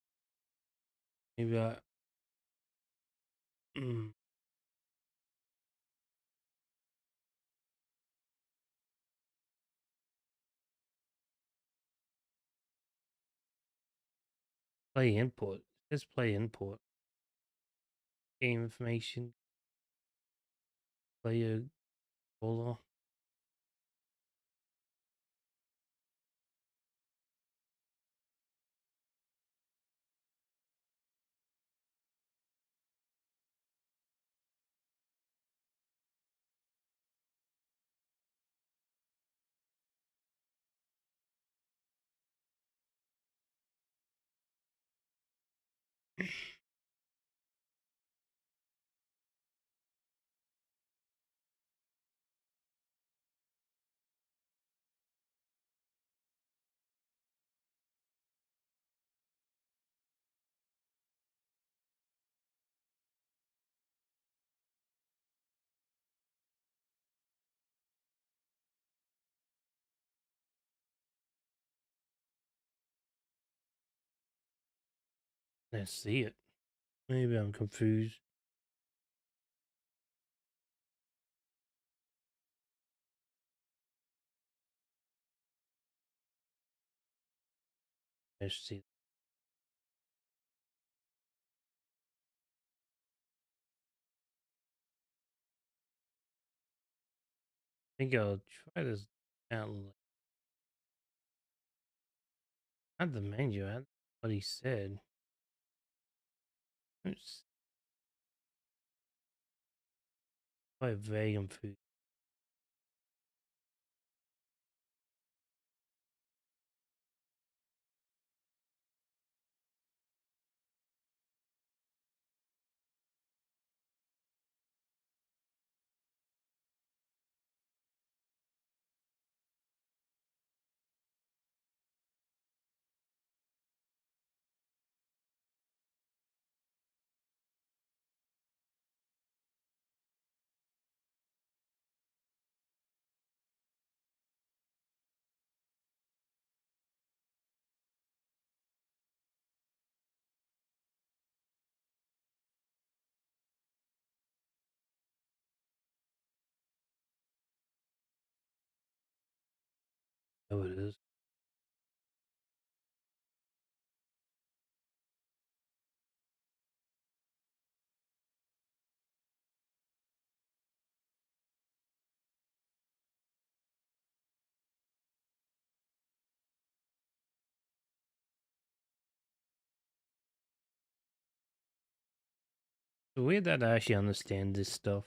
A: Maybe I. Play input. Let's play input. Game information. Player caller. Let's see it. Maybe I'm confused. Let's see. I think I'll try this out. Not the menu, I what he said. It's quite vague and food. Oh, it is. It's weird that I actually understand this stuff.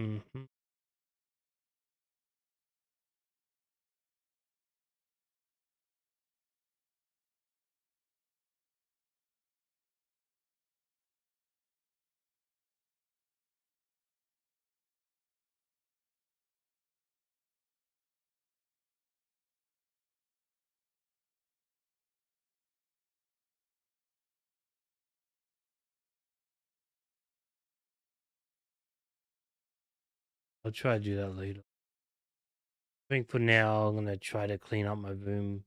A: Mm-hmm. I'll try to do that later. I think for now, I'm gonna try to clean up my room,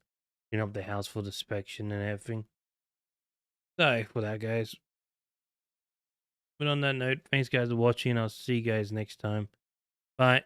A: clean up the house for the inspection and everything. Sorry for that, guys. But on that note, thanks guys for watching. I'll see you guys next time. Bye.